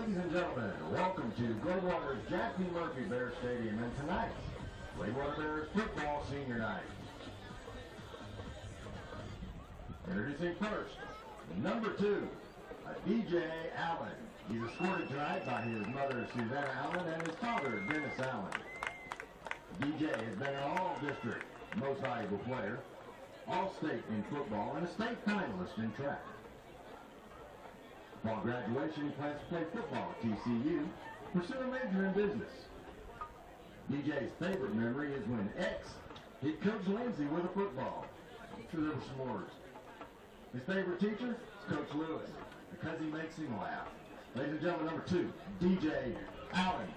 Ladies and gentlemen, welcome to Gladewater's Jack P. Murphy Bear Stadium, and tonight's Gladewater Bears football senior night. Introducing first, number 2, DJ Allen. He's escorted tonight by his mother, Susanna Allen, and his father, Dennis Allen. DJ has been an all-district most valuable player, all-state in football, and a state finalist in track. Upon graduation, he plans to play football at TCU, pursue a major in business. DJ's favorite memory is when X hit Coach Lindsay with a football. I'm sure there were some words. His favorite teacher is Coach Lewis, because he makes him laugh. Ladies and gentlemen, number 2, DJ Allen.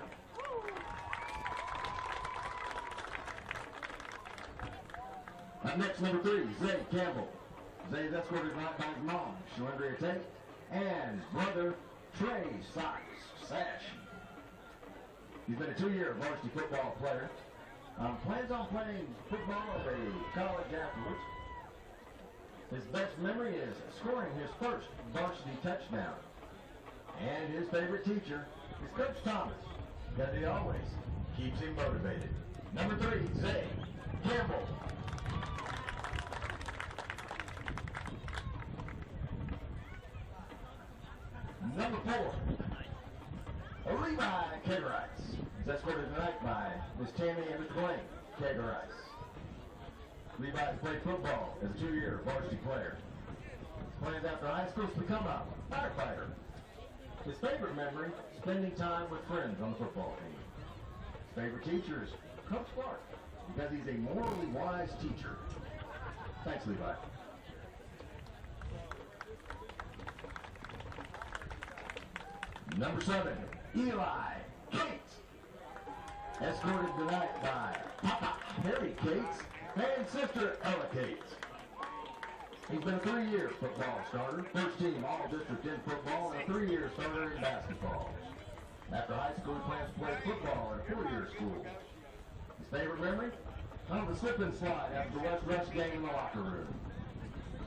Up next, number 3, Zay Campbell. Zay is escorted tonight by his mom, Shalendria Tate, and his brother, Trey Sash. He's been a 2-year varsity football player. Plans on playing football at a college afterwards. His best memory is scoring his first varsity touchdown. And his favorite teacher is Coach Thomas, because he always keeps him motivated. Number 3, Zay Campbell. Number 4, Levi Kegerice. He's escorted tonight by Miss Tammy and Mr. Blaine Kegerice. Levi has played football as a 2-year varsity player. Plans after high school to become a firefighter. His favorite memory, spending time with friends on the football team. His favorite teacher is Coach Clark, because he's a morally wise teacher. Thanks, Levi. Number 7, Eli Cates. Escorted tonight by Papa Harry Cates and sister Ella Cates. He's been a 3-year football starter, first team all-district in football, and a 3-year starter in basketball. After high school, he plans to play football at a 4-year school. His favorite memory? The slip and slide after the West Rush game in the locker room.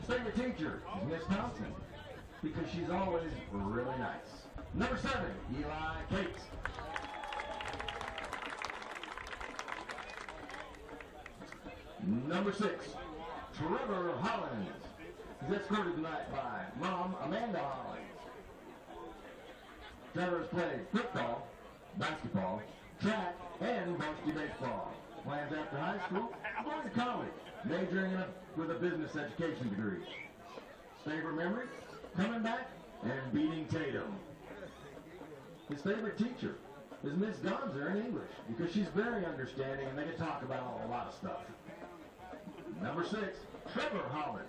His favorite teacher is Miss Thompson, because she's always really nice. Number 7, Eli Cates. Number 6, Trevor Hollins. He's escorted tonight by Mom Amanda Hollins. Trevor has played football, basketball, track, and varsity baseball. Plans after high school, going to college, majoring with a business education degree. His favorite memory? Coming back and beating Tatum. His favorite teacher is Miss Gonzer in English, because she's very understanding and they can talk about a lot of stuff. Number 6, Trevor Hollins.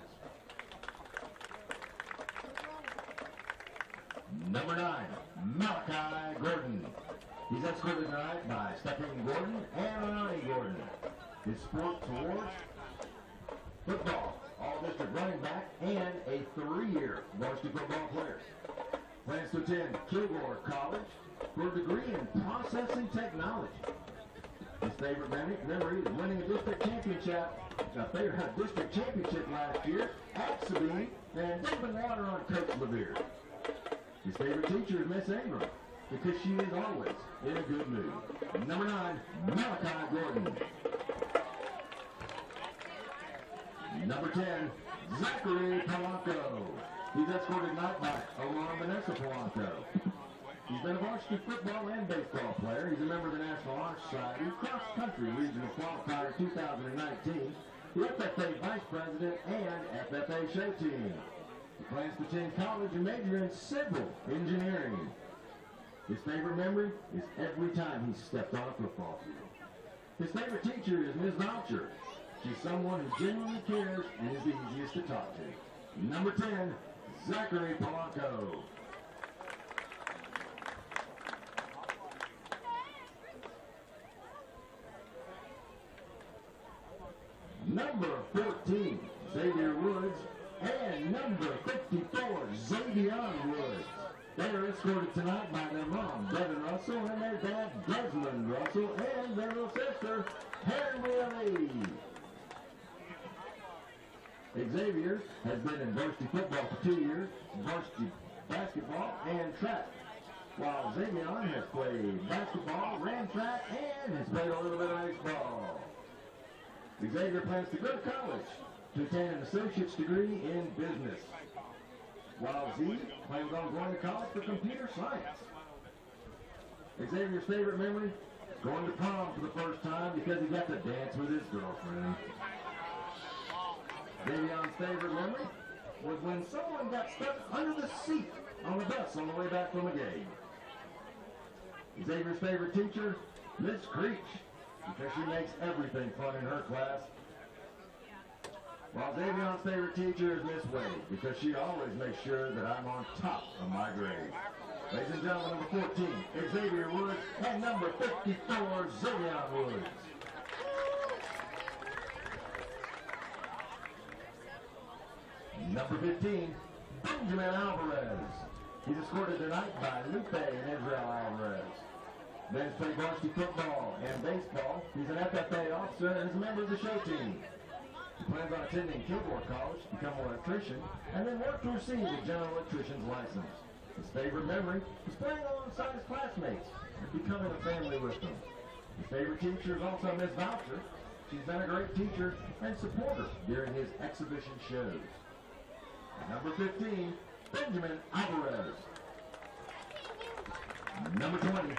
Number 9, Malachi Gordon. He's escorted tonight by Stephanie Gordon and Ronnie Gordon. His sports awards: football, all-district running back, and a 3-year varsity football player. Plans to attend Kilgore College for a degree in processing technology. His favorite memory is winning a district championship last year at Sabine and dumping water on Coach Levere. His favorite teacher is Miss Ingram, because she is always in a good mood. Number 9, Malachi Gordon. Number 10, Zachary Polanco. He's escorted tonight by Omar Vanessa Polanco. He's been a varsity football and baseball player. He's a member of the National Honor Society, cross-country regional qualifier 2019, the FFA vice president, and FFA show team. He plans to attend college and major in civil engineering. His favorite memory is every time he stepped on a football field. His favorite teacher is Ms. Voucher. She's someone who genuinely cares and is the easiest to talk to. Number 10, Zachary Polanco. Number 14, Xavier Woods, and number 54, Xavion Woods. They are escorted tonight by their mom, Devin Russell, and their dad, Desmond Russell, and their little sister, Henry Lee. Xavier has been in varsity football for 2 years, varsity basketball, and track. while Sabine has played basketball, ran track, and has played a little bit of baseball. Xavier plans to go to college to obtain an associate's degree in business, while Z plans on going to college for computer science. Xavier's favorite memory? Going to prom for the first time because he got to dance with his girlfriend. Davion's favorite memory was when someone got stuck under the seat on the bus on the way back from a game. Xavier's favorite teacher? Miss Creech, because she makes everything fun in her class. While Davion's favorite teacher is Miss Wade, because she always makes sure that I'm on top of my grade. Ladies and gentlemen, number 14, Xavier Woods, and number 54, Zavion Woods. Number 15, Benjamin Alvarez. He's escorted tonight by Lupe and Israel Alvarez. Ben's played varsity football and baseball. He's an FFA officer and is a member of the show team. He plans on attending Kilgore College to become an electrician and then work to receive a general electrician's license. His favorite memory is playing alongside his classmates and becoming a family with them. His favorite teacher is also Miss Voucher. She's been a great teacher and supporter during his exhibition shows. Number 15, Benjamin Alvarez. Number 20,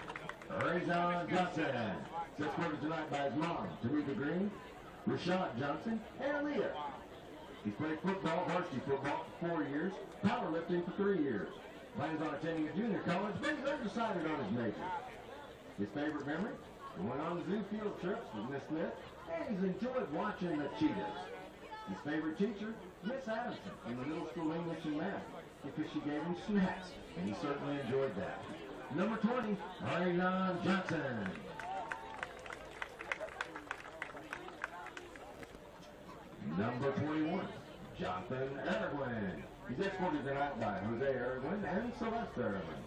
Rayzon Johnson. Just escorted tonight by his mom, Tamika Green, Rashad Johnson, and Aaliyah. He's played football, varsity football for 4 years, powerlifting for 3 years. Plans on attending a junior college, but he's undecided on his major. His favorite memory? He went on zoo field trips with Miss Smith, and he's enjoyed watching the cheetahs. His favorite teacher? Miss Adamson in the middle school English and math, because she gave him snacks, and he certainly enjoyed that. Number 20, Rayzon Johnson. Number 21, Jonathan Erwin. He's escorted tonight by Jose Erwin and Celeste Erwin.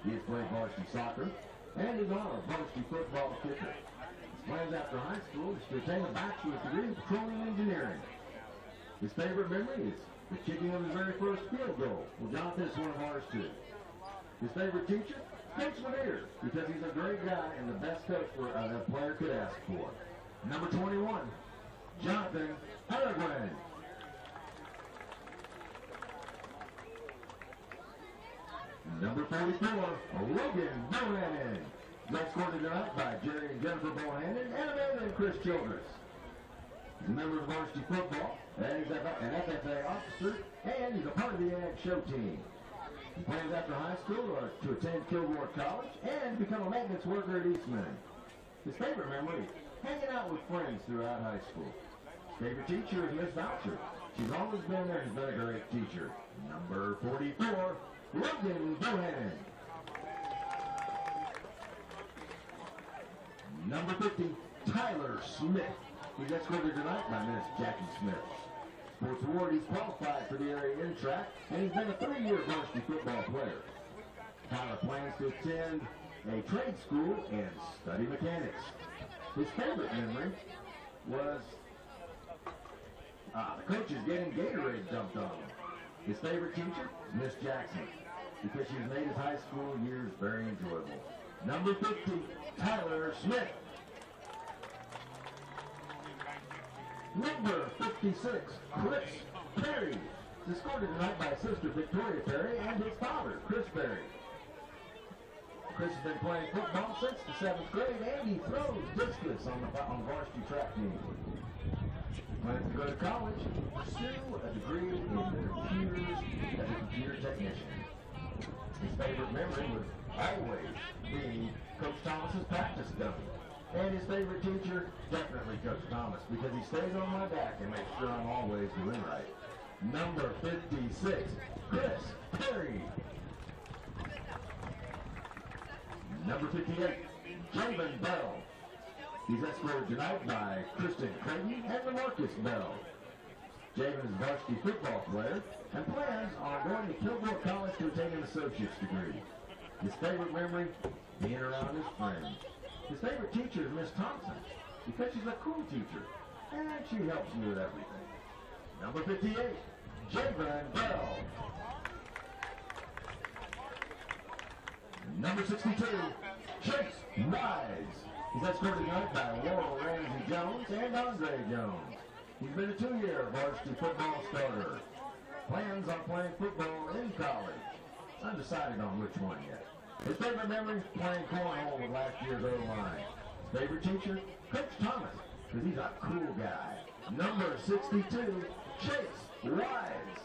He has played varsity soccer and is on a varsity football kicker. His plans after high school is to obtain a bachelor's degree in petroleum engineering. His favorite memory is the kicking of his very first field goal. Well, Jonathan is one of ours too. His favorite teacher? Coach Lanier, because he's a great guy and the best coach a player could ask for. Number 21, Jonathan Erwin. Number 44, Logan Bohannon. He's escorted tonight by Jerry and Jennifer Bohannon and Amanda and Chris Childress. He's a member of varsity football, and he's an FFA officer, and he's a part of the Ag Show team. He plans after high school to attend Kilgore College and become a maintenance worker at Eastman. His favorite memory, hanging out with friends throughout high school. His favorite teacher is Miss Voucher. She's always been there and been a great teacher. Number 44, Logan Bohannon. Number 50, Tyler Smith. He's escorted tonight by Miss Jackie Smith. Sports award, he's qualified for the area in track, and he's been a 3-year varsity football player. Tyler plans to attend a trade school and study mechanics. His favorite memory was the coaches getting Gatorade dumped on him. His favorite teacher, Miss Jackson, because she's made his high school years very enjoyable. Number 50, Tyler Smith. Number 56, Chris Perry. He's escorted tonight by sister Victoria Perry and his father, Chris Perry. Chris has been playing football since the 7th grade, and he throws discus on the varsity track team. Plans to go to college, pursue a degree in computers as a computer technician. His favorite memory was always being Coach Thomas's practice dummy. And his favorite teacher, definitely Coach Thomas, because he stays on my back and makes sure I'm always doing right. Number 56, Chris Perry. Number 58, Javen Bell. He's escorted tonight by Kristen Creighton and LaMarcus Bell. Javen is a varsity football player and plans on going to Kilgore College to obtain an associate's degree. His favorite memory, being around his friends. His favorite teacher is Miss Thompson, because she's a cool teacher, and she helps me with everything. Number 58, Javen Bell. 62, Chase Wise. He's escorted tonight by Laurel Ramsey Jones and Andre Jones. He's been a 2-year varsity football starter. Plans on playing football in college. Undecided on which one yet. His favorite memory, playing cornhole with last year's O-line. His favorite teacher, Coach Thomas, because he's a cool guy. Number 62, Chase Wise.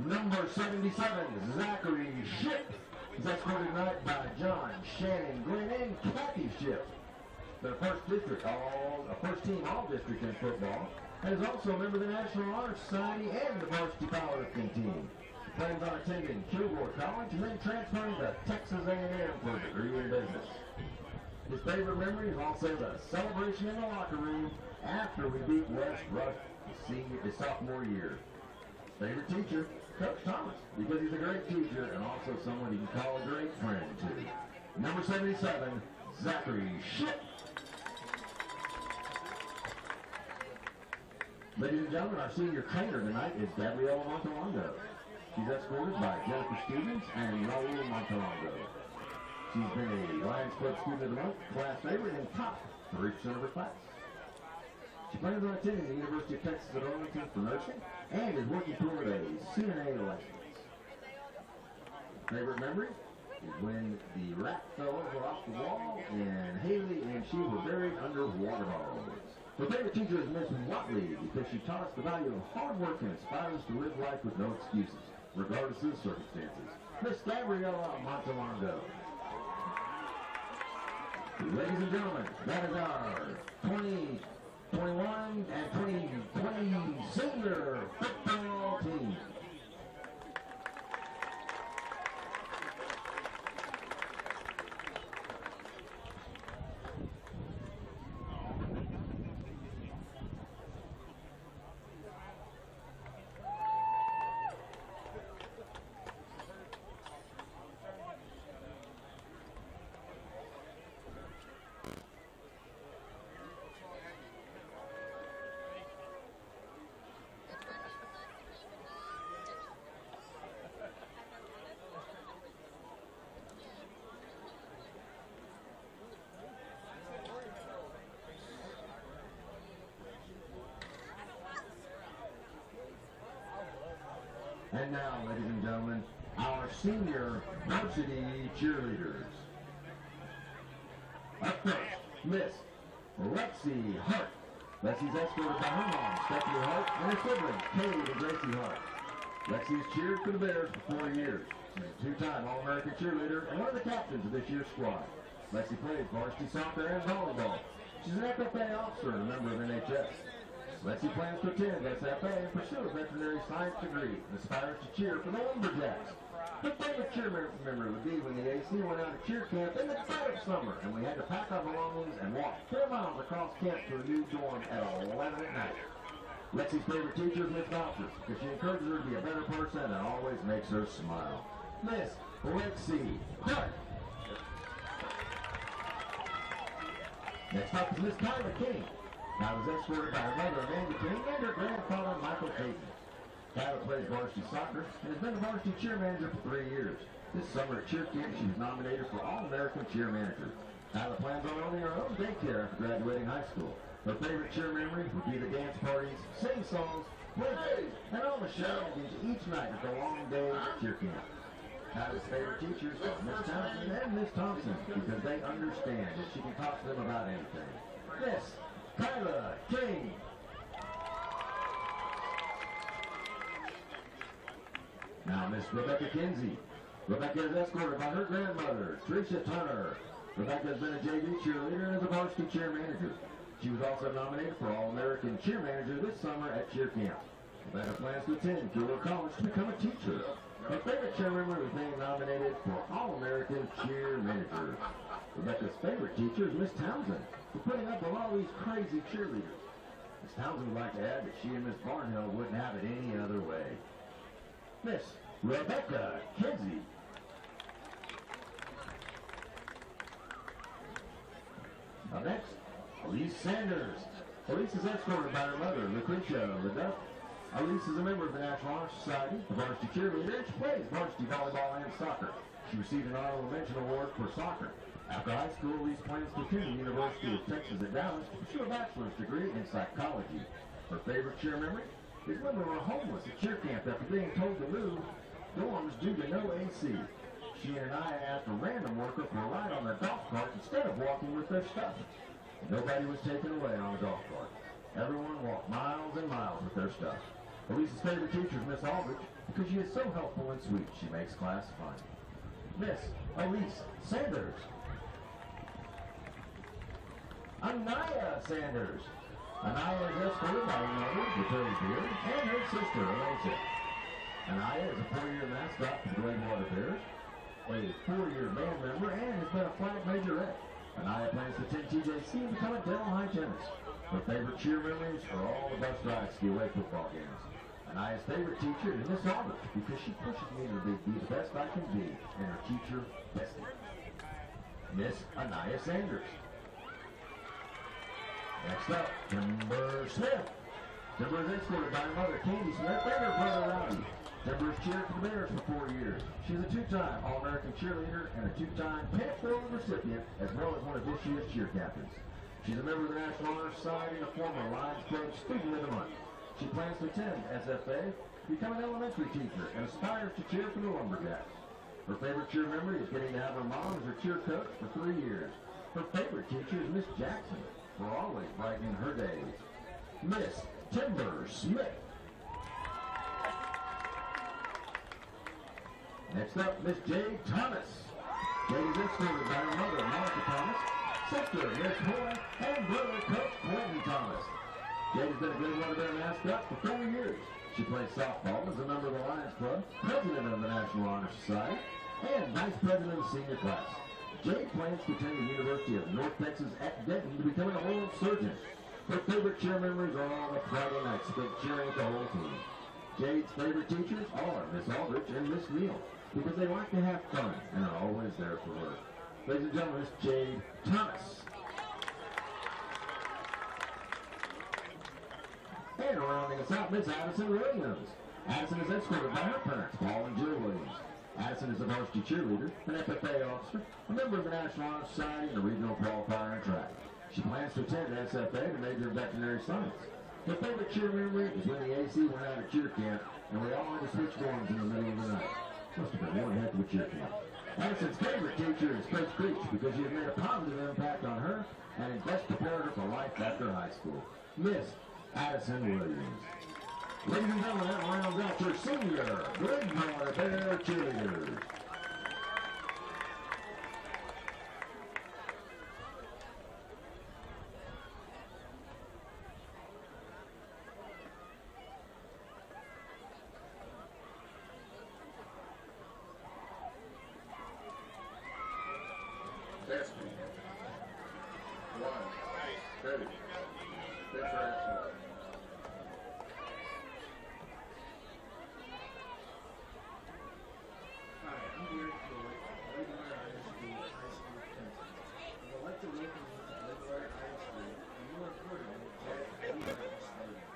Number 77, Zachary Ship. He's escorted tonight by John, Shannon, Glenn, and Kathy Ship. Their first team all-district in football, and is also a member of the National Honor Society and the varsity powerlifting team. He plans on attending Kilgore College and then transferring to Texas A&M for a degree in business. His favorite memory is also the celebration in the locker room after we beat West Rush his sophomore year. Favorite teacher, Coach Thomas, because he's a great teacher and also someone he can call a great friend to. Number 77, Zachary Ship. Ladies and gentlemen, our senior trainer tonight is Gabriella Montalongo. She's escorted by Jennifer Stevens and Raul Montalongo. She's been a Lions Club Student of the Month, class favorite, and top for each of her class. She plans on attending the University of Texas at Arlington for nursing and is working toward a CNA license. Favorite memory is when the rat fell over off the wall and Haley and she were buried under water balls. Her favorite teacher is Miss Watley because she taught us the value of hard work and inspires us to live life with no excuses, regardless of the circumstances. Miss Gabriella Montalongo. Ladies and gentlemen, that is our 2021 and 2020 senior football team. And now, ladies and gentlemen, our senior varsity cheerleaders. Up first, Miss Lexi Hart. Lexi's escorted by her mom, Stephanie Hart, and her siblings, Kate and Gracie Hart. Lexi's cheered for the Bears for 4 years. She's a 2-time All-American cheerleader and one of the captains of this year's squad. Lexi plays varsity soccer and volleyball. She's an FFA officer and a member of NHS. Lexi plans to attend SFA and pursue a veterinary science degree and aspires to cheer for the Lumberjacks. Her favorite cheer memory would be when the AC went out of cheer camp in the dead of summer and we had to pack our belongings and walk 4 miles across camp to a new dorm at 11 at night. Lexi's favorite teacher is Miss Valters because she encourages her to be a better person and always makes her smile. Miss Lexi Hart. Next up is Miss Kyla King. Now was escorted by her mother, Amanda King, and her grandfather, Michael Payton. Kyla plays varsity soccer and has been a varsity cheer manager for 3 years. This summer at cheer camp, she was nominated for All-American Cheer Manager. Kyla plans on owning her own daycare after graduating high school. Her favorite cheer memory would be the dance parties, sing songs, play days, and all the shenanigans each night at the long days at cheer camp. Kyla's favorite teachers are Miss Townsend and Miss Thompson because they understand that she can talk to them about anything. Miss Kyla King. Now Miss Rebecca Kinsey. Rebecca is escorted by her grandmother, Tricia Turner. Rebecca has been a JV cheerleader and is a varsity cheer manager. She was also nominated for All-American Cheer Manager this summer at cheer camp. Rebecca plans to attend Kilgore College to become a teacher. Her favorite cheer memory was being nominated for All-American Cheer Manager. Rebecca's favorite teacher is Miss Townsend, for putting up with all these crazy cheerleaders. Miss Townsend would like to add that she and Miss Barnhill wouldn't have it any other way. Miss Rebecca Kinsey. Up next, Elise Sanders. Elise is escorted by her mother, Lucretia LeDuff, Elise is a member of the National Honor Society, a varsity cheerleader, and she plays varsity volleyball and soccer. She received an honorable mention award for soccer. After high school, Elise plans to attend the University of Texas at Dallas to pursue a bachelor's degree in psychology. Her favorite cheer memory is when we were homeless at cheer camp after being told to move dorms due to no AC. She and I asked a random worker for a ride on their golf cart instead of walking with their stuff. Nobody was taken away on the golf cart. Everyone walked miles and miles with their stuff. Elise's favorite teacher is Miss Aldrich because she is so helpful and sweet. She makes class fun. Miss Elise Sanders. Anaya Sanders. Anaya is escorted by her mother, Victoria Beard, and her sister, Alicia. Anaya is a 4-year mascot for the Gladewater Bears, a 4-year band member, and has been a flag majorette. Anaya plans to attend TJC and become a dental hygienist. Her favorite cheer memories are all the bus rides to the away football games. Anaya's favorite teacher is Miss Aldrich because she pushes me to be the best I can be, and her teacher, Bessie. Miss Anaya Sanders. Next up, Timber Smith. Timber is escorted by her mother, Candy Smith, and her brother, Rowdy. Timber has cheered for the Bears for 4 years. She's a 2-time All-American cheerleader and a 2-time Panther recipient, as well as one of this year's cheer captains. She's a member of the National Honor Society and a former Lions Club Student of the Month. She plans to attend SFA, become an elementary teacher, and aspires to cheer for the Lumberjacks. Her favorite cheer memory is getting to have her mom as her cheer coach for 3 years. Her favorite teacher is Miss Jackson, for always brightening her days. Miss Timber Smith. Next up, Miss Jade Thomas. Jade is escorted by her mother, Monica Thomas, sister, Miss Hoy, and brother, Coach Quentin Thomas. Jade has been a Gladewater Bear mascot for 4 years. She plays softball as a member of the Lions Club, president of the National Honor Society, and vice president of the senior class. Jade plans to attend the University of North Texas at Denton to become an oral surgeon. Her favorite cheer memories are all the Friday nights spent cheering with the whole team. Jade's favorite teachers are Miss Aldrich and Miss Neal because they like to have fun and are always there for her. Ladies and gentlemen, Miss Jade Thomas. And rounding us out, Miss Addison Williams. Addison is escorted by her parents, Paul and Jill Williams. Addison is a varsity cheerleader, an FFA officer, a member of the National Honor Society, and a regional qualifier in track. She plans to attend SFA to major in veterinary science. Her favorite cheer memory is when the AC went out of cheer camp and we all had to switch dorms in the middle of the night. Must have been one heck of a cheer camp. Addison's favorite teacher is Coach Creech because he has made a positive impact on her and has best prepared her for life after high school. Miss Addison Williams. Ladies and gentlemen, that rounds out your senior Gladewater Bear cheerleaders. Testing. 1, 2, 6 reps. Hi, I'm Derek Floyd, Gladewater ISD High School Principal. I would like to welcome you to Gladewater ISD and more importantly, Jack Gladewater Stadium.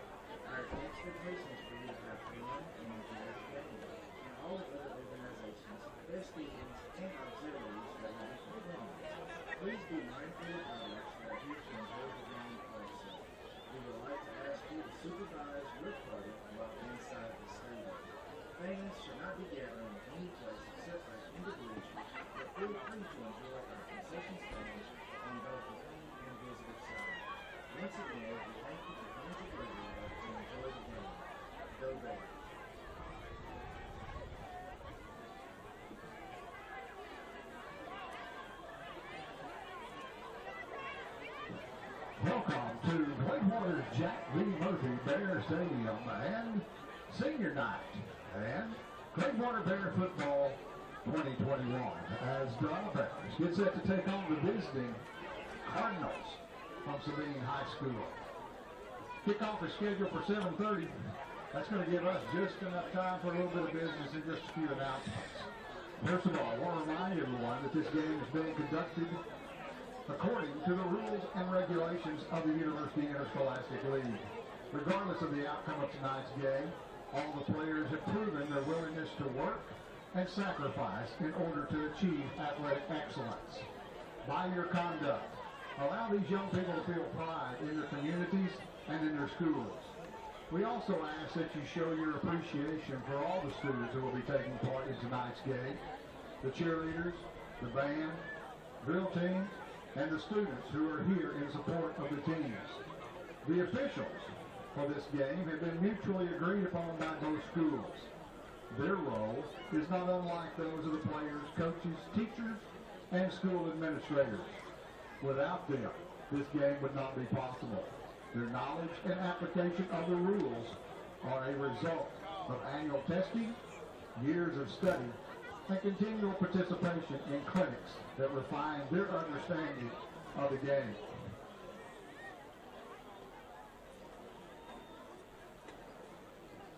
Our expectations for you to have fun and enjoy the game, and all the other organizations, their stadiums, and auxiliaries that will be performing. Please be mindful of others that are here to enjoy the game also. We would like to ask you to supervise your party while inside the stadium. Fans should not be gathering in any place except as individuals, but feel free to enjoy our concession stands on both the home and visitor side. Once again, we thank you for coming to Gladewater to enjoy the game. Go Bears! Welcome to Gladewater's Jack V. Murphy Bear Stadium and Senior Night and Gladewater Bear Football 2021 as the Bears get set to take on the visiting Cardinals from Sabine High School. Kickoff is scheduled for 7:30. That's going to give us just enough time for a little bit of business and just a few announcements. First of all, I want to remind everyone that this game is being conducted according to the rules and regulations of the University Interscholastic League. Regardless of the outcome of tonight's game, all the players have proven their willingness to work and sacrifice in order to achieve athletic excellence. By your conduct, allow these young people to feel pride in their communities and in their schools. We also ask that you show your appreciation for all the students who will be taking part in tonight's game, the cheerleaders, the band, drill teams, and the students who are here in support of the teams. The officials for this game have been mutually agreed upon by both schools. Their role is not unlike those of the players, coaches, teachers, and school administrators. Without them, this game would not be possible. Their knowledge and application of the rules are a result of annual testing, years of study, and continual participation in clinics that refine their understanding of the game.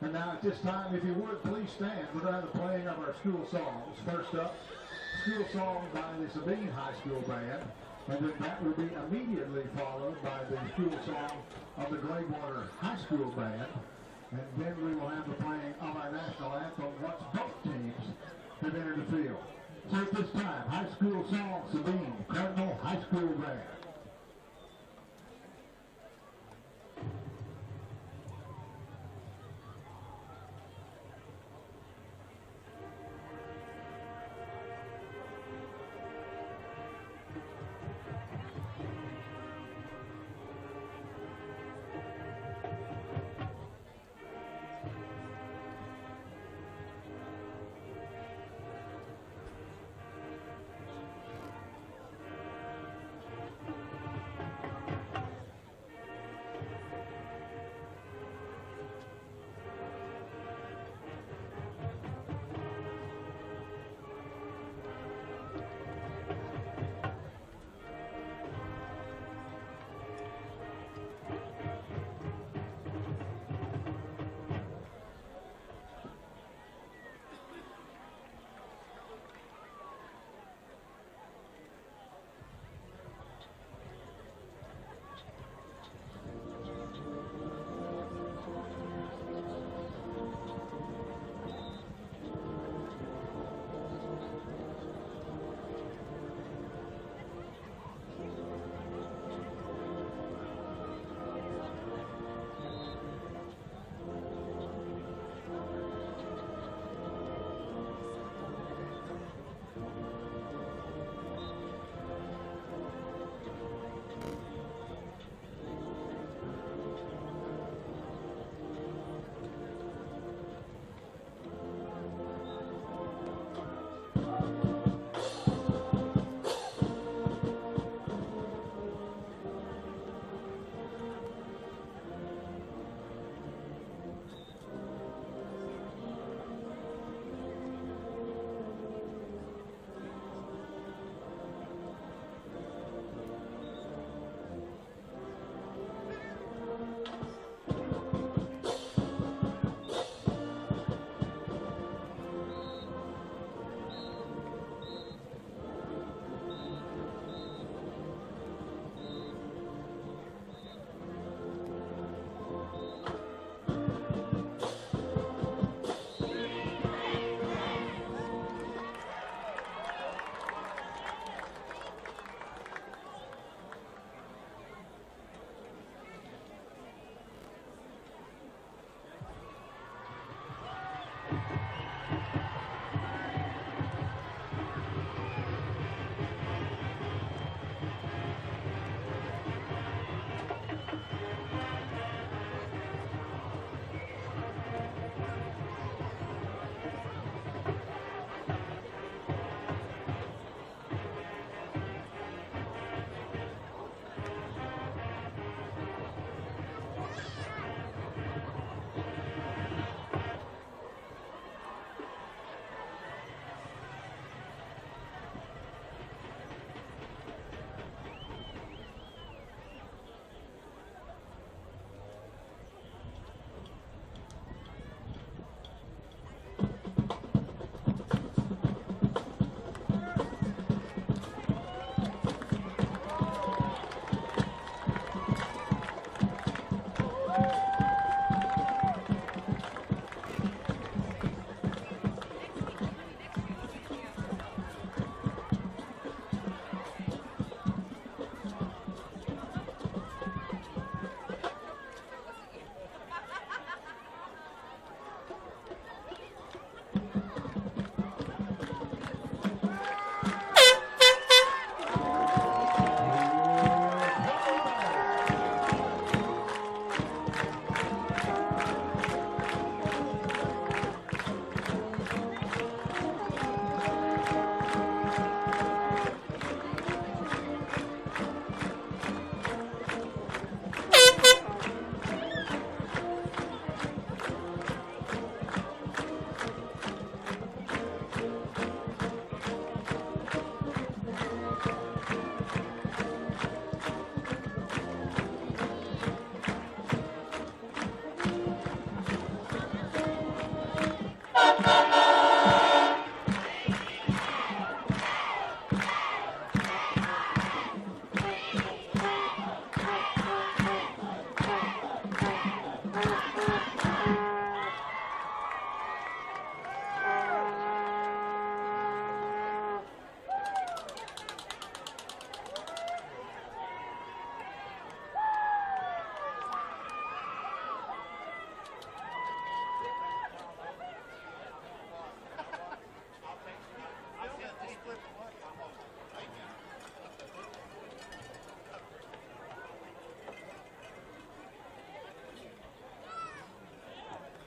And now at this time, if you would, please stand. We're going to have the playing of our school songs. First up, school song by the Sabine High School Band. And then that will be immediately followed by the school song of the Gladewater High School Band. And then we will have the playing of our national anthem once both teams have entered the field. So at this time, high school song, Sabine, Cardinal High School Band.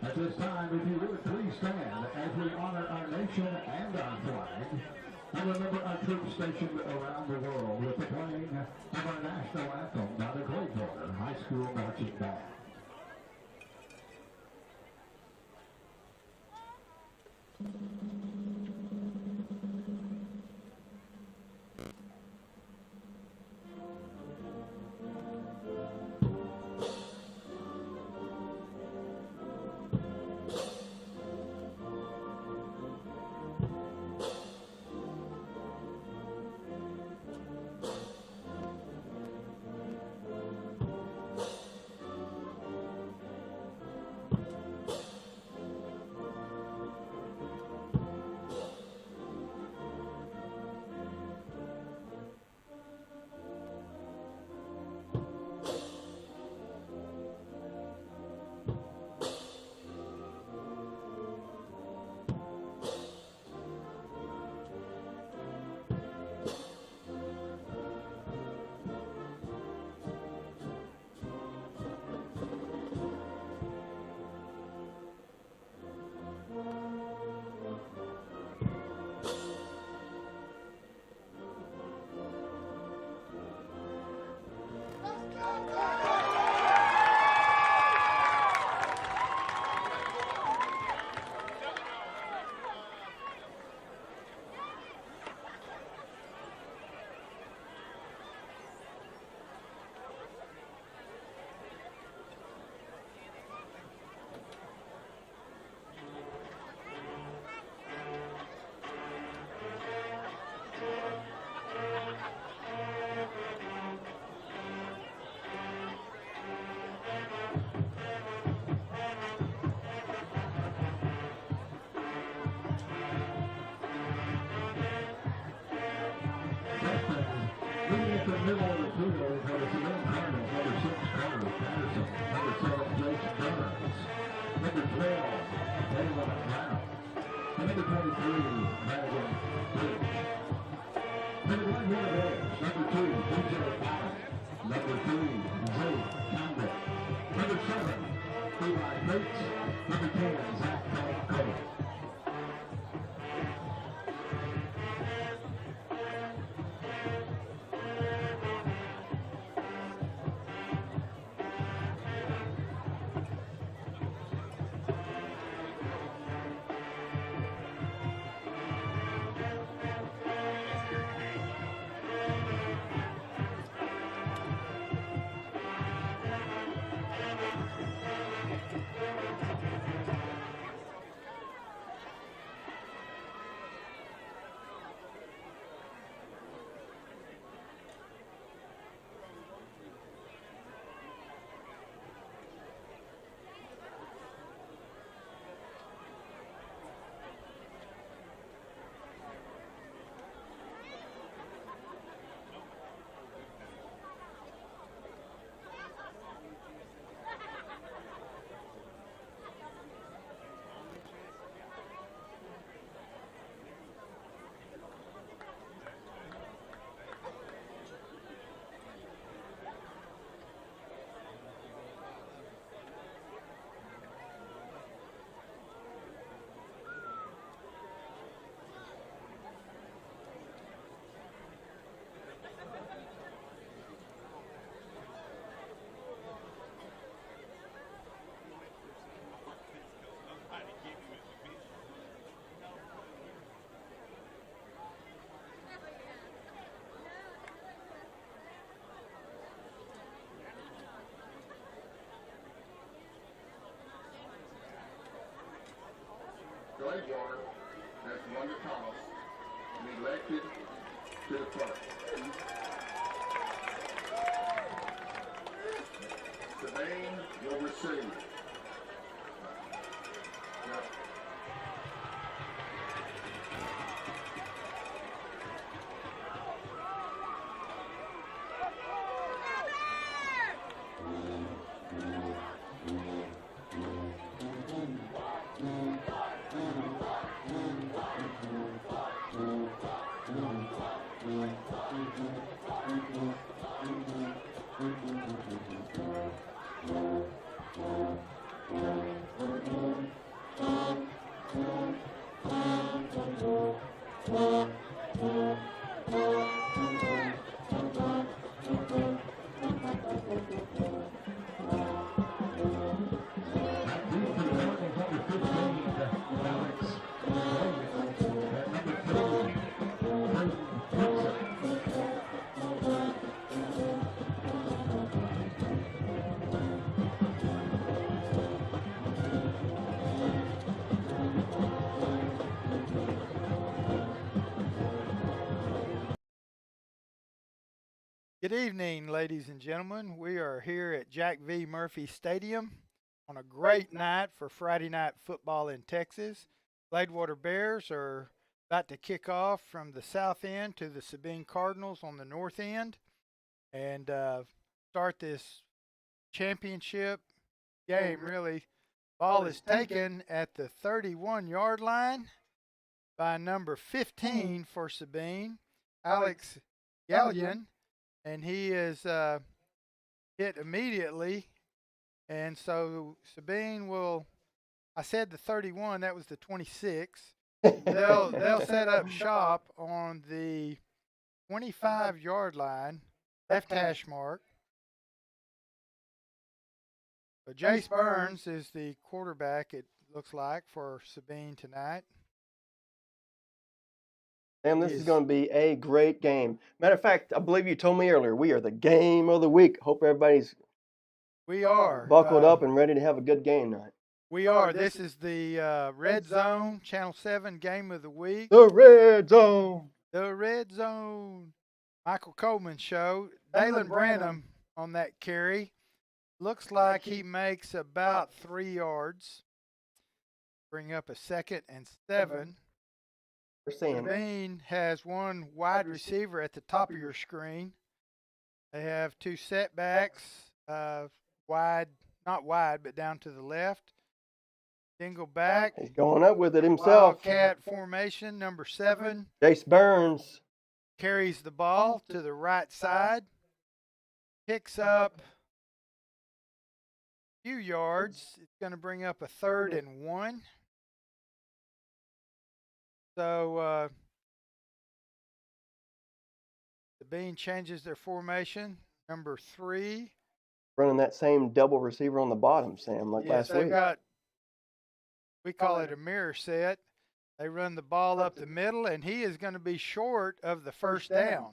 At this time, if you would please stand as we honor our nation and our flag, and remember our troops stationed around the world with the playing of our national anthem by the Gladewater High School Marching Band. Middle of the field for the Sabine Cardinals, number 6, Carter Patterson, number 7, Jason Burns, number 12, Taylor Brown, and number 23, Madigan Bridge. For the Gladewater Bears, number 2, DJ Allen, number 3, Zay Campbell, number 7, Eli Bates, number 10, Zach Cole. Gladewater has won the toss and elected to the front. Sabine will receive. Yep. Good evening, ladies and gentlemen. We are here at Jack V. Murphy Stadium on a great night for Friday night football in Texas. Gladewater Bears are about to kick off from the south end to the Sabine Cardinals on the north end and start this championship game, really. Ball is taken at the 31-yard line by number 15 for Sabine, Alex Gallion. And he is hit immediately. And so Sabine will, I said the 31, that was the 26. They'll set up shop on the 25-yard line, left hash mark. So Jace Burns is the quarterback, it looks like, for Sabine tonight. Sam, this is going to be a great game. Matter of fact, I believe you told me earlier, we are the game of the week. Hope everybody's buckled up and ready to have a good game night. We are. This is the Red Zone, Channel 7 Game of the Week. The Red Zone. The Red Zone. Michael Coleman show. Dalen Branham on that carry. Looks like he makes about 3 yards. Bring up a 2nd and 7. Sabine has one wide receiver at the top of your screen. They have 2 setbacks, wide, not wide, but down to the left. Single back. He's going up with it himself. Wildcat formation, number 7. Jace Burns Carries the ball to the right side. Picks up a few yards. It's going to bring up a 3rd and 1. So Sabine changes their formation. Number 3. running that same double receiver on the bottom, Sam, like last week. We call it a mirror set. They run the ball up the middle, and he is going to be short of the first down.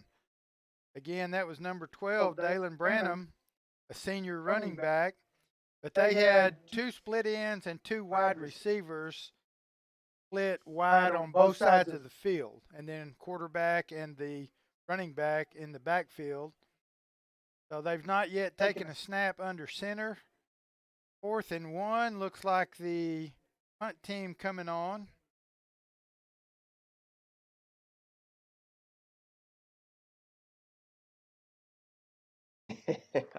Again, that was number 12, Dalen Branham, a senior running back. But they had 2 split ends and 2 wide receivers split wide on both sides of the field, and then quarterback and the running back in the backfield. So they've not yet taken a snap under center. 4th and 1, looks like the punt team coming on.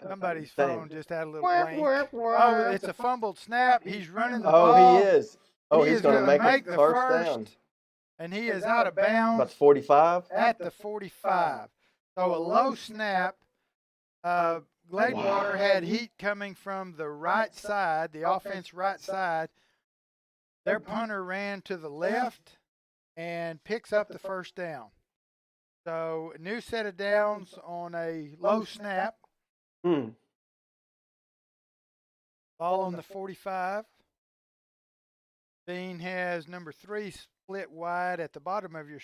Somebody's phone just had a little blank. Oh, it's a fumbled snap. He's running the ball. Oh, he is. Oh, he's going to make the first down. And he is out of bounds. About 45? At the 45. So a low snap. Gladewater had heat coming from the right side, the offense right side. Their punter ran to the left and picks up the first down. So a new set of downs on a low snap. Ball on the 45. Bean has number 3 split wide at the bottom of your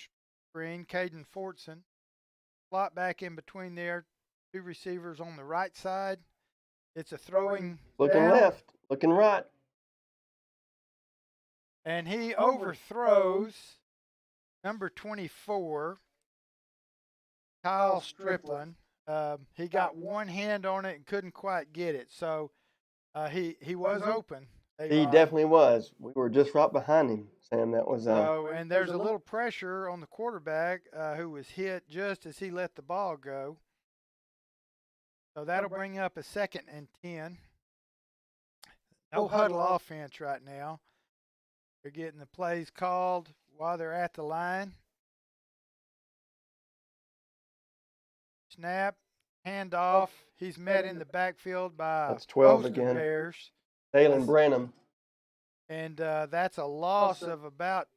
screen, Caden Fortson. Slot back in between there, 2 receivers on the right side. It's a throwing Looking down. left, looking right. And he overthrows number 24, Kyle Striplin. He got one hand on it and couldn't quite get it. So he was open. He definitely was. We were just right behind him, Sam. That was. And there's a little pressure on the quarterback who was hit just as he let the ball go. So that'll bring up a 2nd and 10. No huddle offense right now. They're getting the plays called while they're at the line. Snap, handoff. He's met in the backfield by that's 12 both again. Bears. Dalen Branham. And that's a loss of about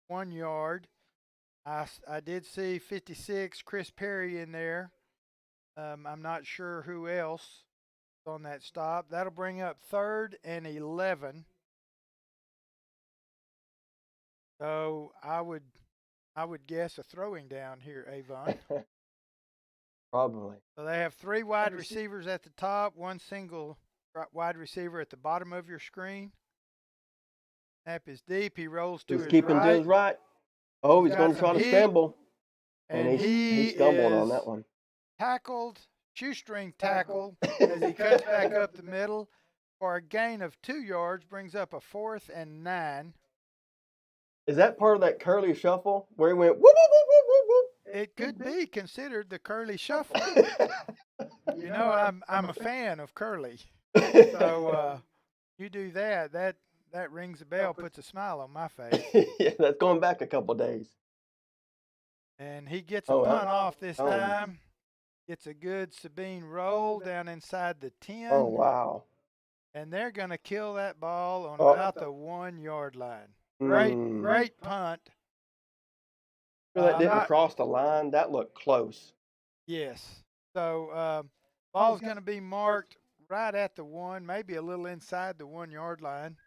1 yard. I did see 56, Chris Perry in there. I'm not sure who else on that stop. That'll bring up 3rd and 11. So I would guess a throwing down here, Avon. Probably. So they have 3 wide receivers at the top, 1 single wide receiver at the bottom of your screen. Snap is deep. He rolls to his keeping right. to his right. Oh, he's going to try to scramble. And he stumbled on that one. Tackled, shoestring tackle, as he cuts back up the middle for a gain of 2 yards, brings up a 4th and 9. Is that part of that curly shuffle where he went whoop, whoop, whoop, whoop, whoop, whoop? It could be considered the curly shuffle. You know, I'm a fan of curly. So you do that rings a bell, puts a smile on my face. Yeah, that's going back a couple days. And he gets a punt off this time. Gets a good Sabine roll down inside the 10. Oh, wow. And they're going to kill that ball on about the 1 yard line. Great punt. That didn't cross the line. That looked close. Yes. So ball's going to be marked right at the 1, maybe a little inside the 1 yard line.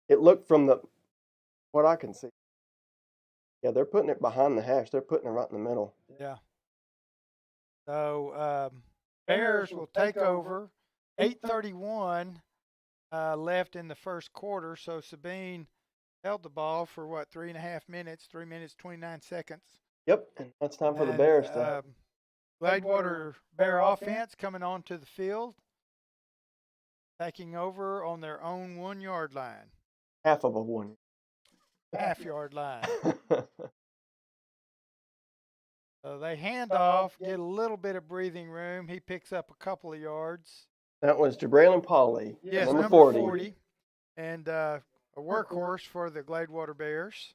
It looked from what I can see. Yeah, they're putting it behind the hash. They're putting it right in the middle. Yeah. So Bears will take over. 8:31 left in the first quarter. So Sabine held the ball for 3.5 minutes, 3 minutes, 29 seconds. Yep, and that's time for the Bears to. Gladewater Bear offense coming onto the field, taking over on their own 1 yard line. Half of a 1. Half yard line. So they hand off, get a little bit of breathing room. He picks up a couple of yards. That was Jabraylin Pauly, yes, number 40. And a workhorse for the Gladewater Bears.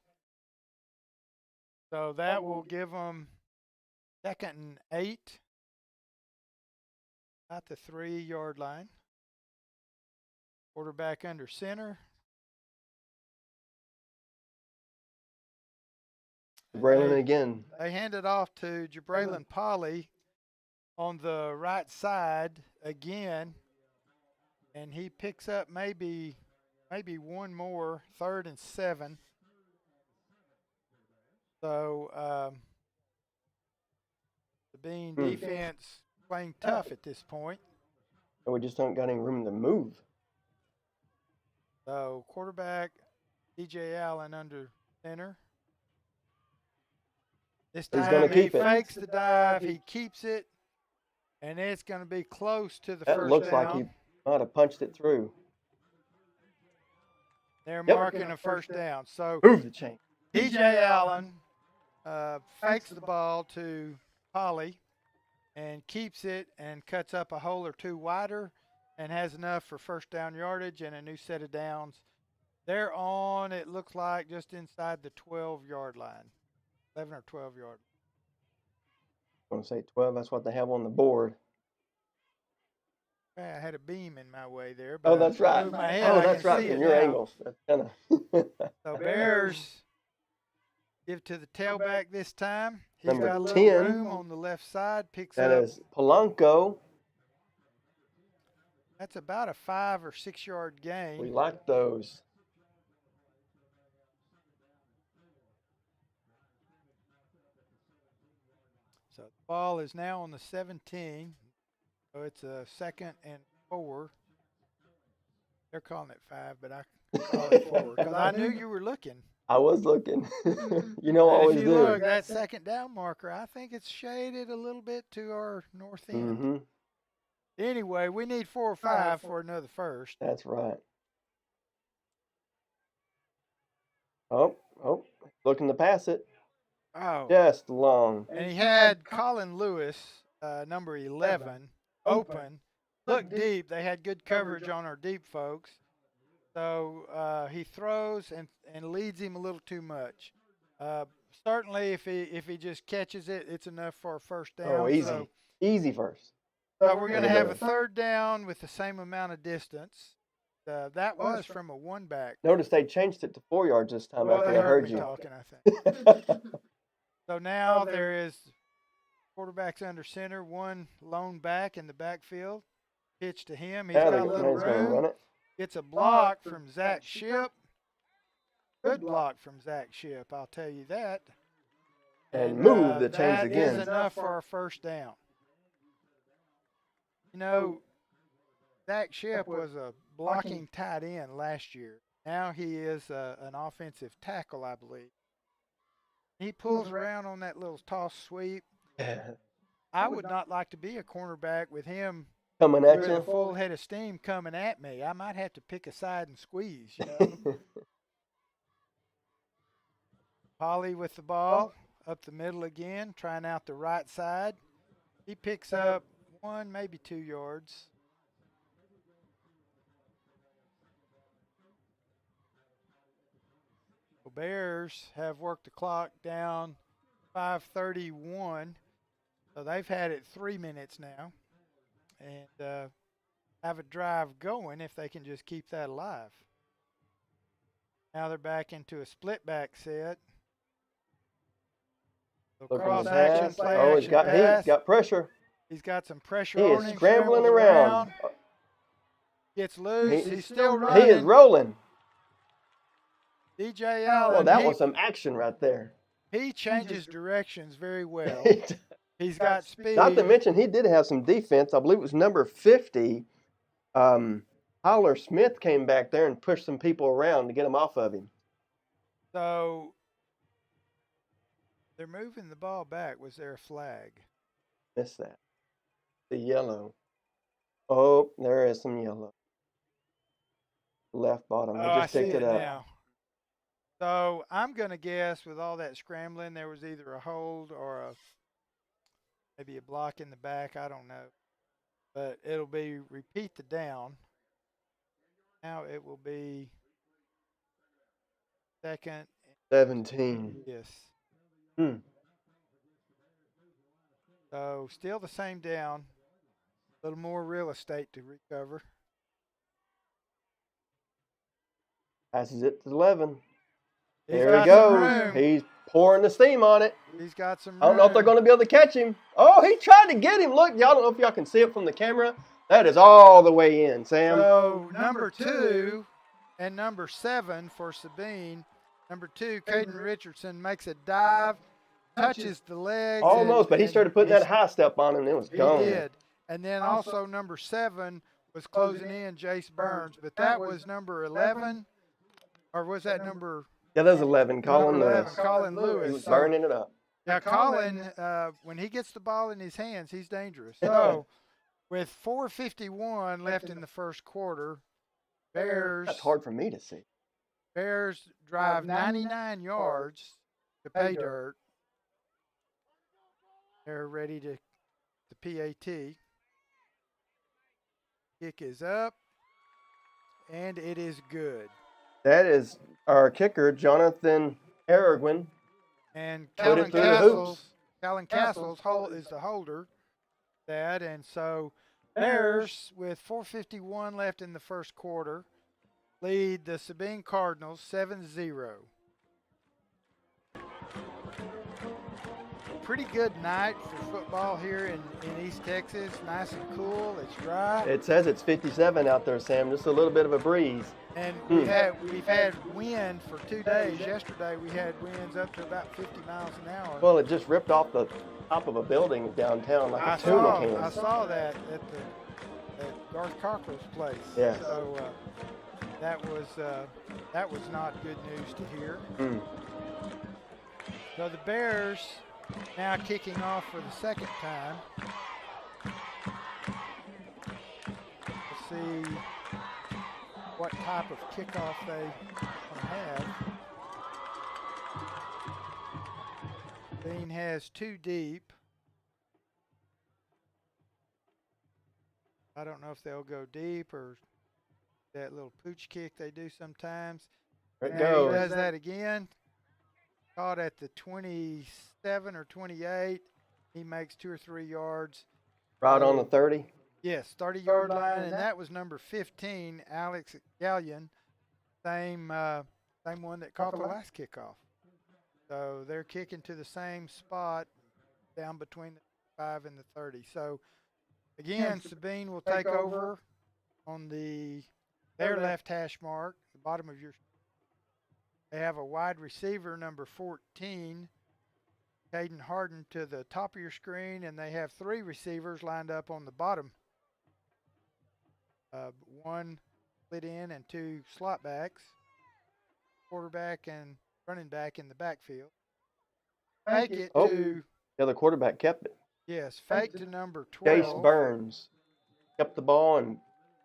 So that will give them 2nd and 8 at the 3 yard line. Quarterback under center. Jabraylin again. They hand it off to Jabraylin Pauly on the right side again. And he picks up maybe one more, 3rd and 7. So the Bean defense playing tough at this point. And we just don't got any room to move. So quarterback DJ Allen under center. This time he fakes the dive, he keeps it, and it's going to be close to the first down. That looks like he might have punched it through. They're marking a first down. So move the chain. DJ Allen fakes the ball to Pauly and keeps it and cuts up a hole or 2 wider and has enough for first down yardage and a new set of downs. They're on, it looks like, just inside the 12-yard line, 11 or 12-yard. I'm going to say 12. That's what they have on the board. I had a beam in my way there. But that's right. That's right. From your angles. That's kind of. So Bears give to the tailback this time. He's Number got a little 10. room on the left side. Picks that up. That is Polanco. That's about a 5 or 6 yard gain. We like those. So the ball is now on the 17. So it's a 2nd and 4. They're calling it 5, but I Because I knew you were looking. I was looking. You know, I And always if you do. look, that second down marker, I think it's shaded a little bit to our north end. Mm-hmm. Anyway, we need 4 or 5 for another first. That's right. Oh, looking to pass it. Oh. Just long. And he had Colin Lewis, number 11, open. Looked deep. They had good coverage on our deep folks. So he throws and leads him a little too much. Certainly, if he just catches it, it's enough for a first down. Oh, easy. So, Easy first. so we're going to have a third down with the same amount of distance. That was from a one back. Notice they changed it to 4 yards this time after they they heard me you. talking, I think. So now there is quarterbacks under center, one lone back in the backfield. Pitch to him. He's got a little room. Gets a block from Zach Ship. Good block from Zach Ship, I'll tell you that. And move the chains again. That is enough for our first down. You know, Zach Ship was a blocking tight end last year. Now he is an offensive tackle, I believe. He pulls around on that little toss sweep. I would not like to be a cornerback with him coming at with you. a full head of steam coming at me. I might have to pick a side and squeeze, you know. Polly with the ball up the middle again, trying out the right side. He picks up 1, maybe 2 yards. The Bears have worked the clock down 5:31, so they've had it 3 minutes now, and have a drive going if they can just keep that alive. Now they're back into a split back set. So cross action, play action, he's got pressure. He's got some pressure on him. He is scrambling around. Gets loose. He's still running. He is rolling. DJ Allen. Well, that was some action right there. He changes directions very well. He's got speed. Not to mention, he did have some defense. I believe it was number 50. Howler Smith came back there and pushed some people around to get him off of him. So they're moving the ball back. Was there a flag? Missed that. The yellow. Oh, there is some yellow. Left bottom. They just picked it up. Now. So I'm going to guess with all that scrambling, there was either a hold or maybe a block in the back. I don't know. But it'll be repeat the down. Now it will be second. 17. Yes. So still the same down. A little more real estate to recover. Passes it to 11. He's There he goes. He's pouring the steam on it. He's got some room. I don't know if they're going to be able to catch him. Oh, he tried to get him. Look, y'all don't know if y'all can see it from the camera. That is all the way in, Sam. So number 2 and number 7 for Sabine. Number 2, Caden Richardson makes a dive, touches the legs. Almost, but he started putting that high step on him and it was gone. He did. And then also number 7 was closing in, Jace Burns. But that was number 11, or was that number? Yeah, that was 11, Colin Lewis. Colin Lewis. He was burning it up. Yeah, Colin, when he gets the ball in his hands, he's dangerous. So with 4:51 left in the first quarter, Bears. That's hard for me to see. Bears drive 99 yards to pay dirt. They're ready to PAT. Kick is up, and it is good. That is our kicker, Jonathan Aragwin. And Callan Castles is the holder. And so Bears, with 4:51 left in the first quarter, lead the Sabine Cardinals 7-0. Pretty good night for football here in East Texas. Nice and cool. It's dry. It says it's 57 out there, Sam. Just a little bit of a breeze. And we've had wind for 2 days. Yesterday we had winds up to about 50 miles an hour. Well, it just ripped off the top of a building downtown like a tuna can. I saw that at Garth Cockrell's place. Yeah. So that was not good news to hear. So the Bears now kicking off for the second time. We'll see what type of kickoff they have. Sabine has 2 deep. I don't know if they'll go deep or that little pooch kick they do sometimes. There it He goes. does that again. Caught at the 27 or 28. He makes 2 or 3 yards. Right on the 30. Yes, 30-yard line, and that was number 15, Alex Gallion, same one that caught the last kickoff. So they're kicking to the same spot down between the 5 and the 30. So again, Sabine will take over on their left hash mark, the bottom of your. They have a wide receiver, number 14, Caden Harden, to the top of your screen, and they have 3 receivers lined up on the bottom. 1 split in and 2 slot backs, quarterback and running back in the backfield. Fake it to. The other quarterback kept it. Yes, fake to number 12. Jace Burns kept the ball and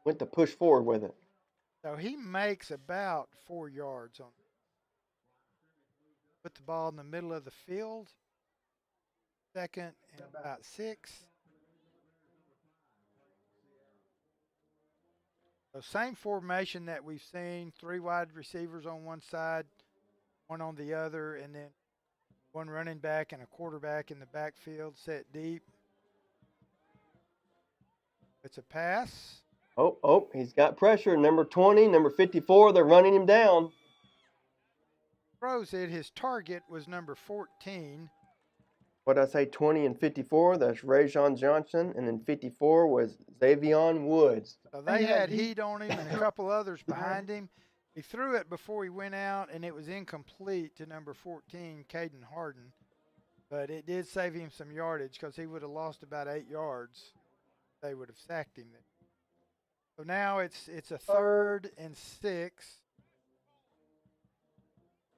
went to push forward with it. So he makes about 4 yards on it. Put the ball in the middle of the field. Second and about 6. So same formation that we've seen. 3 wide receivers on one side, 1 on the other, and then 1 running back and a quarterback in the backfield set deep. It's a pass. Oh, he's got pressure. Number 20, number 54, they're running him down. Throws it. His target was number 14. What did I say, 20 and 54? That's Rajon Johnson. And then 54 was Xavion Woods. So they had heat on him and a couple others behind him. He threw it before he went out, and it was incomplete to number 14, Caden Harden. But it did save him some yardage because he would have lost about 8 yards. They would have sacked him. So now it's a 3rd and 6.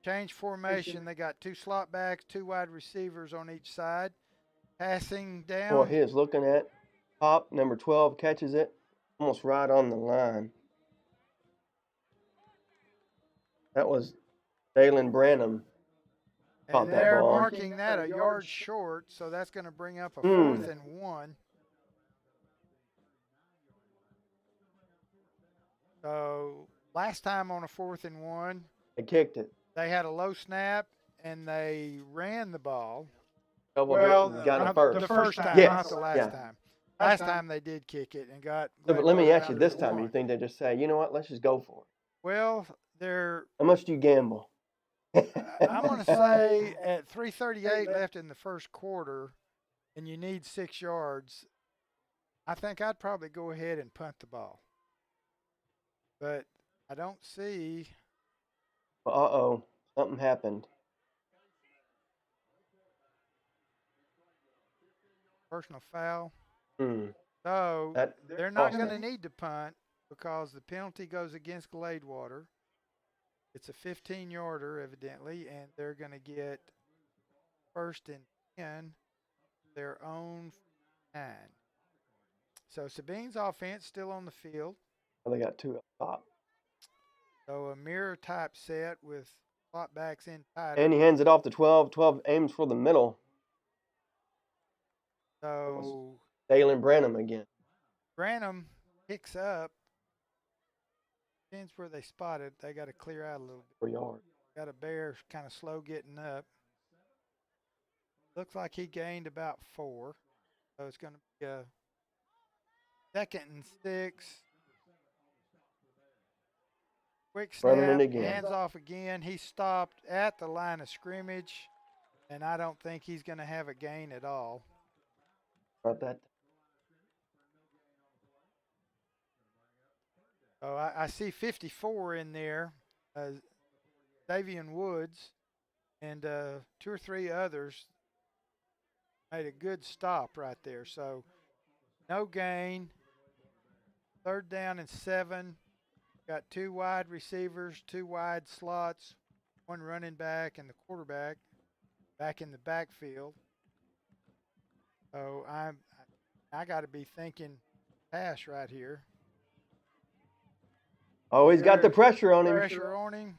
Change formation. They got 2 slot backs, 2 wide receivers on each side. Passing down. Well, he is looking at Pop. Number 12 catches it almost right on the line. That was Dalen Branham. And they're marking that a yard short, so that's going to bring up a 4th and 1. So last time on a 4th and 1, they kicked it. They had a low snap and they ran the ball. Well, got it first. The first time, yes. Not the last time. Last time they did kick it and got. So, but let me ask you this time: do you think they just say, you know what, let's just go for it? Well, they're. How much do you gamble? I'm going to say at 3:38 left in the first quarter, and you need 6 yards. I think I'd probably go ahead and punt the ball. But I don't see. Uh-oh, something happened. Personal foul. So they're not going to need to punt because the penalty goes against Gladewater. It's a 15-yarder, evidently, and they're going to get 1st and 10, their own 9. So Sabine's offense still on the field. Well, they got 2 up top. So a mirror type set with slot backs in tight. And he hands it off to 12. 12 aims for the middle. So Dalen Branham again. Branham picks up. Depends where they spot it. They got to clear out a little bit. 4 yards. Got a bear kind of slow getting up. Looks like he gained about 4. So it's going to be a 2nd and 6. Quick snap, hands off again. He stopped at the line of scrimmage, and I don't think he's going to have a gain at all. Not that. Oh, I see 54 in there. Xavion Woods and 2 or 3 others made a good stop right there. So no gain. 3rd down and 7. got 2 wide receivers, 2 wide slots, 1 running back, and the quarterback back in the backfield. So I got to be thinking pass right here. Oh, he's got the pressure on him. Pressure on him.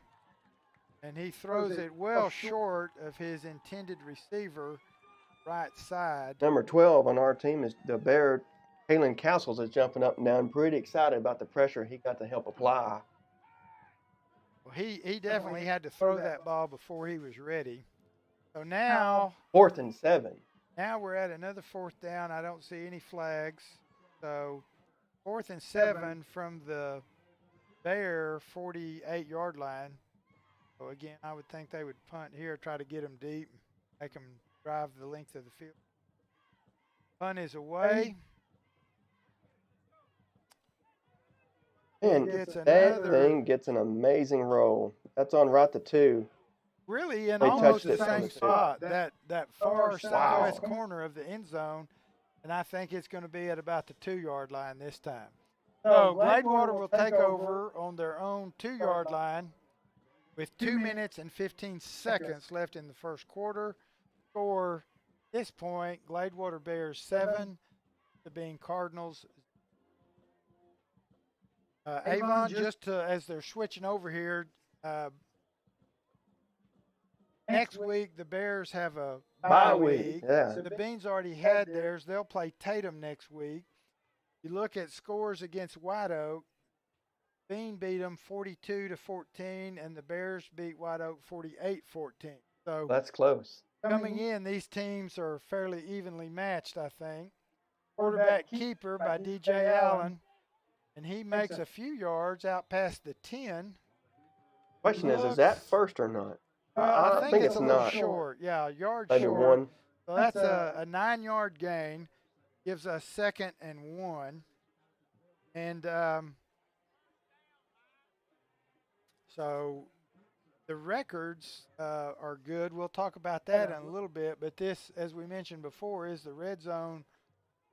And he throws it well short of his intended receiver, right side. Number 12 on our team is the Bear. Kalen Castles is jumping up and down, pretty excited about the pressure he got to help apply. Well, he definitely had to throw that ball before he was ready. So now 4th and 7. Now we're at another 4th down. I don't see any flags. So 4th and 7 from the Bear 48-yard line. So again, I would think they would punt here, try to get them deep, make them drive the length of the field. Punt is away. And that thing gets an amazing roll. That's on right to 2. Really in They almost touched the it same on the spot, that far southwest corner of the end zone. And I think it's going to be at about the 2-yard line this time. So Gladewater will take over on their own 2-yard line with 2 minutes and 15 seconds left in the first quarter. Score this point, Gladewater Bears 7, Sabine Cardinals. Avon, just as they're switching over here, next week the Bears have a bye week. Yeah. Sabine's already had theirs. They'll play Tatum next week. You look at scores against White Oak. Sabine beat them 42-14, and the Bears beat White Oak 48-14. So that's close. Coming in, these teams are fairly evenly matched, I think. Quarterback keeper by DJ Allen, and he makes a few yards out past the 10. Question is that first or not? I think it's it's a little not. short. Yeah, a yard Maybe short. 1. So that's a 9-yard gain. Gives us 2nd and 1. And so the records are good. We'll talk about that in a little bit. But this, as we mentioned before, is the Red Zone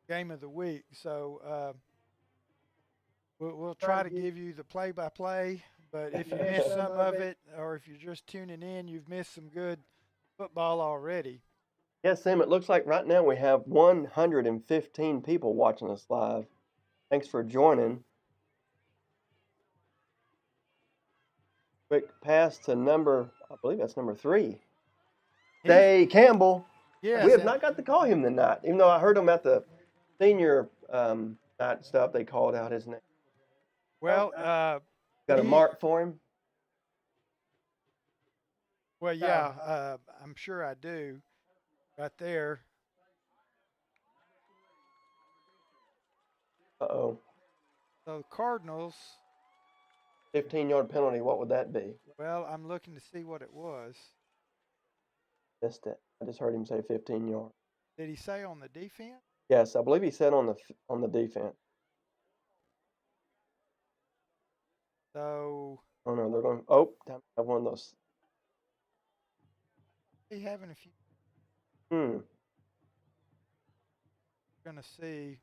game of the week. So we'll try to give you the play-by-play. But if you miss some of it, or if you're just tuning in, you've missed some good football already. Yes, Sam, it looks like right now we have 115 people watching us live. Thanks for joining. Quick pass to I believe that's number 3. Day Campbell. Yes, we have not got to call him tonight, even though I heard him at the senior night stuff. They called out his name. Well, got a mark for him? Well, yeah, I'm sure I do. Right there. Uh-oh. So the Cardinals. 15-yard penalty, what would that be? Well, I'm looking to see what it was. Missed it. I just heard him say 15 yards. Did he say on the defense? Yes, I believe he said on the defense. So. Oh no, they're going. Oh, time to have one of those. He having a few. We're gonna see.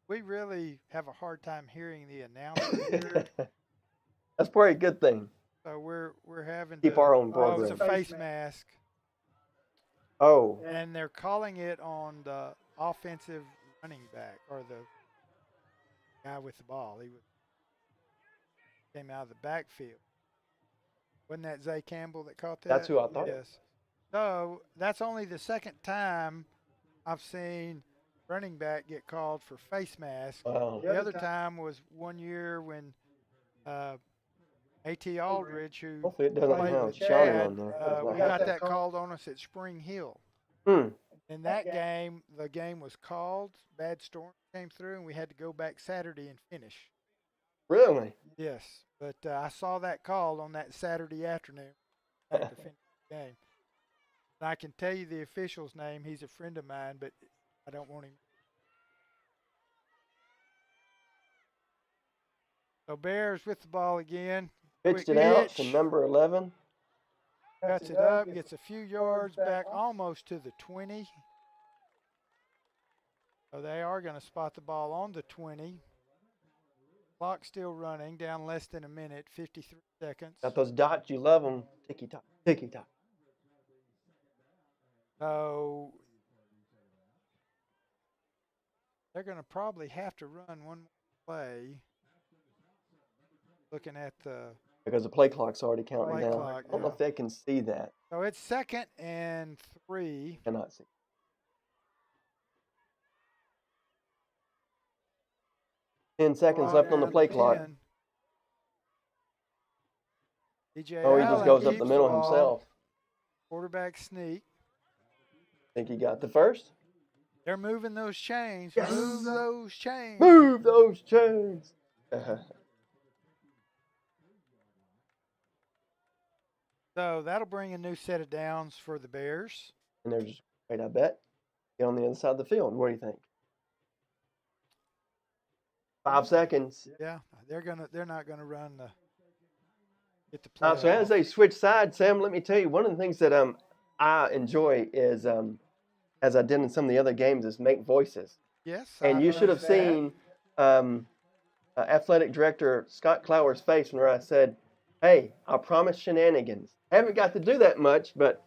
We really have a hard time hearing the announcer here. That's probably a good thing. So we're having keep our own program. Oh, it's a face mask. Oh. And they're calling it on the offensive running back, or the guy with the ball. He came out of the backfield. Wasn't that Zay Campbell that caught that? That's who I thought. Yes. So that's only the second time I've seen running back get called for face mask. Wow. The other time was one year when A.T. Aldridge, who hopefully it doesn't played have with Shawnee Chad, on there. we got that called on us at Spring Hill. In that game, the game was called. Bad storm came through, and we had to go back Saturday and finish. Really? Yes, but I saw that called on that Saturday afternoon to finish the game. And I can tell you the official's name. He's a friend of mine, but I don't want him. So Bears with the ball again. Pitched it out to number 11. Cuts it up, gets a few yards back, almost to the 20. So they are going to spot the ball on the 20. Clock still running, down less than a minute, 53 seconds. Got those dots, you love them. Ticky tock, ticky tock. So they're going to probably have to run one more play. Looking at the Because the play clock's already counting down. clock, I don't know if they can see that. So it's 2nd and 3. Cannot see. 10 seconds left on the play clock. DJ Oh, he just Allen goes up keeps the middle ball. himself. Quarterback sneak. Think he got the first? They're moving those chains. Yes. Move those chains. Move those chains. So that'll bring a new set of downs for the Bears. And they're just, wait, I bet. Get on the other side of the field. What do you think? 5 seconds. Yeah, they're not gonna run the get the So play. as they switch sides, Sam, let me tell you, one of the things that I enjoy is as I did in some of the other games is make voices. Yes. And I you should have noticed that. seen athletic director Scott Clower's face when I said, "Hey, I promise shenanigans." Haven't got to do that much, but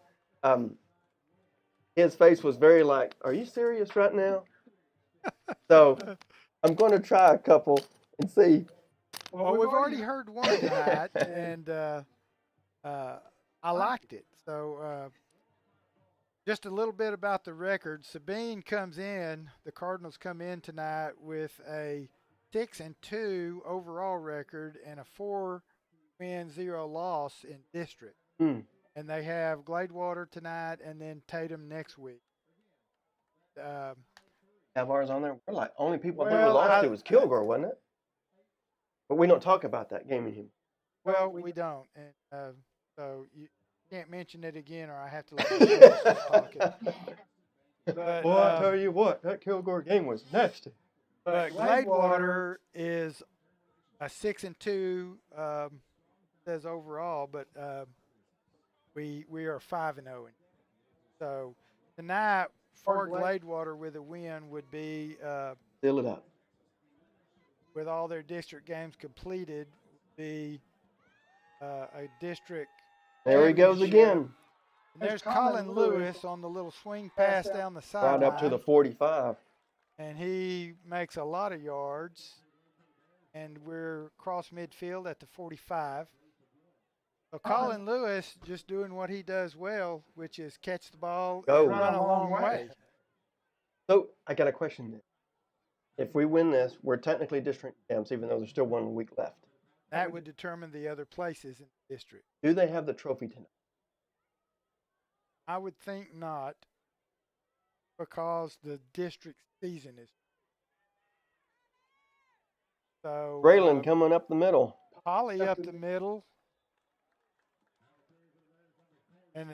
his face was very like, "Are you serious right now?" So I'm going to try a couple and see. Well, we've already heard one tonight, and I liked it. So just a little bit about the record. Sabine comes in. The Cardinals come in tonight with a 6-2 overall record and a 4-win, 0-loss in district. Mm. And they have Gladewater tonight, and then Tatum next week. Have ours on there. We're like only people I think Well, we lost to was Kilgore, wasn't it? But we don't talk about that game anymore. Well, we don't, and so you can't mention it again, or I have to let you stop talking. But, Boy, I tell you what, that Kilgore game was nasty. But Gladewater is a 6-2, says overall, but we are 5-0. So tonight for Gladewater with a win would be Fill it up. with all their district games completed, would be a district. There he goes again. And there's Colin Lewis on the little swing pass down the sideline. Right up to the 45. And he makes a lot of yards. And we're across midfield at the 45. So Colin Lewis just doing what he does well, which is catch the ball and run a long way. So I got a question then. If we win this, we're technically district champs, even though there's still 1 week left. That would determine the other places in the district. Do they have the trophy tonight? I would think not, because the district season is. So Braylon coming up the middle. Holly up the middle.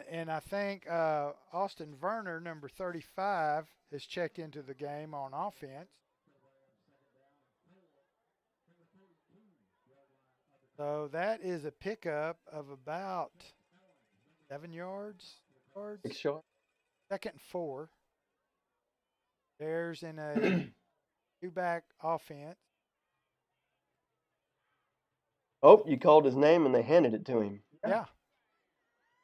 And I think Austin Werner, number 35, has checked into the game on offense. So that is a pickup of about 7 yards. 6 short. 2nd and 4. Bears in a 2-back offense. Oh, you called his name and they handed it to him. Yeah.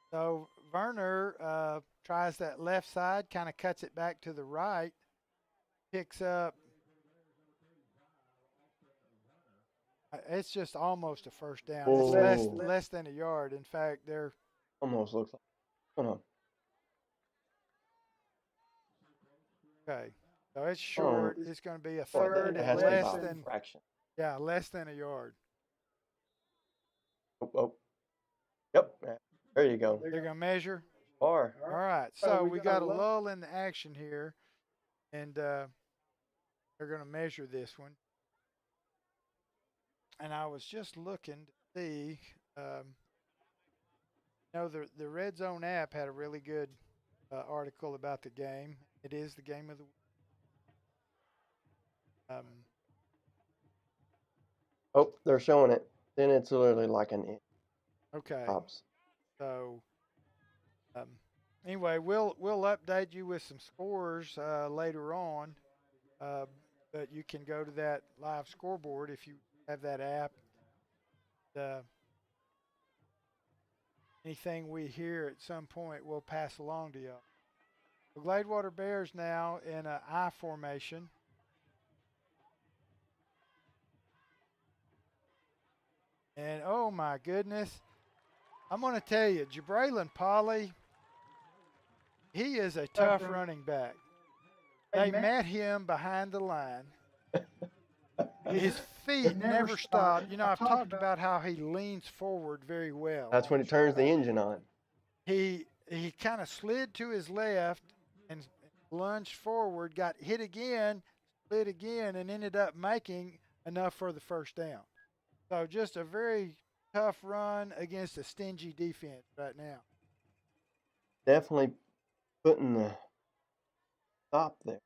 So Werner tries that left side, kind of cuts it back to the right, picks up. It's just almost a first down. Whoa. It's less than a yard. In fact, they're Almost looks like. Hold on. okay. So it's short. It's going to be a third It and has to be less by a than fraction. less than a yard. Oh. Yep. There you go. They're going to measure. Or All right. So we got a lull in the action here, and they're going to measure this one. And I was just looking to see, the Red Zone app had a really good article about the game. It is the game of the week. oh, they're showing it. Then it's literally like an inch. Okay. Tops. So anyway, we'll update you with some scores later on, but you can go to that live scoreboard if you have that app. Anything we hear at some point, we'll pass along to y'all. The Gladewater Bears now in an I formation. And oh my goodness, I'm going to tell you, Jabraylon Polly, he is a tough running back. They met him behind the line. His feet never stop. You know, I've talked about how he leans forward very well. That's when it turns the engine on. He kind of slid to his left and lunged forward, got hit again, slid again, and ended up making enough for the first down. So just a very tough run against a stingy defense right now. Definitely putting the stop there.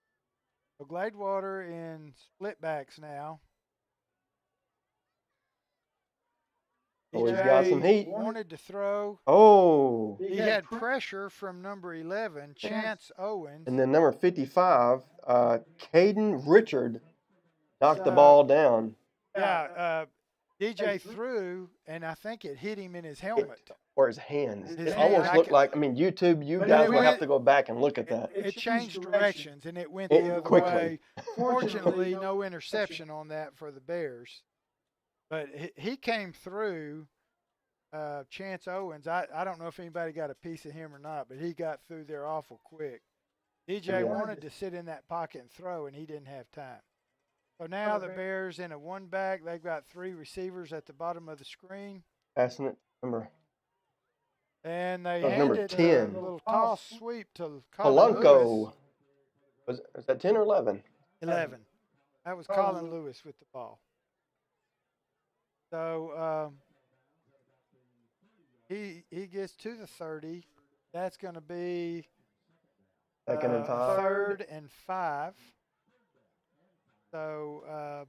So Gladewater in split backs now. Oh, he's got some heat. Wanted to throw. Oh. He had pressure from number 11, Chance Owens. And then number 55, Caden Richard, knocked the ball down. Yeah, DJ threw, and I think it hit him in his helmet. Or his hands. His It hand, almost looked like, I mean, YouTube, you guys will have to go back and look at that. It changed directions, and it went the other quickly. way. Fortunately, no interception on that for the Bears. But he came through, Chance Owens. I don't know if anybody got a piece of him or not, but he got through there awful quick. DJ wanted to sit in that pocket and throw, and he didn't have time. So now the Bears in a one back. They've got 3 receivers at the bottom of the screen. Passing it, number. And they number handed 10. a little toss sweep to Polanco. Was that 10 or 11? 11. That was Colin Lewis with the ball. So he gets to the 30. That's going to be Second and 5. 3rd and 5. So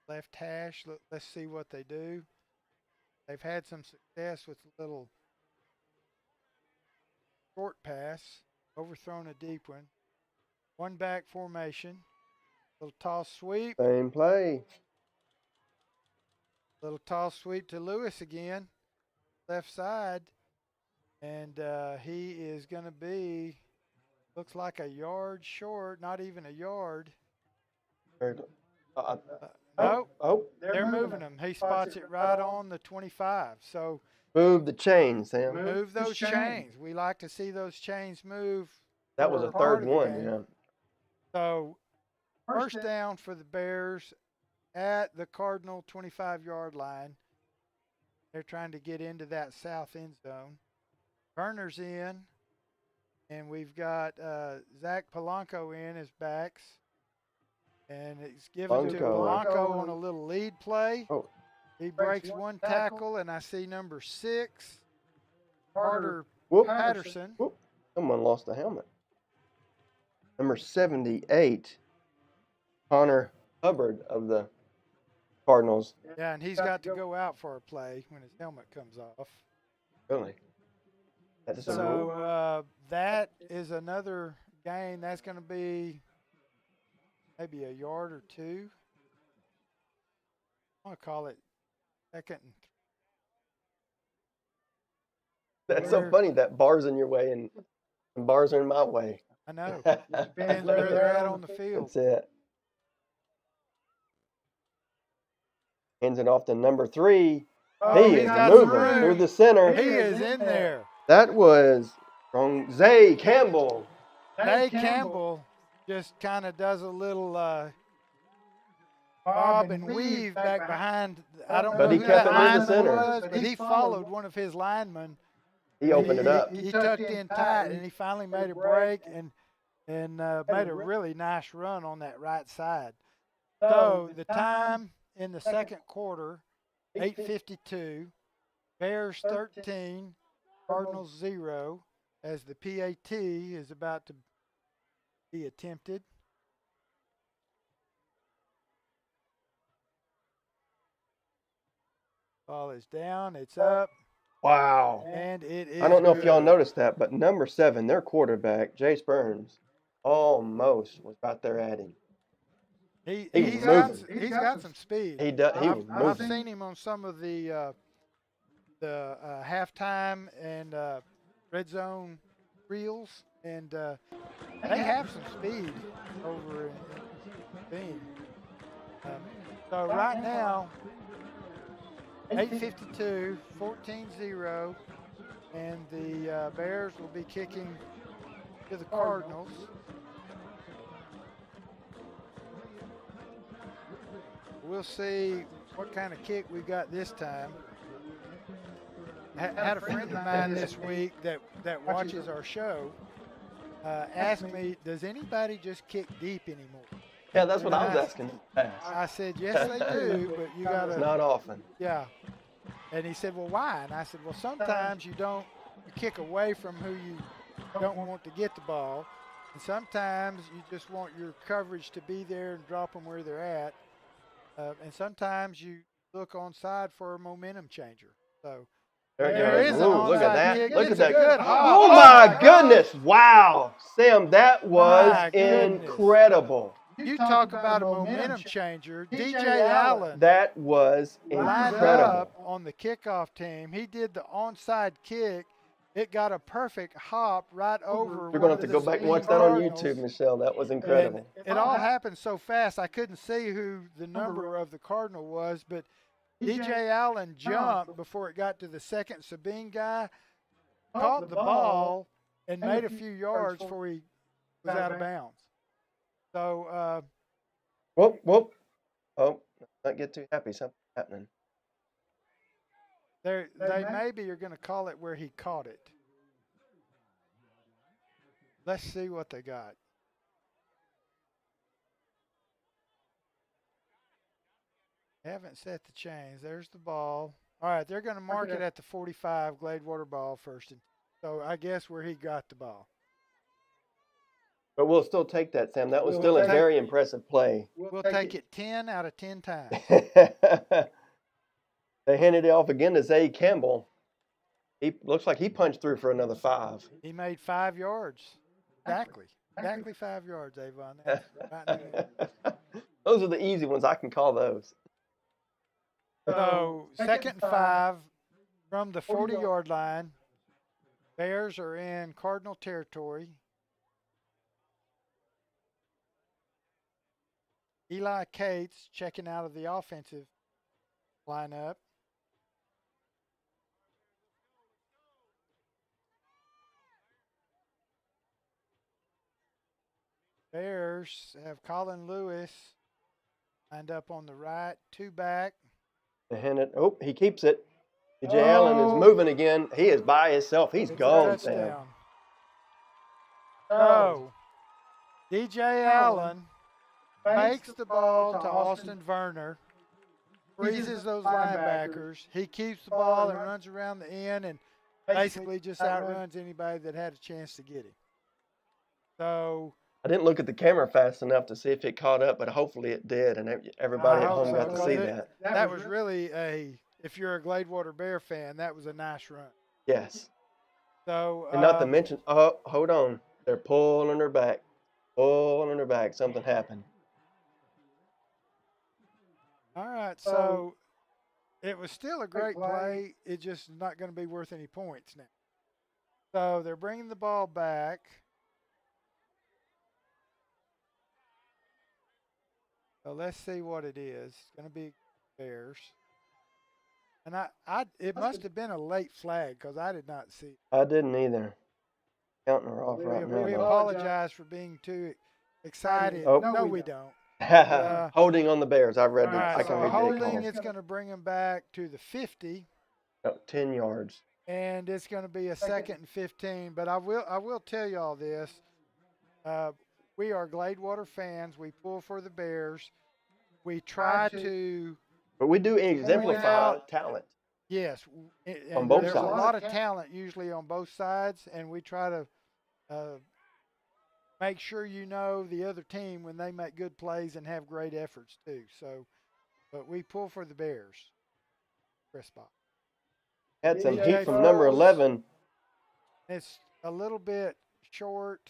left hash. Let's see what they do. They've had some success with a little short pass, overthrown a deep one. One back formation. Little toss sweep. Same play. Little toss sweep to Lewis again. Left side. And he is going to be, looks like a yard short, not even a yard. No, they're moving him. He spots it right on the 25. So move the chains, Sam. Move those chains. We like to see those chains move. That was a third one, yeah. So first down for the Bears at the Cardinal 25-yard line. They're trying to get into that south end zone. Verner's in, and we've got Zach Polanco in as backs. And it's given to Polanco on a little lead play. Oh. He breaks one tackle, and I see number 6, Carter Patterson. Whoop. Someone lost the helmet. Number 78, Connor Hubbard of the Cardinals. Yeah, and he's got to go out for a play when his helmet comes off. Really? So that is another gain. That's going to be maybe a yard or 2. I want to call it 2nd and 3. That's so funny that bar's in your way and bars are in my way. I know. Depends where they're at on the field. That's it. Hands it off to number 3. He is moving through the center. He is in there. That was from Zay Campbell. Zay Campbell just kind of does a little bob and weave back behind. I don't know he who kept that it in the lineman center. was, but he followed one of his linemen. He opened it up. He tucked in tight, and he finally made a break and made a really nice run on that right side. So the time in the second quarter, 8:52, Bears 13, Cardinals 0, as the PAT is about to be attempted. Ball is down, it's up. Wow. And it is. I don't know if y'all good. noticed that, but number 7, their quarterback, Jace Burns, almost was about there at him. He's He's got some speed. He does. He was I've moving. seen him on some of the halftime and red zone reels, and they have some speed over in Sabine. So right now, 8:52, 14-0, and the Bears will be kicking to the Cardinals. We'll see what kind of kick we got this time. Had a friend of mine this week that watches our show asked me, does anybody just kick deep anymore? Yeah, that's what I was asking. I said, yes, they do, but you got to. Not often. Yeah. And he said, well, why? And I said, well, sometimes you kick away from who you don't want to get the ball. And sometimes you just want your coverage to be there and drop them where they're at. And sometimes you look onside for a momentum changer. So there is an onside look at that. kick. Look It's at a that. good Oh, hop. my goodness. Wow. Sam, that was My goodness. incredible. You talk about a momentum changer. DJ Allen. That was Lined incredible. up on the kickoff team. He did the onside kick. It got a perfect hop right over. You're going to have to go back and watch that on YouTube, Michelle. That was incredible. And it all happened so fast, I couldn't see who the number of the Cardinal was, but DJ Allen jumped before it got to the second Sabine guy, caught the ball, and made a few yards before he was out of bounds. So, Whoop. Oh, not get too happy. Something's happening. they maybe are going to call it where he caught it. Let's see what they got. They haven't set the chains. There's the ball. All right, they're going to mark it at the 45 Gladewater ball first. So I guess where he got the ball. But we'll still take that, Sam. That was still a very impressive play. We'll take it 10 out of 10 times. They handed it off again to Zay Campbell. He looks like he punched through for another 5. He made 5 yards. Exactly 5 yards, Avon. Those are the easy ones. I can call those. So, second and 5 from the 40-yard line. Bears are in Cardinal territory. Eli Cates checking out of the offensive lineup. Bears have Colin Lewis lined up on the right, 2 back. They hand it. Oh, he keeps it. DJ Allen is moving again. He is by himself. He's gone, Sam. So, DJ Allen fakes the ball to Austin Werner, freezes those linebackers. He keeps the ball and runs around the end and basically just outruns anybody that had a chance to get him. So I didn't look at the camera fast enough to see if it caught up, but hopefully it did, and everybody at home got to see that. That was really if you're a Gladewater Bear fan, that was a nice run. Yes. So and not to mention, oh, hold on. They're pulling her back. Pulling her back. Something happened. All right, so it was still a great play. It's just not going to be worth any points now. So they're bringing the ball back. So let's see what it is. It's going to be Bears. And it must have been a late flag because I did not see it. I didn't either. Counting her off right now. We apologize for being too excited. Oh. No, we don't. Holding on the Bears. I've read Right, I can read the holding, call. it's going to bring them back to the 50. 10 yards. And it's going to be a 2nd and 15. But I will tell you all this. We are Gladewater fans. We pull for the Bears. We try to. But we do exemplify talent. Yes. On both there's sides. There's a lot of talent usually on both sides, and we try to make sure you know the other team when they make good plays and have great efforts too. So, but we pull for the Bears. Press box. Had some heat from number 11. It's a little bit short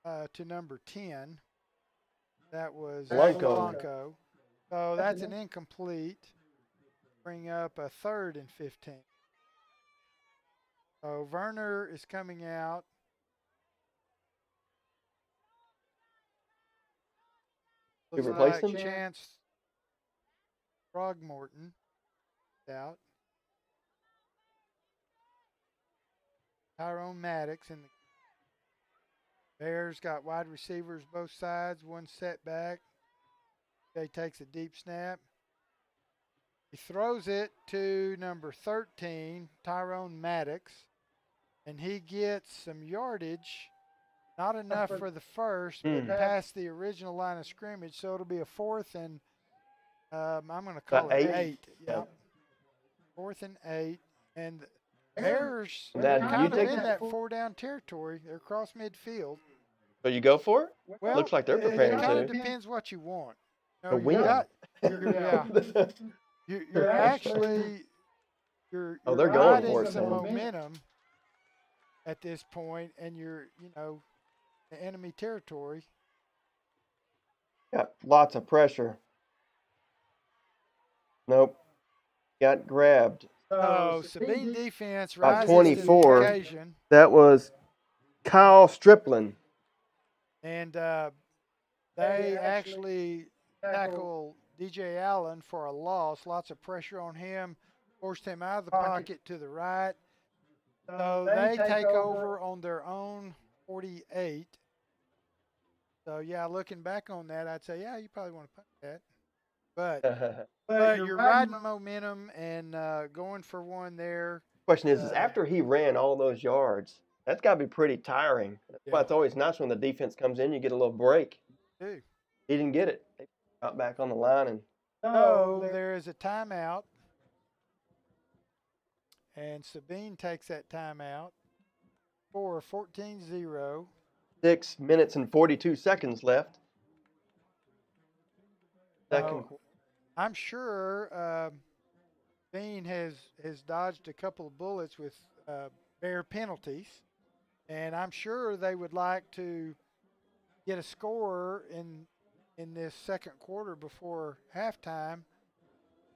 to number 10. That was Blanco. Blanco. So that's an incomplete. Bring up a 3rd and 15. So Werner is coming out. We Looks replace like him? Chance Throgmorton out. Tyrone Maddox and the Bears got wide receivers both sides, one setback. Jay takes a deep snap. He throws it to number 13, Tyrone Maddox, and he gets some yardage. Not enough for the first, but past the original line of scrimmage, so it'll be a 4th and I'm going to call it 8. Yep. 4th and 8, and the Bears Dad, are you kind of take in that? that 4-down territory. They're across midfield. So you go for it? Well, Looks like they're preparing it kind of to. depends what you want. You To know, win. You're actually you're Oh, they're going riding for it, some Sam. momentum at this point, and you're in enemy territory. Got lots of pressure. Nope. Got grabbed. So Sabine defense By rises to 24. the occasion, That was Kyle Striplin. and they actually tackle DJ Allen for a loss. Lots of pressure on him, forced him out of the pocket to the right. So they take over on their own 48. So yeah, looking back on that, I'd say you probably want to punt that, but you're riding momentum and going for one there. Question is after he ran all those yards, that's got to be pretty tiring. That's why it's always nice when the defense comes in, you get a little break. Too. He didn't get it. They got back on the line and. So there is a timeout, and Sabine takes that timeout for 14-0. 6 minutes and 42 seconds left. I'm sure Sabine has dodged a couple of bullets with Bear penalties, and I'm sure they would like to get a score in this second quarter before halftime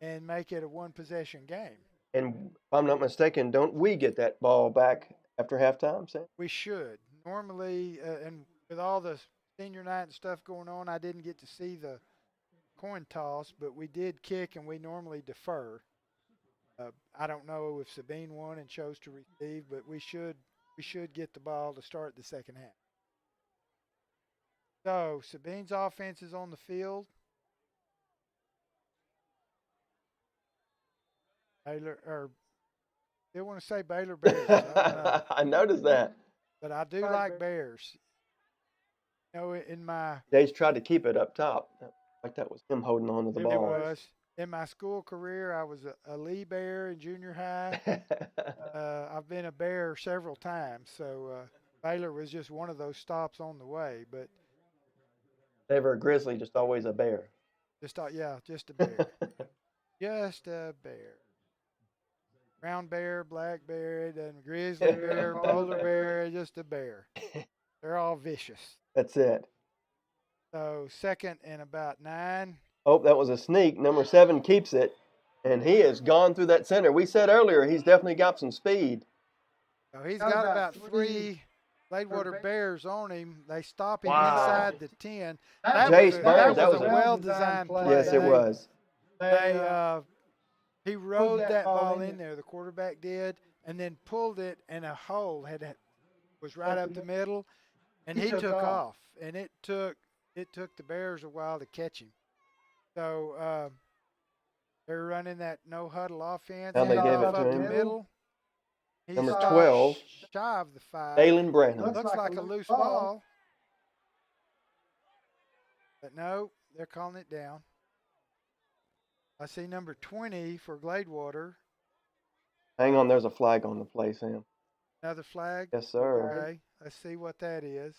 and make it a one-possession game. And if I'm not mistaken, don't we get that ball back after halftime, Sam? We should. Normally, and with all the senior night and stuff going on, I didn't get to see the coin toss, but we did kick, and we normally defer. I don't know if Sabine won and chose to receive, but we should get the ball to start the second half. So Sabine's offense is on the field. They want to say Baylor Bears. I noticed that. But I do like Bears. In my Jay's tried to keep it up top. Like that was him holding on to the ball. It was. In my school career, I was a Lee Bear in junior high. I've been a Bear several times, so Baylor was just one of those stops on the way. But never a Grizzly, just always a Bear. Just a Bear. Just a bear. Brown bear, black bear, then grizzly bear, polar bear, just a bear. They're all vicious. That's it. So 2nd and about 9. Oh, that was a sneak. Number 7 keeps it, and he has gone through that center. We said earlier he's definitely got some speed. So he's got about 3 Gladewater Bears on him. They stop him inside the 10. That was a well-designed play. Yes, it was. He rode that ball in there, the quarterback did, and then pulled it, and a hole was right up the middle, and he took off. And it took the Bears a while to catch him. So they're running that no-huddle offense. And they gave it to the him. Middle. Number 12. Shy of the 5. Dalen Branham. Looks like a loose ball. But no, they're calling it down. I see number 20 for Gladewater. Hang on, there's a flag on the play, Sam. Another flag? Yes, sir. Okay, let's see what that is.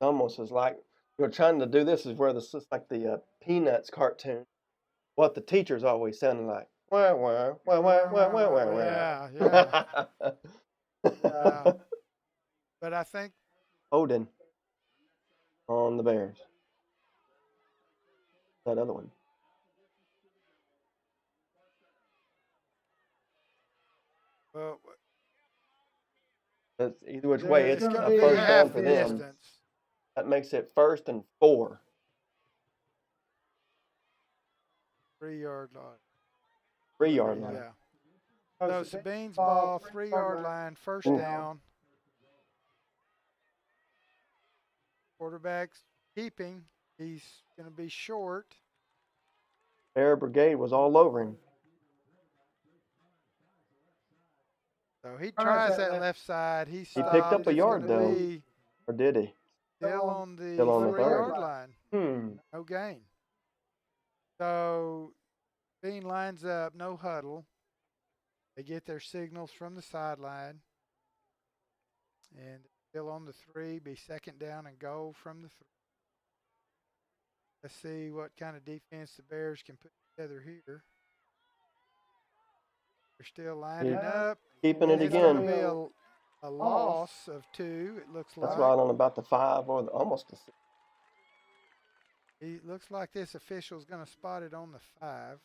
Almost as like we're trying to do this is where this is like the Peanuts cartoon. What the teachers always sounded like. Wah, wah, wah, wah, wah, wah, wah. Yeah. But I think Odin on the Bears. That other one. Well, That's either which way, it's gonna a be first half down for the them. distance. That makes it 1st and 4. 3-yard line. 3-yard line. Yeah. So Sabine's ball, 3-yard line, first Ooh. down. Quarterback's keeping. He's going to be short. Bear Brigade was all over him. So he tries that left side. He He picked up a It's yard, gonna though. be Or did he? Still on the Still on the 3-yard third. line. No gain. So Sabine lines up, no huddle. They get their signals from the sideline. And still on the 3, be 2nd down and goal from the 3. Let's see what kind of defense the Bears can put together here. They're still lining up. Keeping it It's again. going to be a loss of 2, it looks like. That's right on about the 5 or almost the 6. It looks like this official's going to spot it on the 5.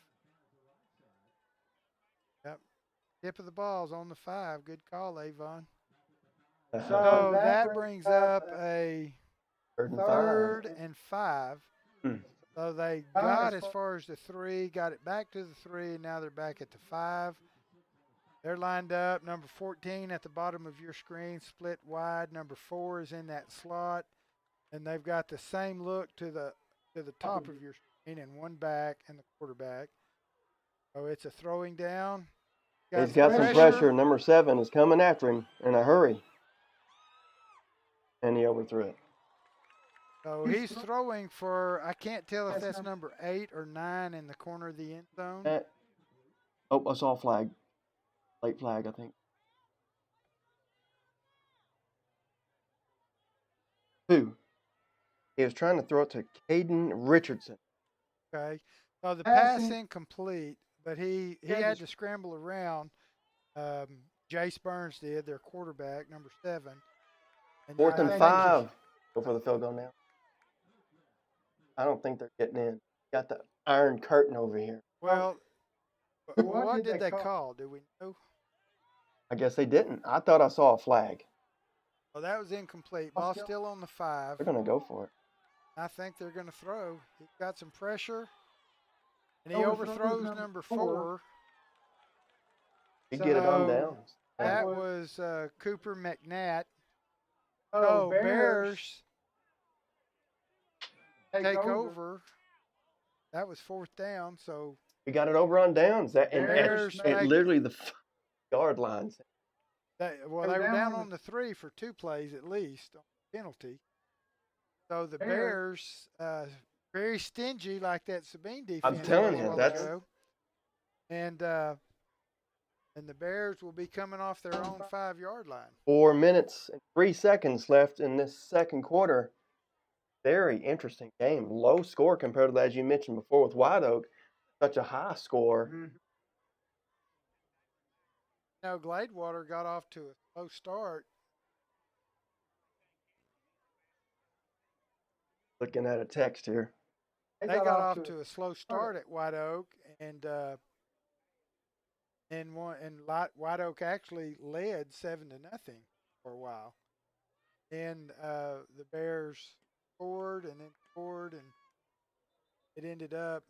Yep. Tip of the ball's on the 5. Good call, Avon. So that brings up a 3rd and 5. So they got as far as the 3, got it back to the 3, and now they're back at the 5. They're lined up. Number 14 at the bottom of your screen, split wide. Number 4 is in that slot, and they've got the same look to the top of your screen, and one back and the quarterback. So it's a throwing down. He's got some pressure. Number 7 is coming after him in a hurry, and he overthrew it. So he's throwing for, I can't tell if that's number 8 or 9 in the corner of the end zone. I saw a flag. Late flag, I think. 2. He was trying to throw it to Caden Richardson. Okay. So the pass incomplete, but he had to scramble around. Jace Burns did, their quarterback, number 7. And 4th and 5. Go for the field goal now. I don't think they're getting in. Got the iron curtain over here. Well, what did they call? Do we know? I guess they didn't. I thought I saw a flag. Well, that was incomplete. Ball still on the 5. They're going to go for it. I think they're going to throw. He's got some pressure. And he overthrows number 4. You get it on down. That was Cooper McNatt. So Bears take over. That was 4th down. So we got it over on downs. At literally the yard lines. They were down on the 3 for 2 plays at least on penalty. So the Bears, very stingy like that Sabine defense. I'm telling you, that's. And the Bears will be coming off their own 5-yard line. 4 minutes and 3 seconds left in this second quarter. Very interesting game. Low score compared to that, as you mentioned before, with White Oak. Such a high score. Gladewater got off to a slow start. Looking at a text here. They got off to a slow start at White Oak, and White Oak actually led 7-0 for a while. And the Bears scored and then scored, and it ended up,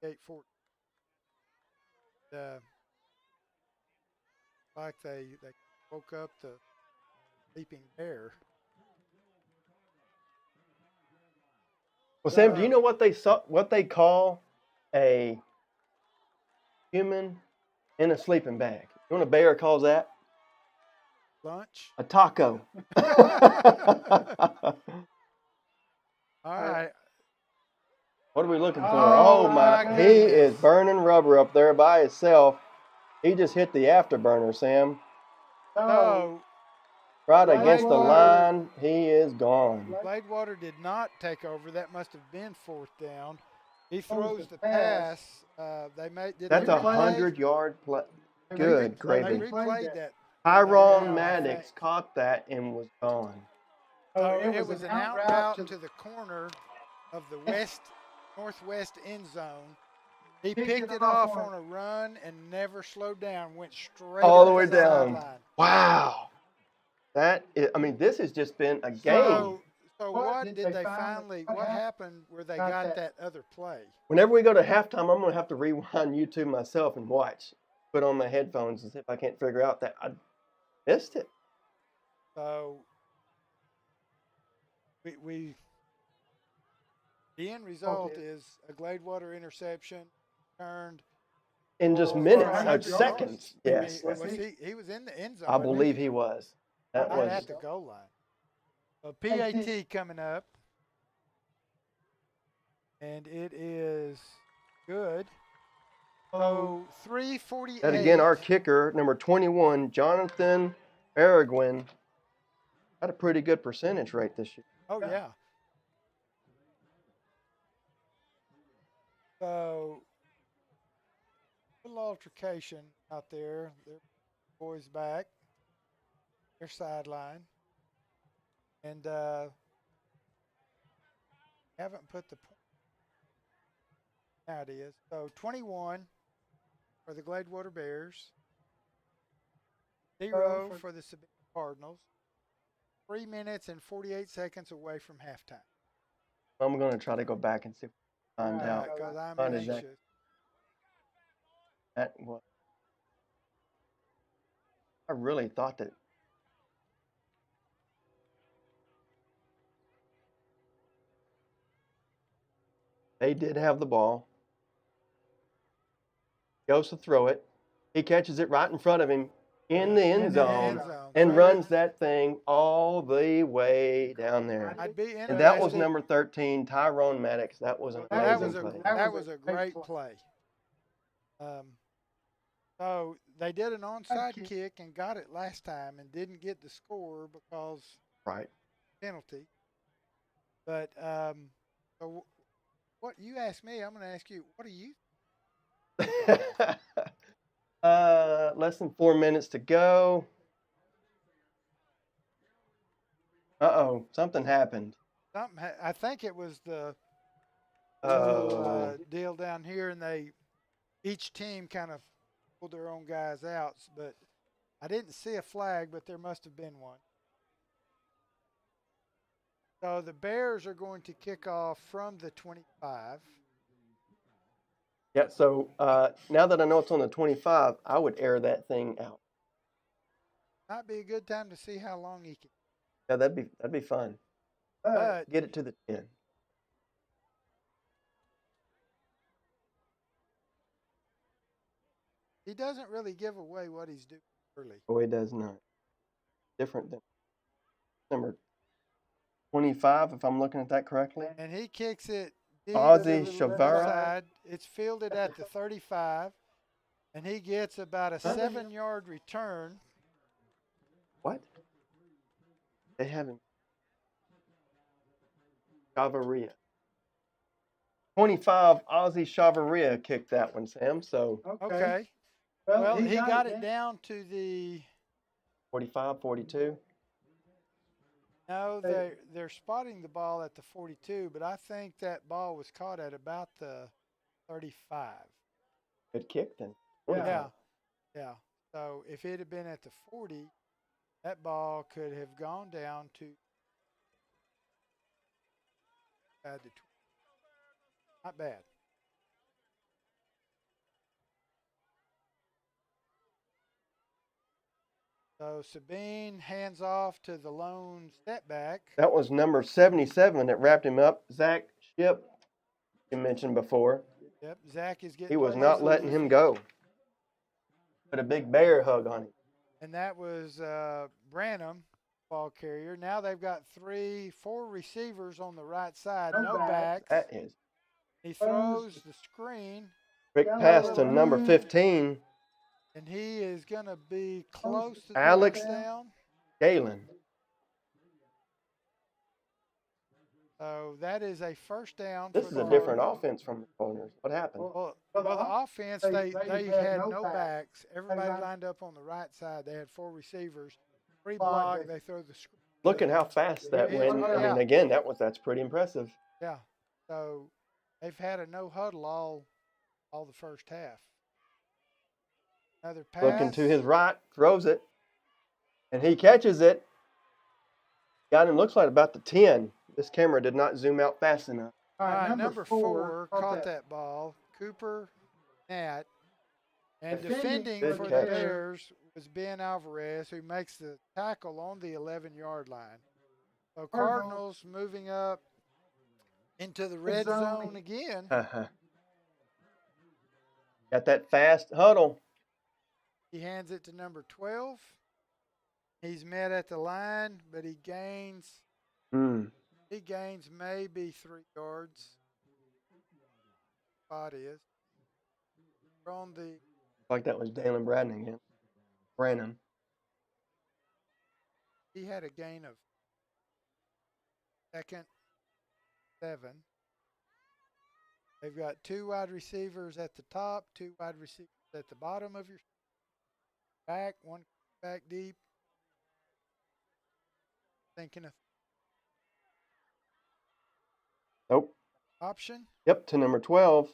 8-4. Like they woke up the sleeping bear. Well, Sam, do you know what they call a human in a sleeping bag? You know what a bear calls that? Lunch. A taco. All right. What are we looking for? Oh my! He is burning rubber up there by himself. He just hit the afterburner, Sam. No. Right against the line, he is gone. Gladewater did not take over. That must have been 4th down. He throws the pass. That's a 100-yard play. Good gravy. They replayed that. Tyron Maddox caught that and was gone. Oh, it was an out route to the corner of the northwest end zone. He picked it off on a run and never slowed down. Went straight all the up way the down. sideline. Wow. That is, I mean, this has just been a game. So what did they finally? What happened where they got that other play? Whenever we go to halftime, I'm going to have to rewind YouTube myself and watch. Put on my headphones and see if I can't figure out that I missed it. So the end result is a Gladewater interception turned In just minutes, seconds. Yes. He was in the end zone. I believe he was. That Right was at the goal line. A PAT coming up. And it is good. So 3:48. And again, our kicker, number 21, Jonathan Araguen, had a pretty good percentage rate this year. Oh, yeah. So, little altercation out there. Their boys back. Their sideline. And haven't put the point. Now it is. So 21 for the Gladewater Bears. 0 for the Sabine Cardinals. 3 minutes and 48 seconds away from halftime. I'm going to try to go back and see if I can find out. Because I'm Find anxious. That was. I really thought that. They did have the ball. Goes to throw it. He catches it right in front of him in the end zone and runs that thing all the way down there. I'd be interested. And that was number 13, Tyrone Maddox. That was an amazing play. That was a great play. So they did an onside kick and got it last time and didn't get the score because penalty. But so what you asked me, I'm going to ask you, what do you? Less than 4 minutes to go. Uh-oh, something happened. I think it was the deal down here, and each team kind of pulled their own guys out. But I didn't see a flag, but there must have been one. So the Bears are going to kick off from the 25. Yeah, so now that I know it's on the 25, I would air that thing out. Might be a good time to see how long he can. Yeah, that'd be fun. But get it to the 10. He doesn't really give away what he's doing early. Oh, he does not. Different than number 25, if I'm looking at that correctly. And he kicks it. Ozzy Shavara. It's fielded at the 35, and he gets about a 7-yard return. What? They have him. Chavaria. 25, Ozzy Chavaria kicked that one, Sam. So okay. Well, he got it down to the 45, 42. No, they're spotting the ball at the 42, but I think that ball was caught at about the 35. Good kick then. Yeah. So if it had been at the 40, that ball could have gone down to the 20. Not bad. So Sabine hands off to the lone step back. That was number 77 that wrapped him up. Zach Ship, you mentioned before. Yep, Zach is getting. He was not letting him go. Put a big bear hug on him. And that was Branham, ball carrier. Now they've got 4 receivers on the right side, no backs. That is. He throws the screen. Quick pass to number 15. And he is going to be close to the Alex touchdown. Galen. So that is a first down. This is a different offense from the corners. What happened? Well, the offense, they had no backs. Everybody lined up on the right side. They had 4 receivers. 3 block. They throw the screen. Look at how fast that Yeah. went. I mean, again, that's pretty impressive. Yeah. So they've had a no huddle all the first half. Another pass. Looking to his right, throws it, and he catches it. Got him, looks like about the 10. This camera did not zoom out fast enough. All right, number 4 caught that ball. Cooper Nat. And defending Good for the catch. Bears was Ben Alvarez, who makes the tackle on the 11-yard line. So Cardinals moving up into the red zone again. Got that fast huddle. He hands it to number 12. He's met at the line, but he gains maybe 3 yards. Spot is. We're on the Like that was Dalen Bradden again. Brannon. he had a gain of 2nd 7. They've got 2 wide receivers at the top, 2 wide receivers at the bottom of your back, 1 back deep. Thinking of Nope. option. Yep, to number 12.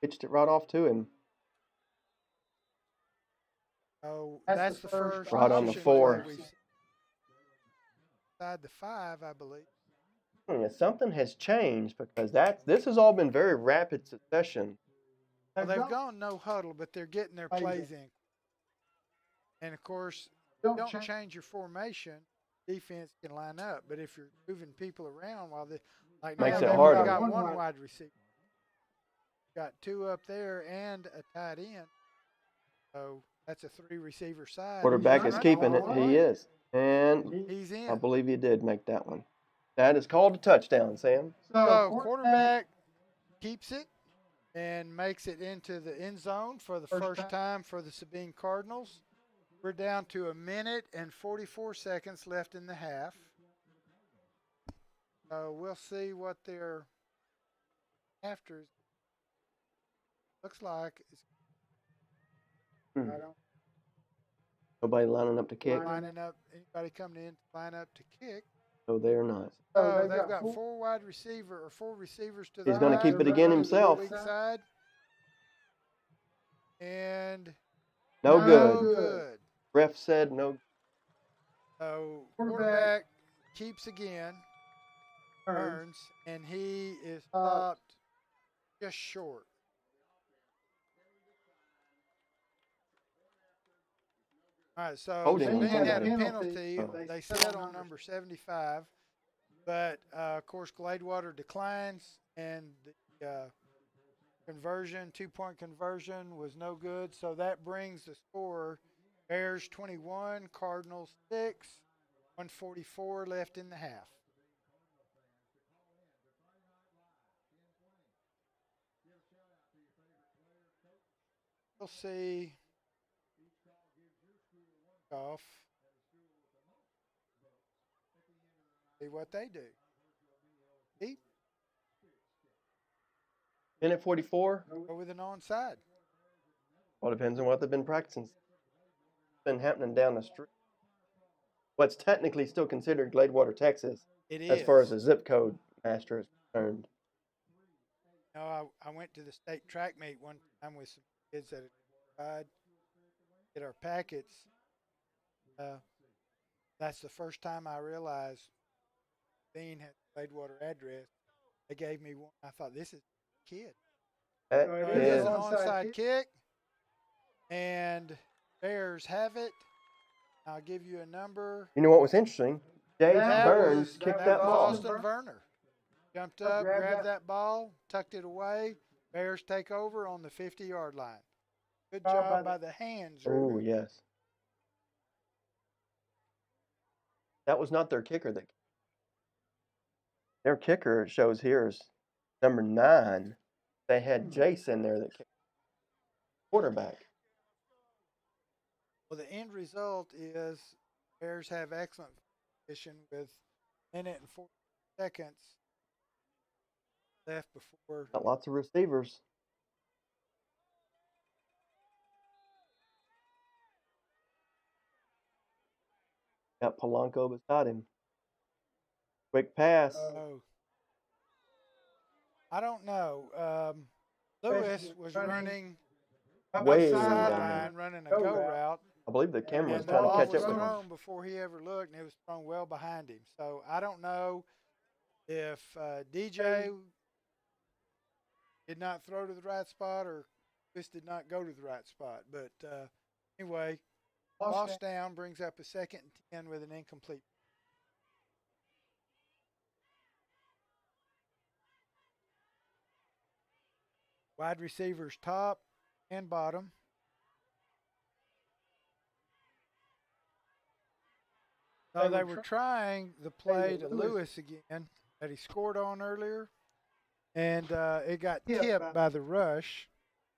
Pitched it right off to him. Oh, that's the first Right on the option 4. play we've seen. Inside the 5, I believe. Something has changed because this has all been very rapid succession. Well, they've gone no huddle, but they're getting their plays in. And of course, don't change your formation. Defense can line up, but if you're moving people around while they like Makes now it they've harder. only got 1 wide receiver, got 2 up there and a tight end. So that's a 3 receiver side. Quarterback is keeping it. He is. And He's in. I believe he did make that one. That is called a touchdown, Sam. So quarterback keeps it and makes it into the end zone for the first time for the Sabine Cardinals. We're down to 1 minute and 44 seconds left in the half. So we'll see what they're after. Looks like it's Nobody lining up to kick. lining up. Anybody coming in to line up to kick? So they're not. So they've got 4 receivers to the He's going to keep it again himself. weak side. And No good. good. Ref said no. So quarterback keeps again, Burns, and he is stopped just short. All right, so Holding. Sabine had a penalty. They said on number 75, but of course Gladewater declines, and the conversion, 2-point conversion, was no good. So that brings the score: Bears 21, Cardinals 6, 144 left in the half. We'll see. Off. See what they do. Keep. Minute 44. Go with an onside. Well, depends on what they've been practicing. It's been happening down the street. What's technically still considered Gladewater, Texas, It is. as far as the zip code master is concerned. You know, I went to the state track meet one time with some kids that had get our packets. That's the first time I realized Dean had Gladewater address. They gave me one. I thought, this is a kid. That It is is an onside kick, and Bears have it. I'll give you a number. You know what was interesting? Jay Burns was- kicked that that was ball. Austin Werner jumped up, grabbed that ball, tucked it away. Bears take over on the 50-yard line. Good job by the hands. Oh, Ruger. yes. That was not their kicker. Their kicker, it shows here, is number 9. They had Jason there that kicked. Quarterback. Well, the end result is Bears have excellent position with a minute and 40 seconds left before. Got lots of receivers. Got Polanco beside him. Quick pass. Oh. I don't know. Lewis was running Way the down there. sideline, running a go route, I believe the camera was and the trying to ball catch was up with him. thrown before he ever looked, and it was thrown well behind him. So I don't know if DJ did not throw to the right spot or Lewis did not go to the right spot. But anyway, lost down brings up a 2nd and 10 with an incomplete. Wide receivers top and bottom. So they were trying the play to Lewis again that he scored on earlier, and it got tipped by the rush.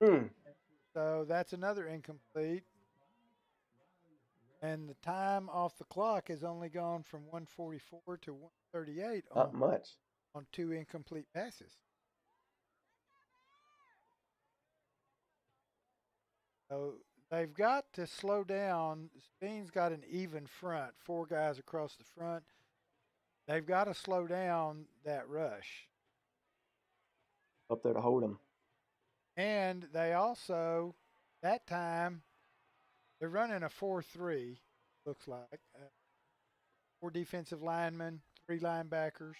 So that's another incomplete. And the time off the clock has only gone from 144 to 138 Not much. on 2 incomplete passes. So they've got to slow down. Sabine's got an even front, 4 guys across the front. They've got to slow down that rush. Up there to hold him. And they also, that time, they're running a 4-3, looks like. 4 defensive linemen, 3 linebackers,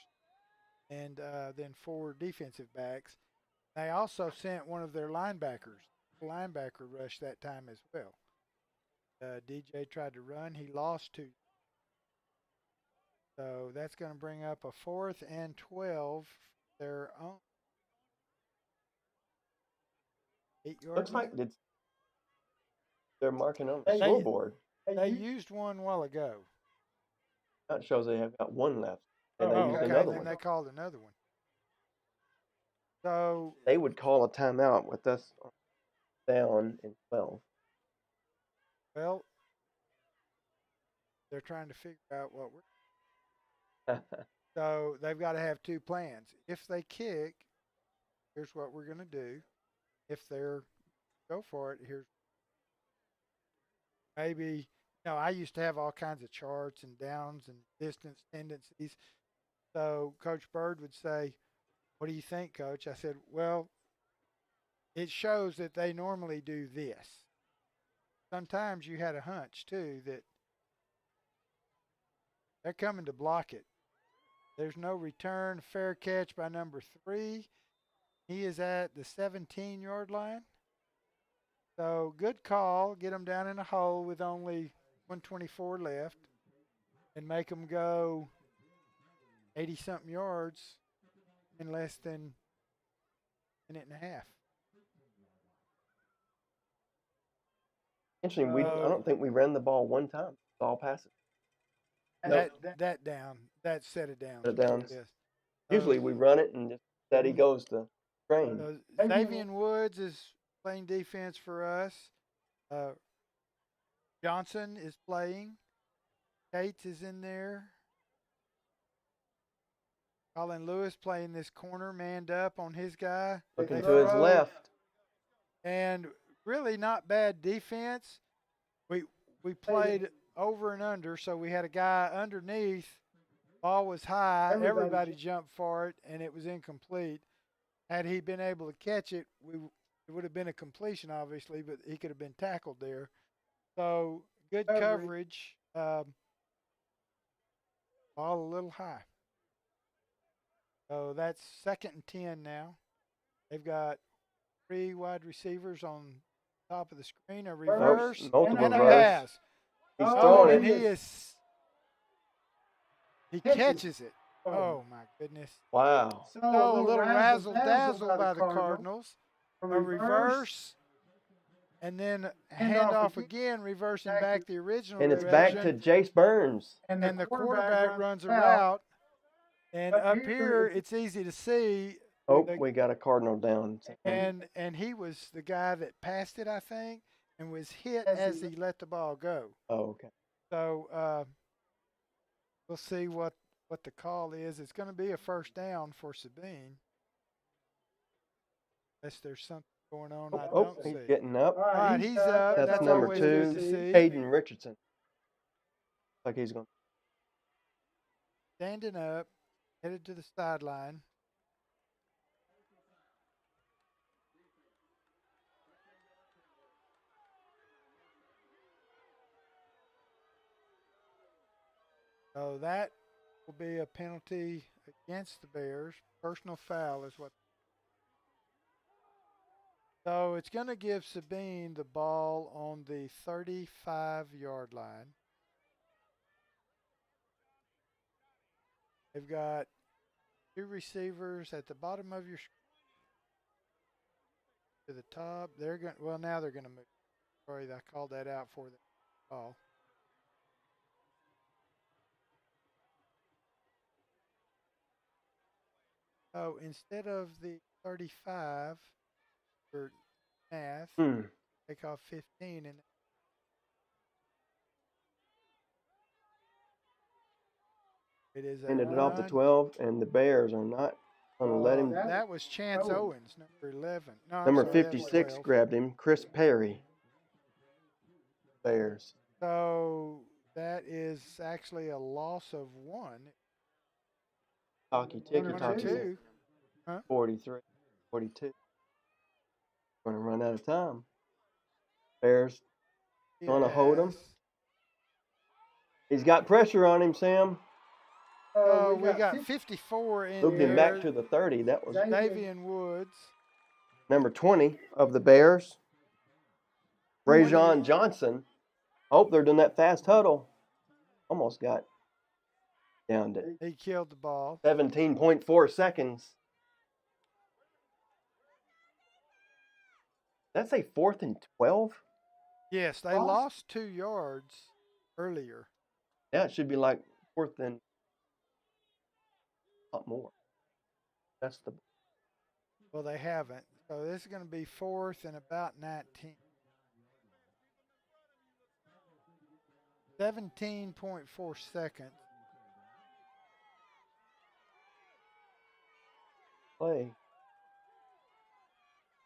and then 4 defensive backs. They also sent one of their linebackers, linebacker rush that time as well. DJ tried to run. He lost 2. So that's going to bring up a 4th and 12. Their own 8-yard Looks like line. they're marking on the scoreboard. They used one while ago. That shows they have got 1 left. And they Oh, used okay. another Then one. they called another one. So They would call a timeout with us down in 12. well, they're trying to figure out what we're. So they've got to have 2 plans. If they kick, here's what we're going to do. If they're go for it, here's maybe. I used to have all kinds of charts and downs and distance tendencies. So Coach Bird would say, "What do you think, Coach?" I said, "Well, it shows that they normally do this. Sometimes you had a hunch too that they're coming to block it. There's no return, fair catch by number 3. He is at the 17-yard line. So good call. Get them down in a hole with only 124 left and make them go 80-something yards in less than a minute and a half." Interesting. I don't think we ran the ball 1 time. It's all passes. That down. That set it down. Set it down. Yes. Usually we run it and just steady goes the train. Xavier Woods is playing defense for us. Johnson is playing. Cates is in there. Colin Lewis playing this corner, manned up on his guy. Looking to his left. And really not bad defense. We played over and under, so we had a guy underneath. Ball was high. Everybody jumped for it, and it was incomplete. Had he been able to catch it, it would have been a completion, obviously, but he could have been tackled there. So good coverage. Ball a little high. So that's 2nd and 10 now. They've got 3 wide receivers on top of the screen, a reverse, and a pass. He's throwing and it. He catches it. Oh, my goodness. Wow. So a little razzle-dazzle by the Cardinals. A reverse, and then handoff again, reversing back the original And it's direction. back to Jace Burns. And the quarterback runs a route. And up here, it's easy to see. Oh, we got a Cardinal down. And he was the guy that passed it, I think, and was hit as he let the ball go. Oh, okay. So we'll see what the call is. It's going to be a 1st down for Sabine. Unless there's something going on I don't see. He's getting up. All right, he's up. That's number always good 2, to see. Hayden Richardson. Like he's going. Standing up. headed to the sideline. So that will be a penalty against the Bears. Personal foul is what. So it's going to give Sabine the ball on the 35-yard line. They've got two receivers at the bottom of your to the top. They're going now they're going to move. Sorry, I called that out for the ball. Oh, instead of the 35 for math, take off 15 and it is a Ended it off the 12, and the Bears are not going to let him. That was Chance Owens, number 11. No, I'm Number sorry, 56 grabbed him. Chris Perry. Bears. So that is actually a loss of 1. Hockey ticky One or tacky. 2. Huh? 43, 42. Going to run out of time. Bears going to hold him. He's got pressure on him, Sam. Oh, we got 54 in Moved him there. back to the 30. That was Davian Woods. number 20 of the Bears. Rajon Johnson. I hope they're doing that fast huddle. Almost got downed it. He killed the ball. 17.4 seconds. That's a 4th and 12? Yes, they lost 2 yards earlier. Yeah, it should be like 4th and a lot more. That's the. Well, they haven't. So this is going to be 4th and about 19. 17.4 seconds. Play.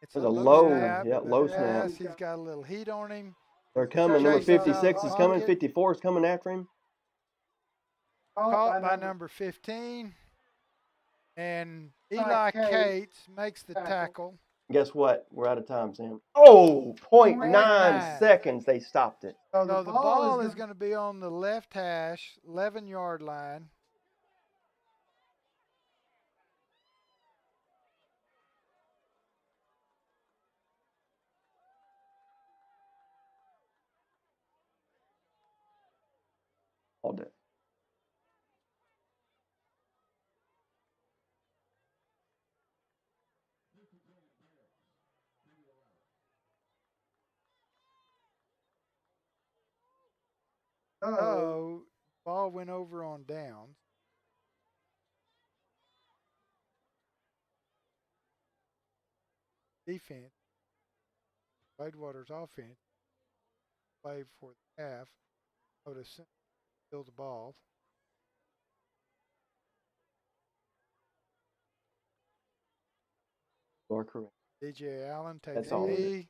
It's There's a low, snap. yeah, low snap. He's got a little heat on him. They're coming. Number Chase out 56 is coming. pocket. 54 is coming after him. Caught by number 15. And Eli Cates makes the tackle. Guess what? We're out of time, Sam. Oh, 0.9 seconds. They stopped it. So the ball is going to be on the left hash, 11-yard line. All day. Oh, ball went over on downs. Defense. Gladewater's offense. Play for the half. Go to steal the ball. You are correct. DJ Allen takes That's a all. knee.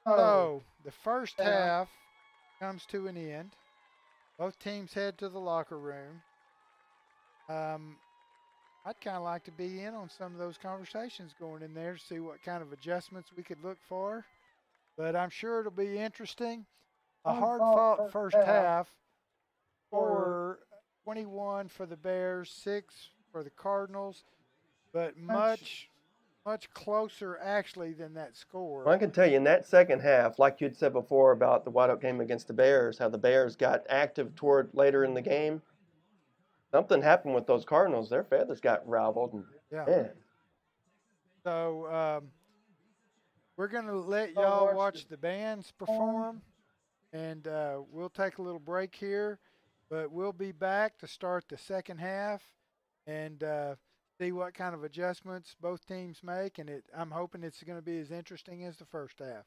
So the first half comes to an end. Both teams head to the locker room. I'd kind of like to be in on some of those conversations going in there to see what kind of adjustments we could look for. But I'm sure it'll be interesting. A hard-fought first half for 21 for the Bears, 6 for the Cardinals, but much closer actually than that score. Well, I can tell you in that second half, like you'd said before about the White Oak game against the Bears, how the Bears got active toward later in the game. Something happened with those Cardinals. Their feathers got raveled. And, yeah. So we're going to let y'all watch the bands perform, and we'll take a little break here, but we'll be back to start the second half and see what kind of adjustments both teams make, and I'm hoping it's going to be as interesting as the first half.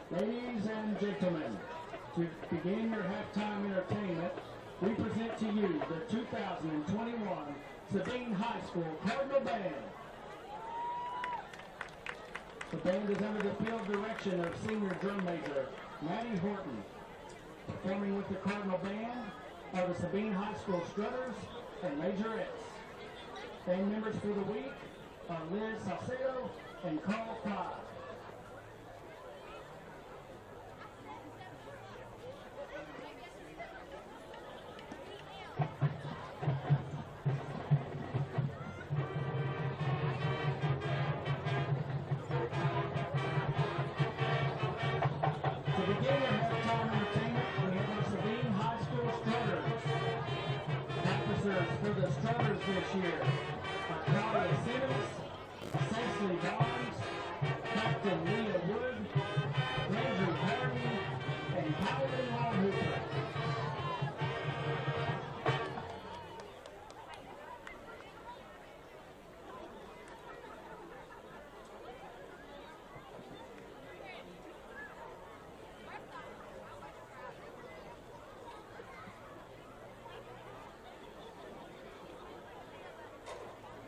Ladies and gentlemen, to begin your halftime entertainment, we present to you the 2021 Sabine High School Cardinal Band. The band is under the field direction of senior drum major Maddie Horton. Performing with the Cardinal Band are the Sabine High School Strutters and Majorettes. Band members for the week are Liz Salcedo and Carl Fry. To begin your halftime entertainment, we have our Sabine High School Strutters. Officers for the Strutters this year are Claudia Simmons, Cecily Barnes, Captain Leah Wood, Andrew Hardy, and Paladin Law Hooper.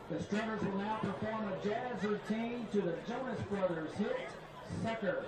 The Strutters will now perform a jazz routine to the Jonas Brothers hit, Sucker.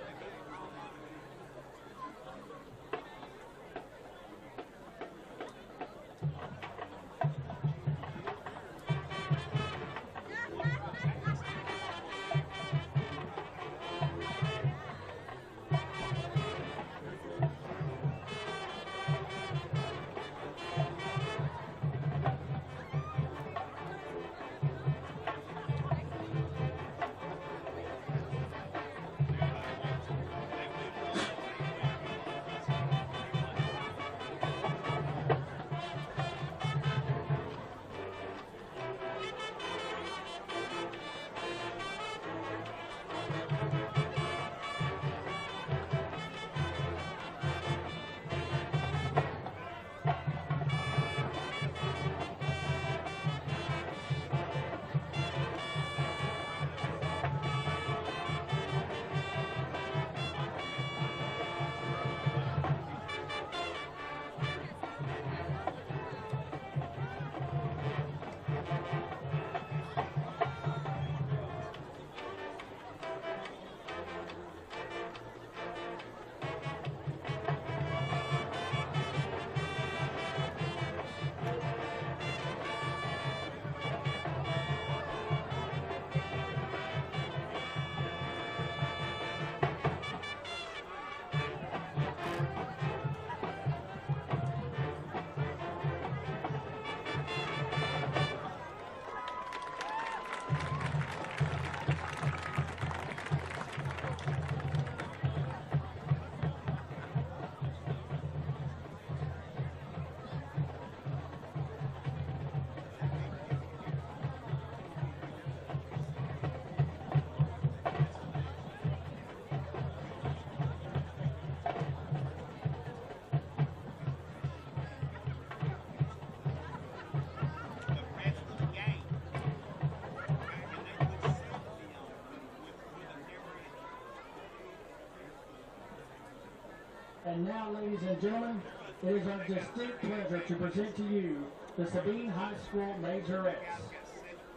And now, ladies and gentlemen, it is our distinct pleasure to present to you the Sabine High School Majorettes.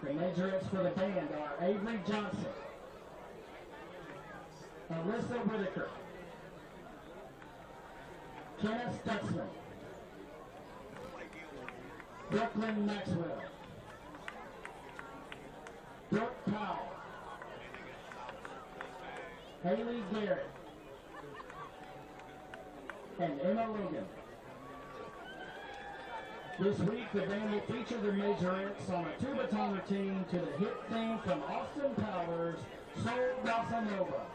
The Majorettes for the band are Avery Johnson, Alyssa Whitaker, Kenneth Stutzman, Brooklyn Maxwell, Brooke Powell, Haley Garrett, and Emma Logan. This week, the band will feature the Majorettes on a two-baton routine to the hit theme from Austin Powers, Soul Bossa Nova.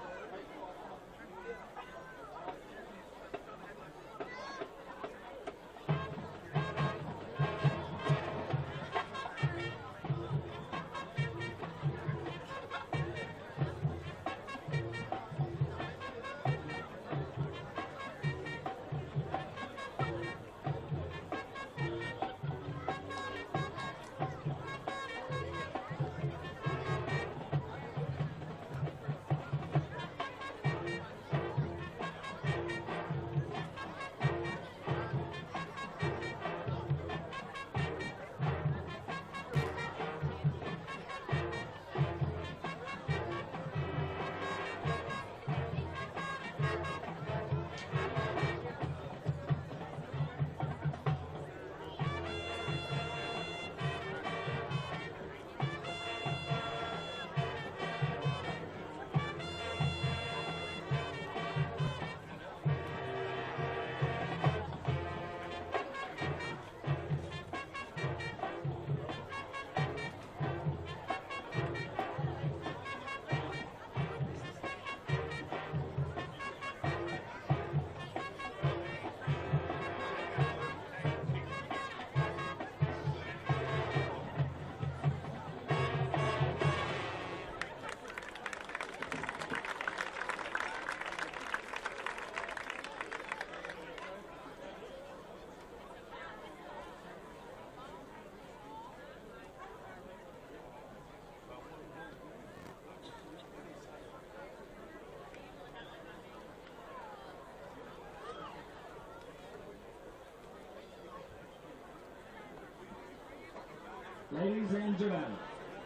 Ladies and gentlemen,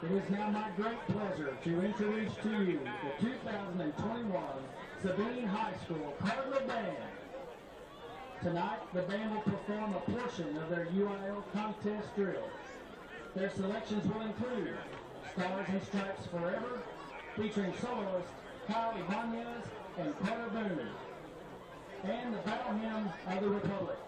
it is now my great pleasure to introduce to you the 2021 Sabine High School Cardinal Band. Tonight, the band will perform a portion of their UIL contest drill. Their selections will include Stars and Stripes Forever, featuring soloists Kyle Ibanez and Carter Boone, and the Battle Hymn of the Republic.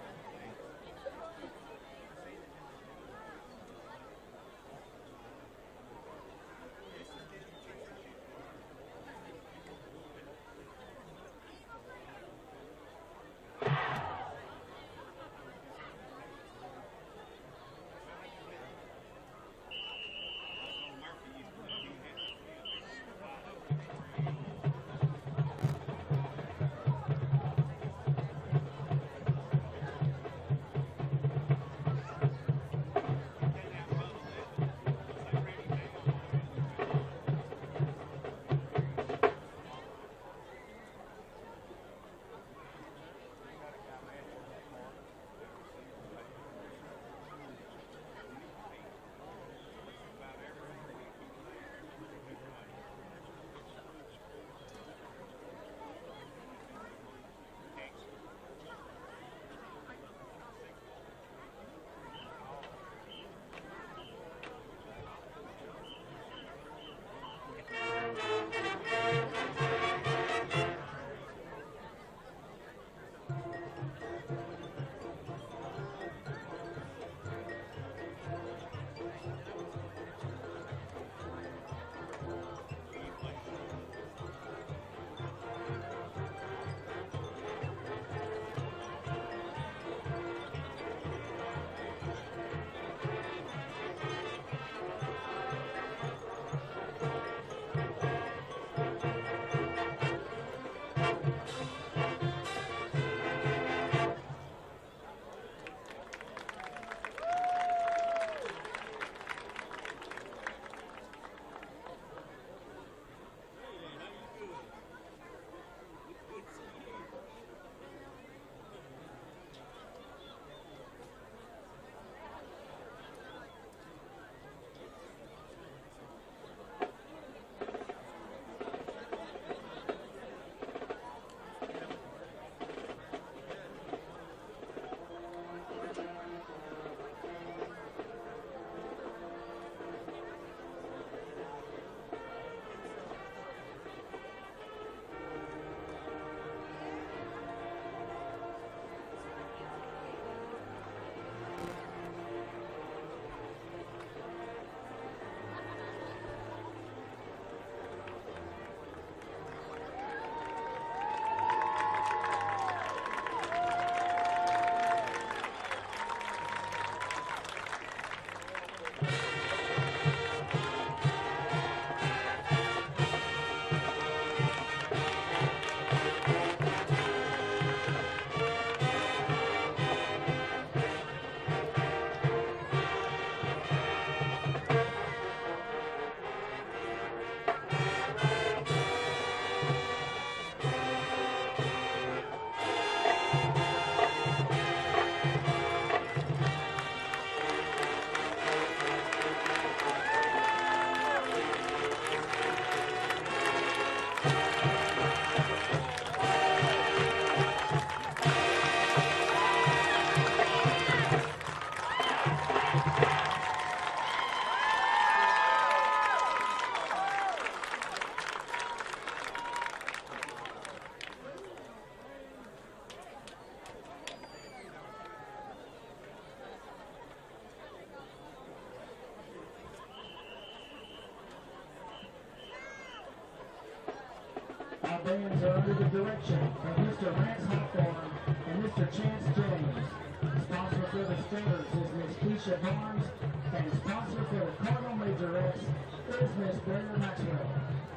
Our bands are under the direction of Mr. Lance Hawthorne and Mr. Chance James. Sponsor for the Stringers is Miss Keisha Barnes, and sponsor for the Cardinal Majorettes is Miss Blair Maxwell.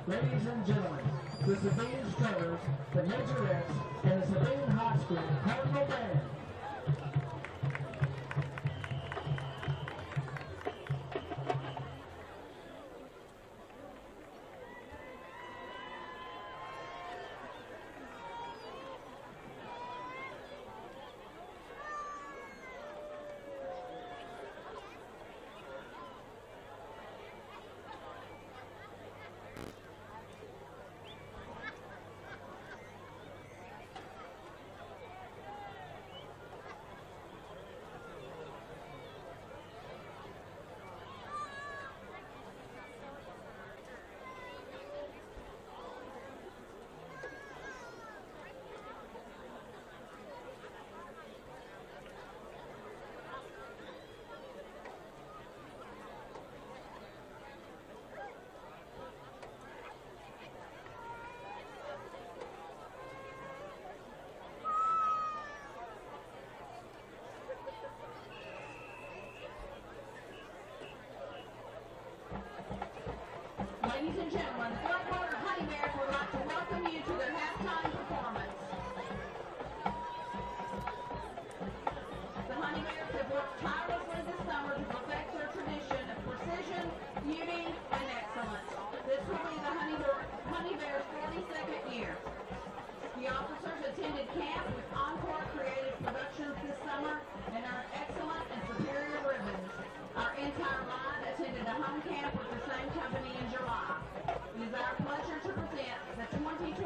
Ladies and gentlemen, the Sabine Stringers, the Majorettes, and the Sabine High School Cardinal Band. Ladies and gentlemen, the Gladewater Honey Bears would like to welcome you to their halftime performance. The Honey Bears have worked tirelessly this summer to perfect their tradition of precision, beauty, and excellence. This will be the Honey Bears' 42nd year. The officers attended camp with Encore Creative Productions this summer and earned excellent and superior ribbons. Our entire line attended a home camp with the same company in July. It is our pleasure to present the 2021-2022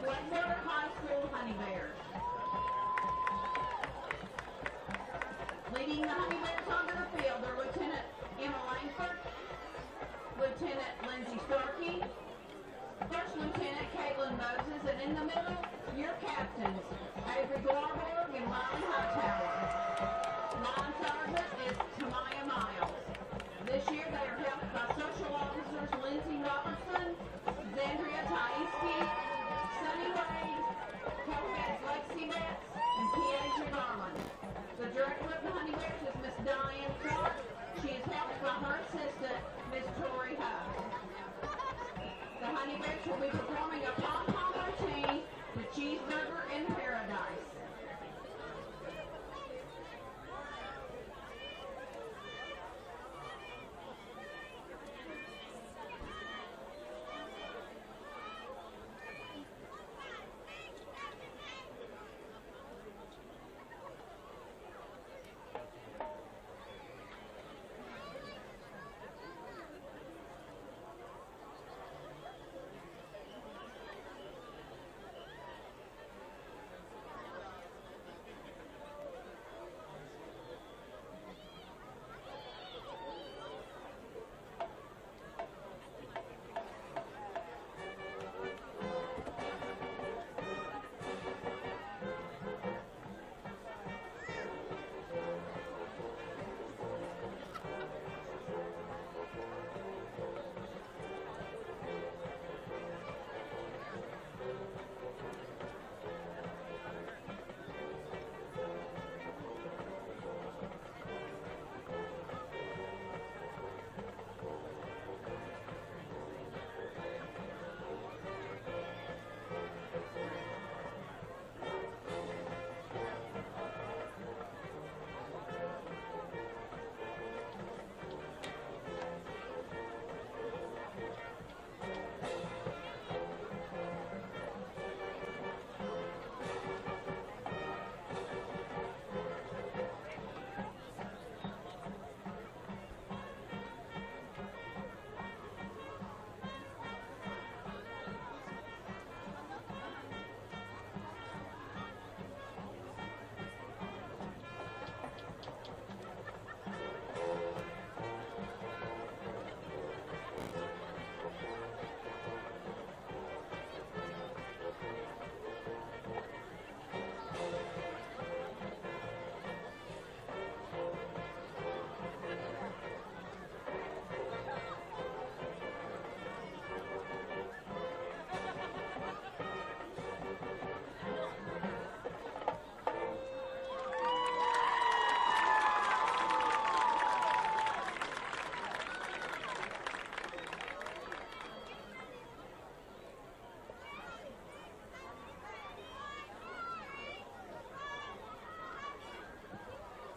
Gladewater High School Honey Bears. Leading the Honey Bears onto the field are Lieutenant Emma Langford, Lieutenant Lindsay Starkey, First Lieutenant Caitlin Moses, and in the middle, your captains, Avery Glarborg and Ryan Hightower. Line Sergeant is Tamaya Miles. This year they are helped by Social Officers Lindsay Robertson, Zandria Taiski, Sunny Wade, Co-Heads Lexi Betts, and Keasia Garland. The Director of the Honey Bears is Miss Diane Clark. She is helped by her assistant, Miss Tori Huff. The Honey Bears will be performing a pom-pom routine, the Cheeseburger in Paradise.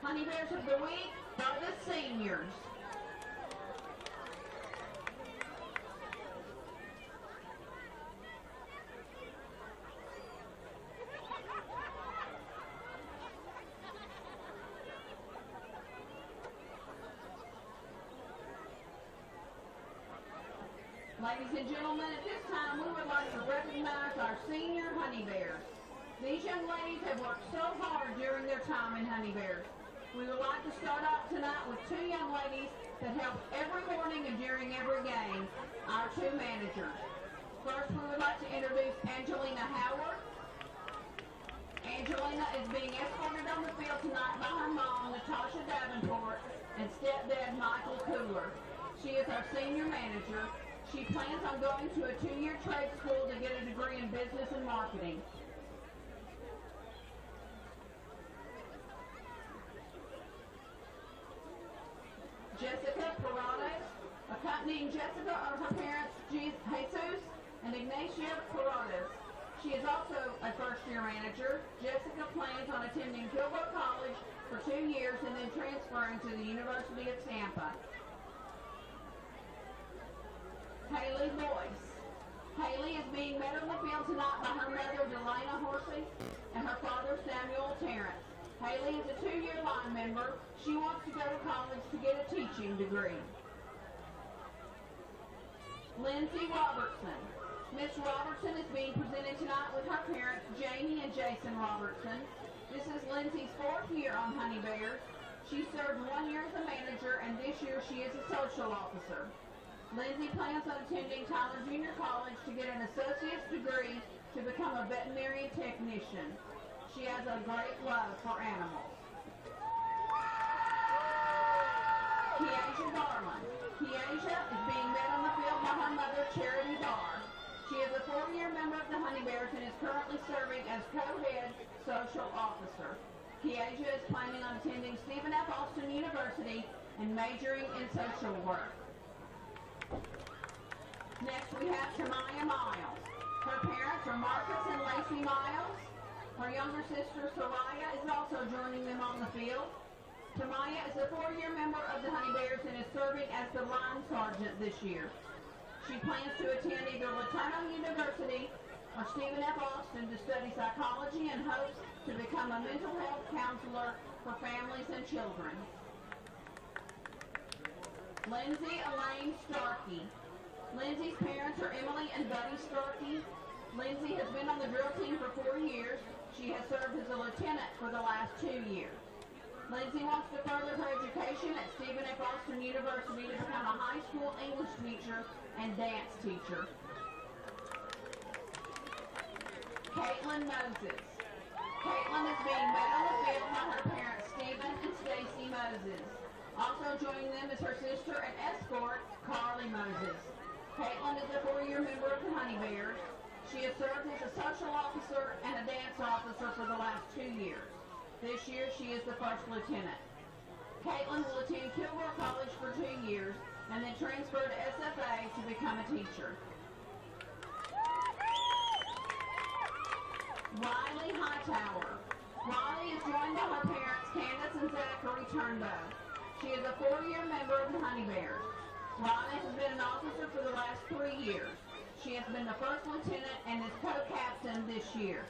Honey Bears of the Week are the seniors. Ladies and gentlemen, at this time we would like to recognize our senior Honey Bears. These young ladies have worked so hard during their time in Honey Bears. We would like to start out tonight with two young ladies that help every morning and during every game, our two managers. First, we would like to introduce Angelina Howard. Angelina is being escorted on the field tonight by her mom, Natasha Davenport, and stepdad, Michael Cooler. She is our senior manager. She plans on going to a 2-year trade school to get a degree in business and marketing. Jessica Perales, a Accompanying Jessica are her parents, Jesus and Ignacio Corrales. She is also a first-year manager. Jessica plans on attending Kilgore College for 2 years and then transferring to the University of Tampa. Haley Boyce. Haley is being met on the field tonight by her mother, Delana Horsey, and her father, Samuel Terrence. Haley is a 2-year line member. She wants to go to college to get a teaching degree. Lindsay Robertson. Miss Robertson is being presented tonight with her parents, Jamie and Jason Robertson. This is Lindsay's 4th year on Honey Bears. She served 1 year as a manager, and this year she is a social officer. Lindsay plans on attending Tyler Junior College to get an associate's degree to become a veterinary technician. She has a great love for animals. Keasia Garland. Keasia is being met on the field by her mother, Charity Barr. She is a 4-year member of the Honey Bears and is currently serving as co-head social officer. Keasia is planning on attending Stephen F. Austin University and majoring in social work. Next we have Tamaya Miles. Her parents are Marcus and Lacey Miles. Her younger sister, Soraya, is also joining them on the field. Tamaya is a 4-year member of the Honey Bears and is serving as the line sergeant this year. She plans to attend either Latino University or Stephen F. Austin to study psychology and hopes to become a mental health counselor for families and children. Lindsay Elaine Starkey. Lindsay's parents are Emily and Buddy Starkey. Lindsay has been on the drill team for 4 years. She has served as a lieutenant for the last 2 years. Lindsay wants to further her education at Stephen F. Austin University to become a high school English teacher and dance teacher. Caitlin Moses. Caitlin is being met on the field by her parents, Stephen and Stacy Moses. Also joining them is her sister and escort, Carly Moses. Caitlin is a 4-year member of the Honey Bears. She has served as a social officer and a dance officer for the last 2 years. This year, she is the first lieutenant. Caitlin will attend Kilgore College for 2 years and then transfer to SFA to become a teacher. Riley Hightower. Riley is joined by her parents, Candace and Zachary Turnbow. She is a 4-year member of the Honey Bears. Riley has been an officer for the last 3 years. She has been the first lieutenant and is co-captain this year.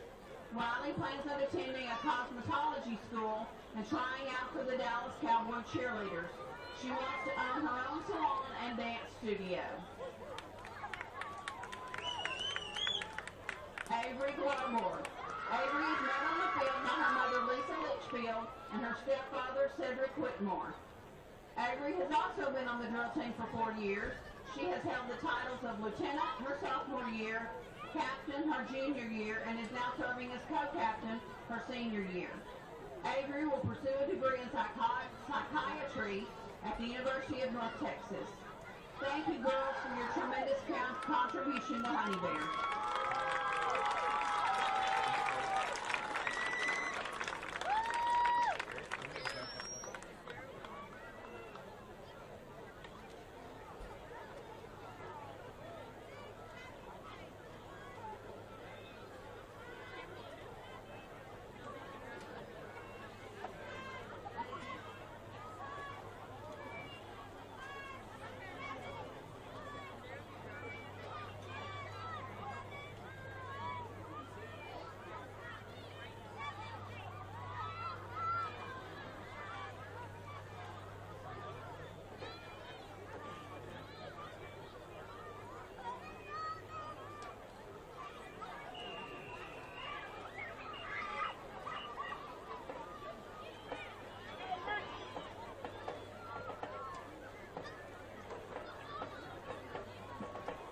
Riley plans on attending a cosmetology school and trying out for the Dallas Cowboy cheerleaders. She wants to own her own salon and dance studio. Avery Globor. Avery is met on the field by her mother Lisa Litchfield and her stepfather Cedric Whitmore. Avery has also been on the drill team for 4 years. She has held the titles of lieutenant her sophomore year, captain her junior year, and is now serving as co-captain her senior year. Avery will pursue a degree in psychiatry at the University of North Texas. Thank you, girls, for your tremendous contribution to Honey Bears.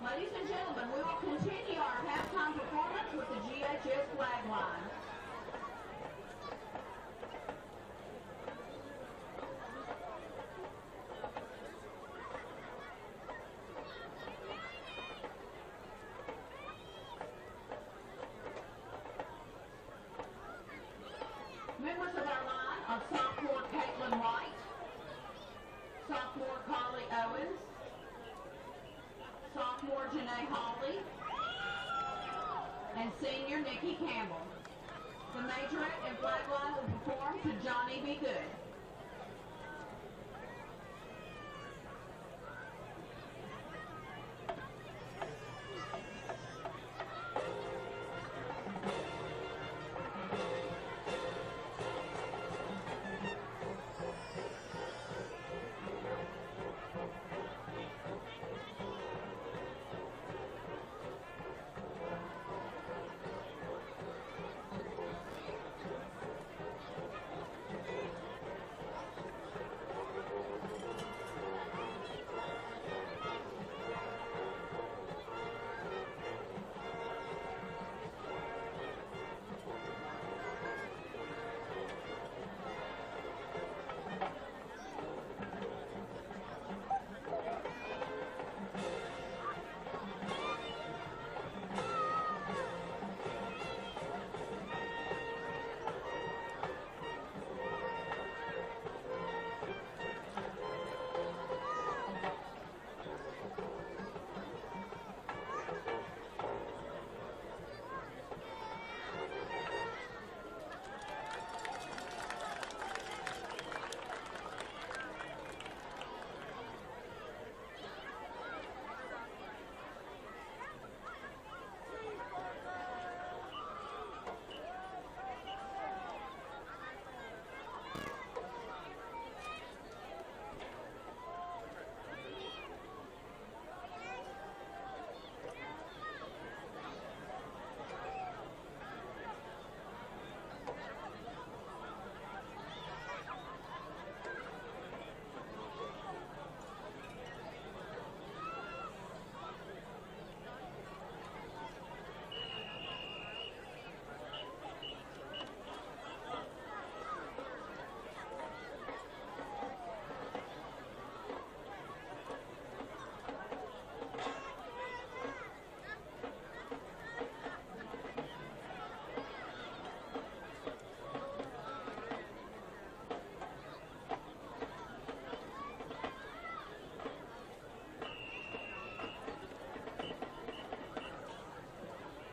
Ladies and gentlemen, we will continue our halftime performance with the GHS flag line. Members of our line are sophomore Caitlin White, sophomore Carly Owens, senior Nikki Campbell. The majorette and flag line will perform to Johnny Be Good.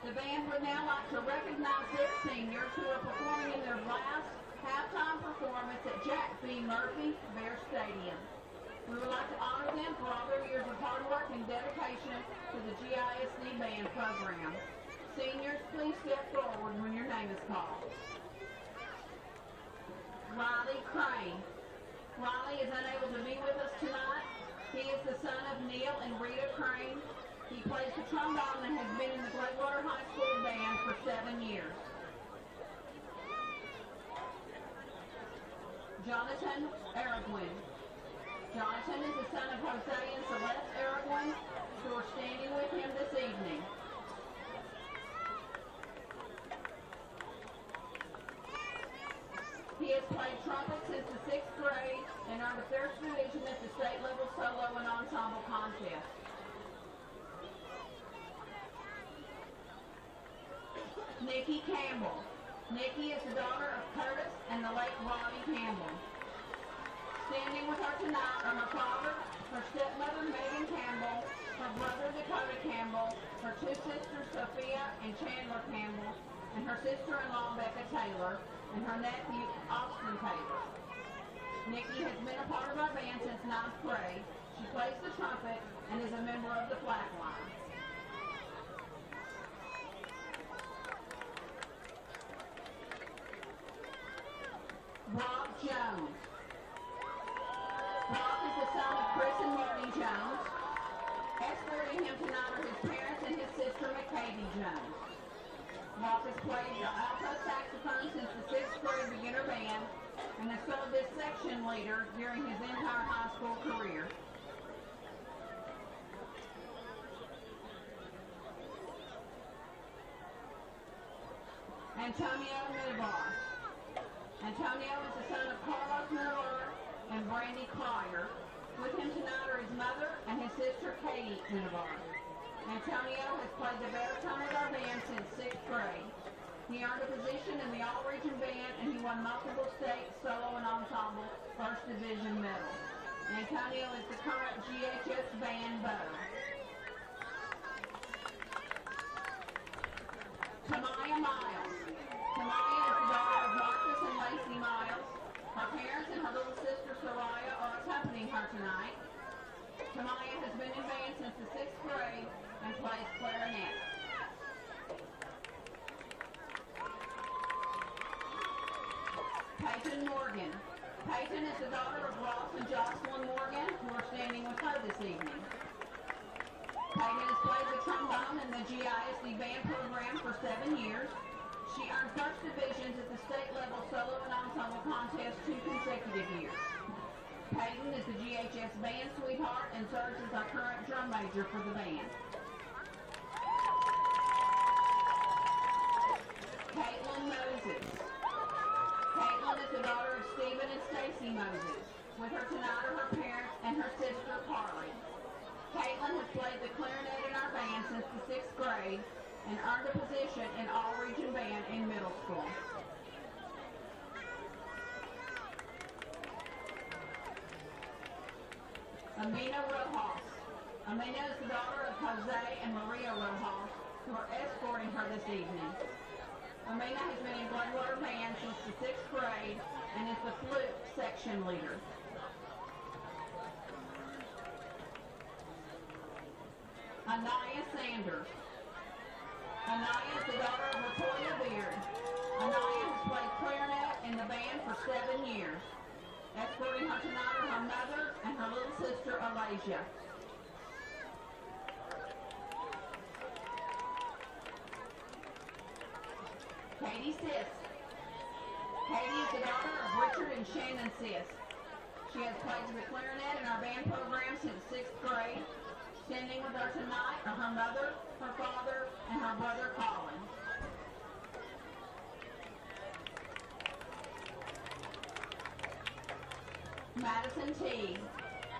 The band would now like to recognize their seniors who are performing in their last halftime performance at Jack B. Murphy Bear Stadium. We would like to honor them for all their years of hard work and dedication to the GISD band program. Seniors, please step forward when your name is called. Riley Crane. Riley is unable to be with us tonight. He is the son of Neil and Rita Crane. He plays the trombone and has been in the Gladewater High School band for 7 years. Jonathan Aragwin. Jonathan is the son of Jose and Celeste Aragwin, who are standing with him this evening. He has played trumpet since the 6th grade and earned a first division at the state level solo and ensemble contest. Nikki Campbell. Nikki is the daughter of Curtis and the late Robbie Campbell. Standing with her tonight are her father, her stepmother Megan Campbell, her brother Dakota Campbell, her two sisters Sophia and Chandler Campbell, and her sister-in-law Becca Taylor, and her nephew Austin Taylor. Nikki has been a part of our band since 9th grade. She plays the trumpet and is a member of the flag line. Brock Jones. Brock is the son of Chris and Marty Jones. Escorting him tonight are his parents and his sister McCavey Jones. Brock has played the alto saxophone since the 6th grade beginner band and has served as section leader during his entire high school career. Antonio Minibar. Antonio is the son of Carlos Miller and Brandy Collier. With him tonight are his mother and his sister Katie Minibar. Antonio has played the baritone with our band since 6th grade. He earned a position in the All-Region Band and he won multiple state solo and ensemble first division medals. Antonio is the current GHS band bow. her little sister Soraya are accompanying her tonight. Tamaya has been in band since the 6th grade and plays clarinet. Peyton Morgan. Peyton is the daughter of Ross and Jocelyn Morgan, who are standing with her this evening. Peyton has played the trombone in the GISD band program for 7 years. She earned first divisions at the state level solo and ensemble contest 2 consecutive years. Peyton is the GHS band sweetheart and serves as our current drum major for the band. Caitlin Moses. Caitlin is the daughter of Stephen and Stacy Moses. With her tonight are her parents and her sister Carly. Caitlin has played the clarinet in our band since the 6th grade and earned a position in all-region band in middle school. Amina Rojas. Amina is the daughter of Jose and Maria Rojas, who are escorting her this evening. Amina has been in Gladewater band since the 6th grade and is the flute section leader. Anaya Sanders. Anaya is the daughter of Latoya Beard. Anaya has played clarinet in the band for 7 years. Escorting her tonight are her mother and her little sister Alasia. Katie Sisk. Katie is the daughter of Richard and Shannon Sisk. She has played the clarinet in our band program since 6th grade. Standing with her tonight are her mother, her father, and her brother Colin. Madison T.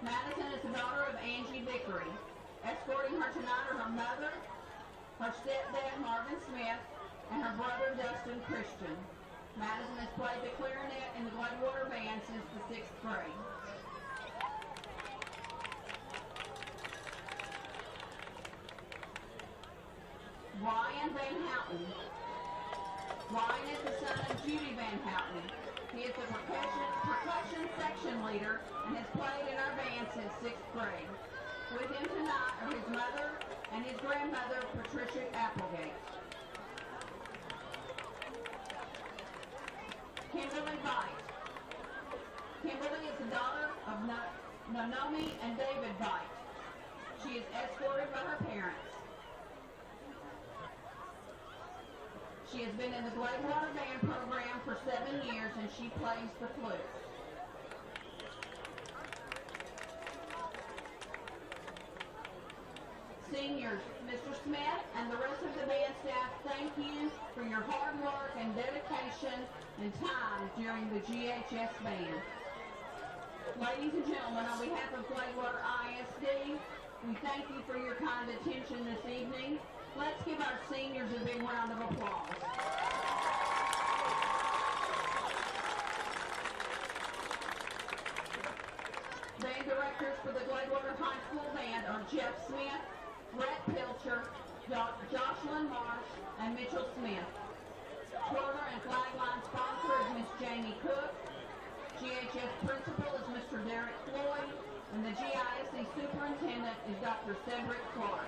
Madison is the daughter of Angie Vickery. Escorting her tonight are her mother, her stepdad Marvin Smith, and her brother Dustin Christian. Madison has played the clarinet in the Gladewater band since the 6th grade. Ryan Van Houten. Ryan is the son of Judy Van Houten. He is the percussion section leader and has played in our band since 6th grade. With him tonight are his mother and his grandmother, Patricia Applegate. Kimberly Veit. Kimberly is the daughter of Nonomi and David Veit. She is escorted by her parents. She has been in the Gladewater band program for 7 years and she plays the flute. Seniors, Mr. Smith and the rest of the band staff, thank you for your hard work and dedication and time during the GHS band. Ladies and gentlemen, on behalf of Gladewater ISD, we thank you for your kind attention this evening. Let's give our seniors a big round of applause. Band directors for the Gladewater High School Band are Jeff Smith, Brett Pilcher, Jocelyn Marsh, and Mitchell Smith. Twirler and flagline sponsor is Miss Jamie Cook. GHS principal is Mr. Derek Floyd, and the GISD superintendent is Dr. Cedric Clark.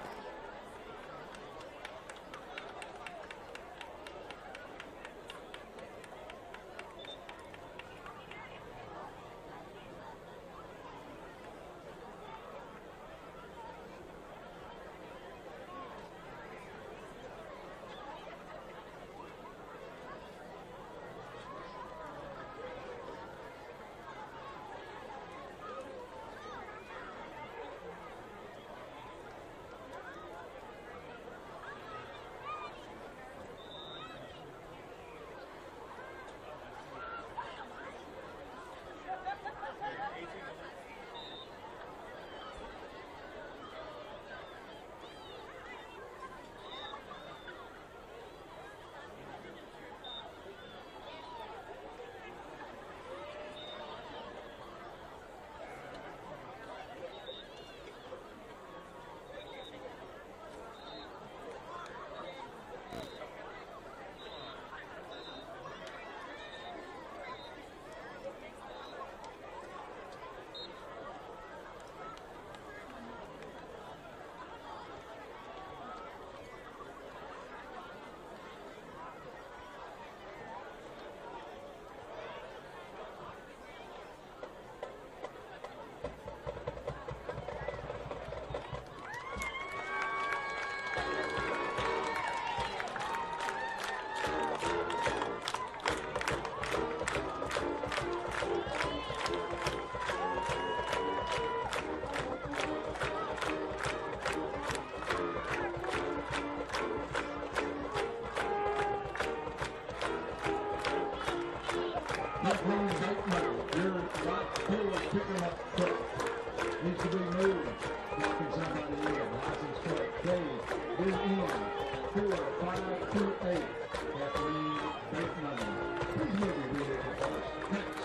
Kathleen Bateman, your right field is picking up quick. Needs to be moved. Blocking somebody in. License plate K is in. 4528. Kathleen Bateman. Please move your vehicle first. Thanks.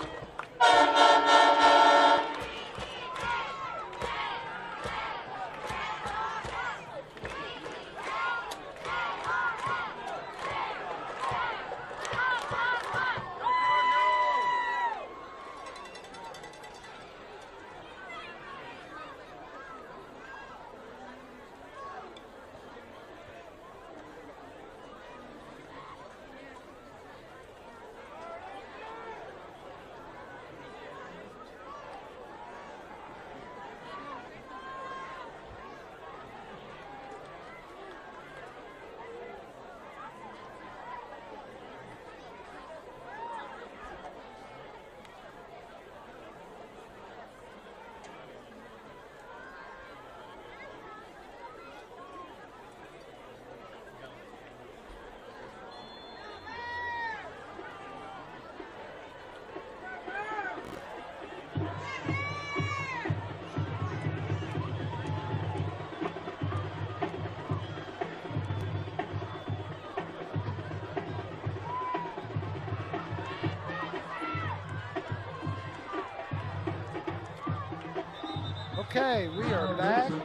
Okay, we are back. The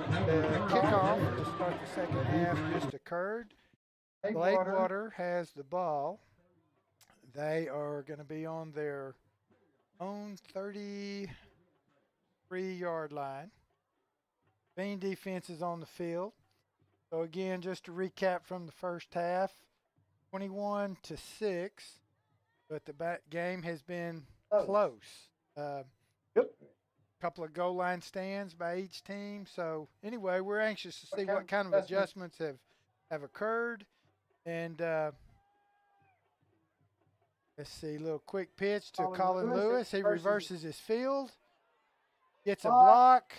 kickoff to start the second half just occurred. Gladewater has the ball. They are going to be on their own 33-yard line. Bean defense is on the field. So again, just to recap from the first half, 21-6, but the game has been close. Yep. Couple of goal line stands by each team. So anyway, we're anxious to see what kind of adjustments have occurred. And let's see, a little quick pitch to Colin Lewis. He reverses his field, gets a block,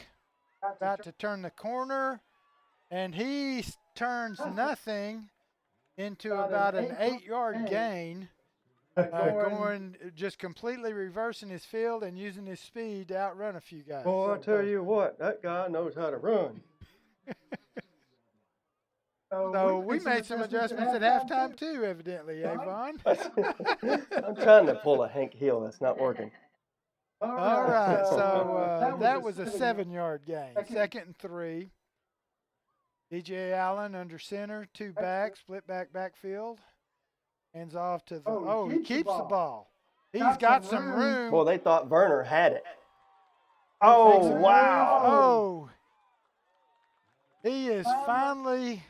about to turn the corner, and he turns nothing into about an 8-yard gain. Going just completely reversing his field and using his speed to outrun a few guys. Boy, I tell you what, that guy knows how to run. So we made some adjustments at halftime too, evidently, Avon. I'm trying to pull a Hank Hill. That's not working. All right, so that was a 7-yard gain. 2nd and 3. DJ Allen under center, 2 back, split backfield. Hands off to the. He keeps the ball. He's got some room. Well, they thought Werner had it. Oh, wow. Oh. He is finally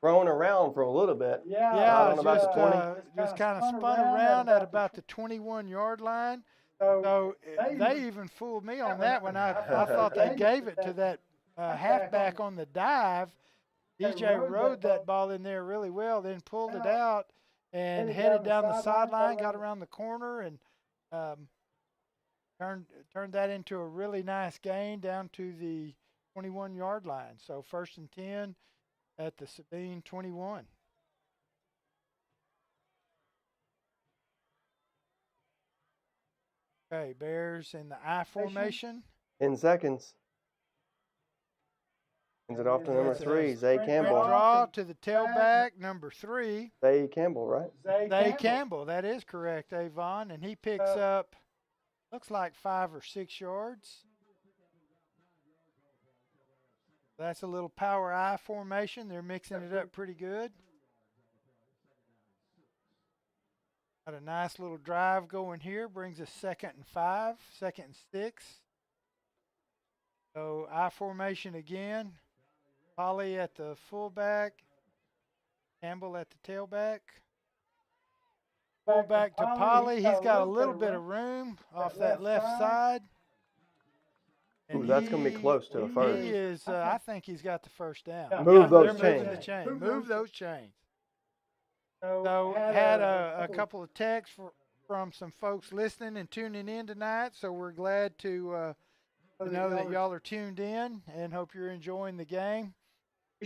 thrown around for a little bit. Yeah, just just kind of spun around at about the 21-yard line. So they even fooled me on that one. I thought they gave it to that halfback on the dive. DJ rode that ball in there really well, then pulled it out and headed down the sideline, got around the corner, and turned that into a really nice gain down to the 21-yard line. So 1st and 10 at the Sabine 21. Okay, Bears in the I formation. 10 seconds. Hands it off to number 3, Zay Campbell. Draw to the tailback, number 3. Zay Campbell, right? Zay Campbell, that is correct, Avon. And he picks up, looks like 5 or 6 yards. That's a little power I formation. They're mixing it up pretty good. Got a nice little drive going here. Brings us 2nd and 5, 2nd and 6. So I formation again. Polly at the fullback. Campbell at the tailback. Fullback to Polly. He's got a little bit of room off that left side. Ooh, that's going to be close to a first. He is, I think he's got the first down. Move those They're chains. moving the chain. Move those chains. So had a couple of texts from some folks listening and tuning in tonight. So we're glad to know that y'all are tuned in and hope you're enjoying the game.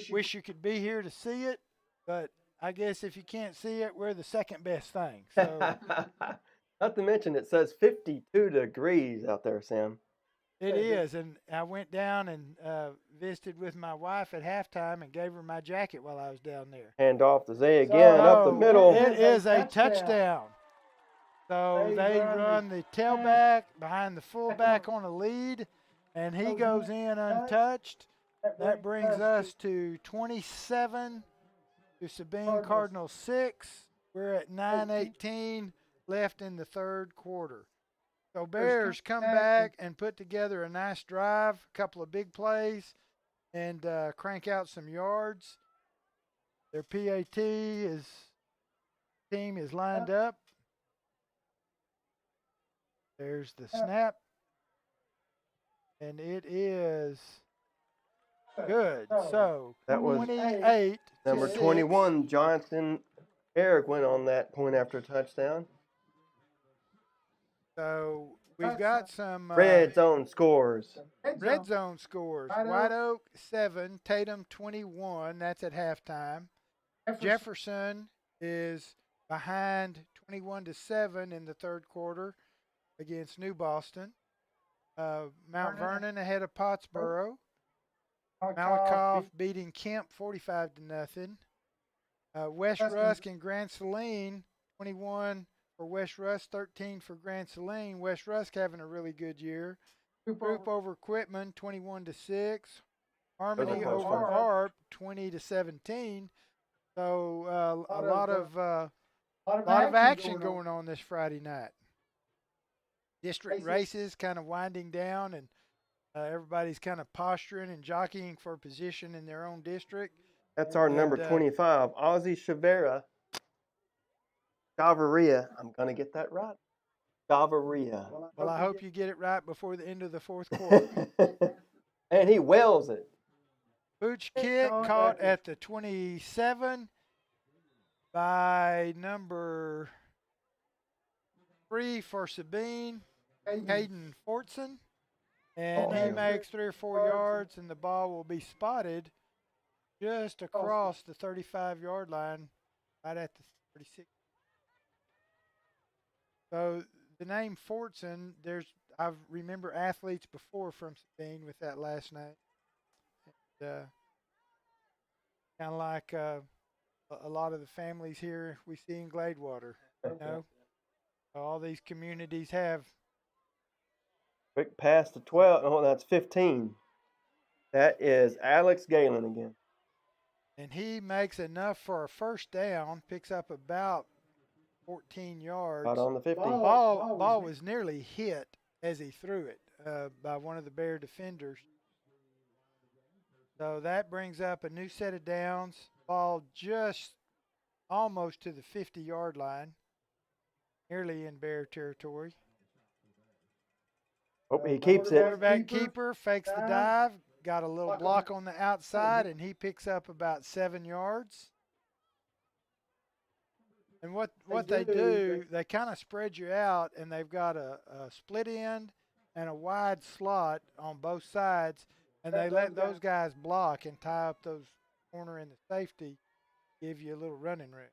Wish you could be here to see it, but I guess if you can't see it, we're the second best thing. So Not to mention it says 52 degrees out there, Sam. It is, and I went down and visited with my wife at halftime and gave her my jacket while I was down there. Hand off to Zay again, up the So, middle. It is a touchdown. So they run the tailback behind the fullback on a lead, and he goes in untouched. That brings us to 27 to Sabine Cardinals 6. We're at 9:18 left in the third quarter. So Bears come back and put together a nice drive, a couple of big plays, and crank out some yards. Their team is lined up. There's the snap. And it is good. So That was 28 number to 21, Jonathan Eric went on that point after touchdown. So we've got some Red zone scores. red zone scores. White Oak 7, Tatum 21. That's at halftime. Jefferson is behind 21-7 in the third quarter against New Boston. Mount Vernon ahead of Pottsboro. Malakoff beating Kemp 45-0. West Rusk and Grand Saline 21 for West Rusk, 13 for Grand Saline. West Rusk having a really good year. Group over Quitman 21-6. Harmony over Arp 20-17. So a lot of action going on this Friday night. District races kind of winding down, and everybody's kind of posturing and jockeying for position in their own district. That's our number 25, Ozzy Chavarria. I'm going to get that right. Chavarria. Well, I hope you get it right before the end of the fourth quarter. And he wells it. Pooch Kid caught at the 27 by number 3 for Sabine, Caden Fortson. And he makes 3 or 4 yards, and the ball will be spotted just across the 35-yard line, right at the 36. So the name Fortson, I remember athletes before from Sabine with that last name. Kind of like a lot of the families here we see in Gladewater. You know, all these communities have. Quick pass to 12. Oh, that's 15. That is Alex Galen again. And he makes enough for a first down, picks up about 14 yards. Out on the 50. Ball was nearly hit as he threw it by one of the Bear defenders. So that brings up a new set of downs. Ball just almost to the 50-yard line, nearly in Bear territory. Hope he keeps it. Quarterback keeper fakes the dive, got a little block on the outside, and he picks up about 7 yards. And what they do, they kind of spread you out, and they've got a split end and a wide slot on both sides, and they let those guys block and tie up those corner and the safety, give you a little running room.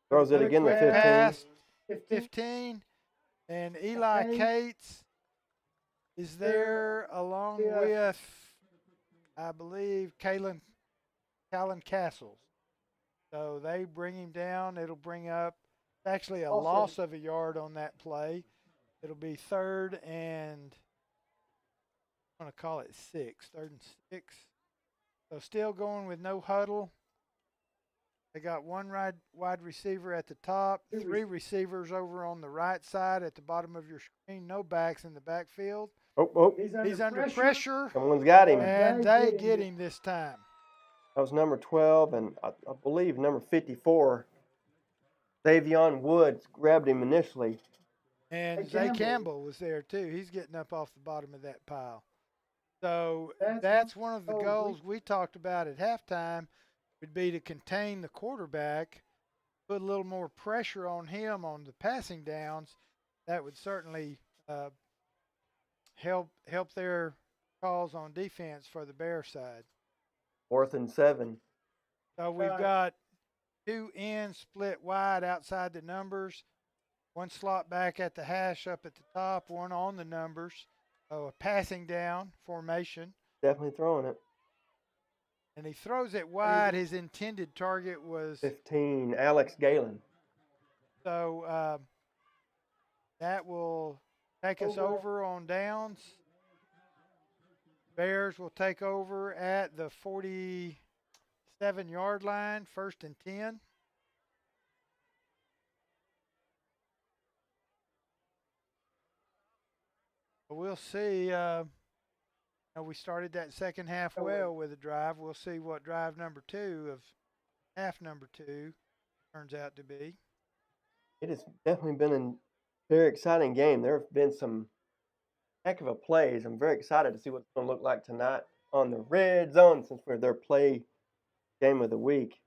Throws it again to 15. Pass, 15, and Eli Cates is there along with, I believe, Callan Castles. So they bring him down. It'll bring up actually a loss of a yard on that play. It'll be 3rd and I'm going to call it 6. 3rd and 6. So still going with no huddle. They got one wide receiver at the top, 3 receivers over on the right side at the bottom of your screen, no backs in the backfield. Oh. He's under pressure. Someone's got him. And they get him this time. That was number 12, and I believe number 54, Davion Woods, grabbed him initially. And Zay Campbell was there, too. He's getting up off the bottom of that pile. So that's one of the goals we talked about at halftime would be to contain the quarterback, put a little more pressure on him on the passing downs. That would certainly help their calls on defense for the Bear side. 4th and 7. So we've got 2 ends split wide outside the numbers. One slot back at the hash up at the top, one on the numbers. So a passing down formation. Definitely throwing it. And he throws it wide. His intended target was 15, Alex Galen. so that will take us over on downs. Bears will take over at the 47-yard line, 1st and 10. We'll see. We started that second half well with a drive. We'll see what drive number 2 of half number 2 turns out to be. It has definitely been a very exciting game. There have been some heck of a plays. I'm very excited to see what it's going to look like tonight on the red zone since we're their play game of the week.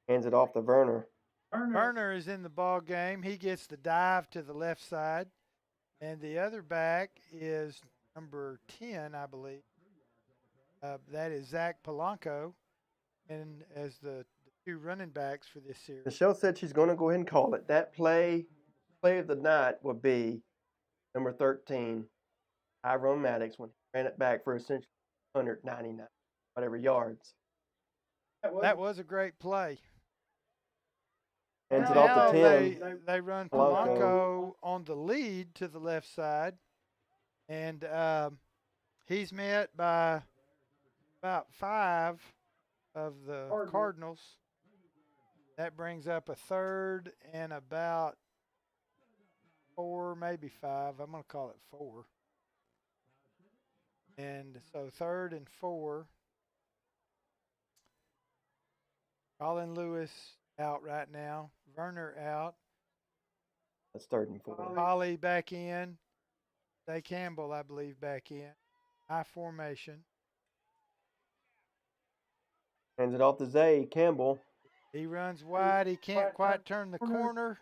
Hands it off to Werner. Werner is in the ball game. He gets the dive to the left side. And the other back is number 10, I believe. That is Zach Polanco, and as the 2 running backs for this series. Michelle said she's going to go ahead and call it. That play of the night would be number 13, Tyrone Maddox, when he ran it back for essentially 199 whatever yards. That was a great play. Hands it off to Tim. They run Polanco. Polanco on the lead to the left side, and he's met by about 5 of the Cardinals. That brings up a 3rd and about 4, maybe 5. I'm going to call it 4. And so 3rd and 4. Colin Lewis out right now. Werner out. That's 3rd and 4. Holly back in. Day Campbell, I believe, back in. High formation. Hands it off to Zay Campbell. He runs wide. He can't quite turn the corner.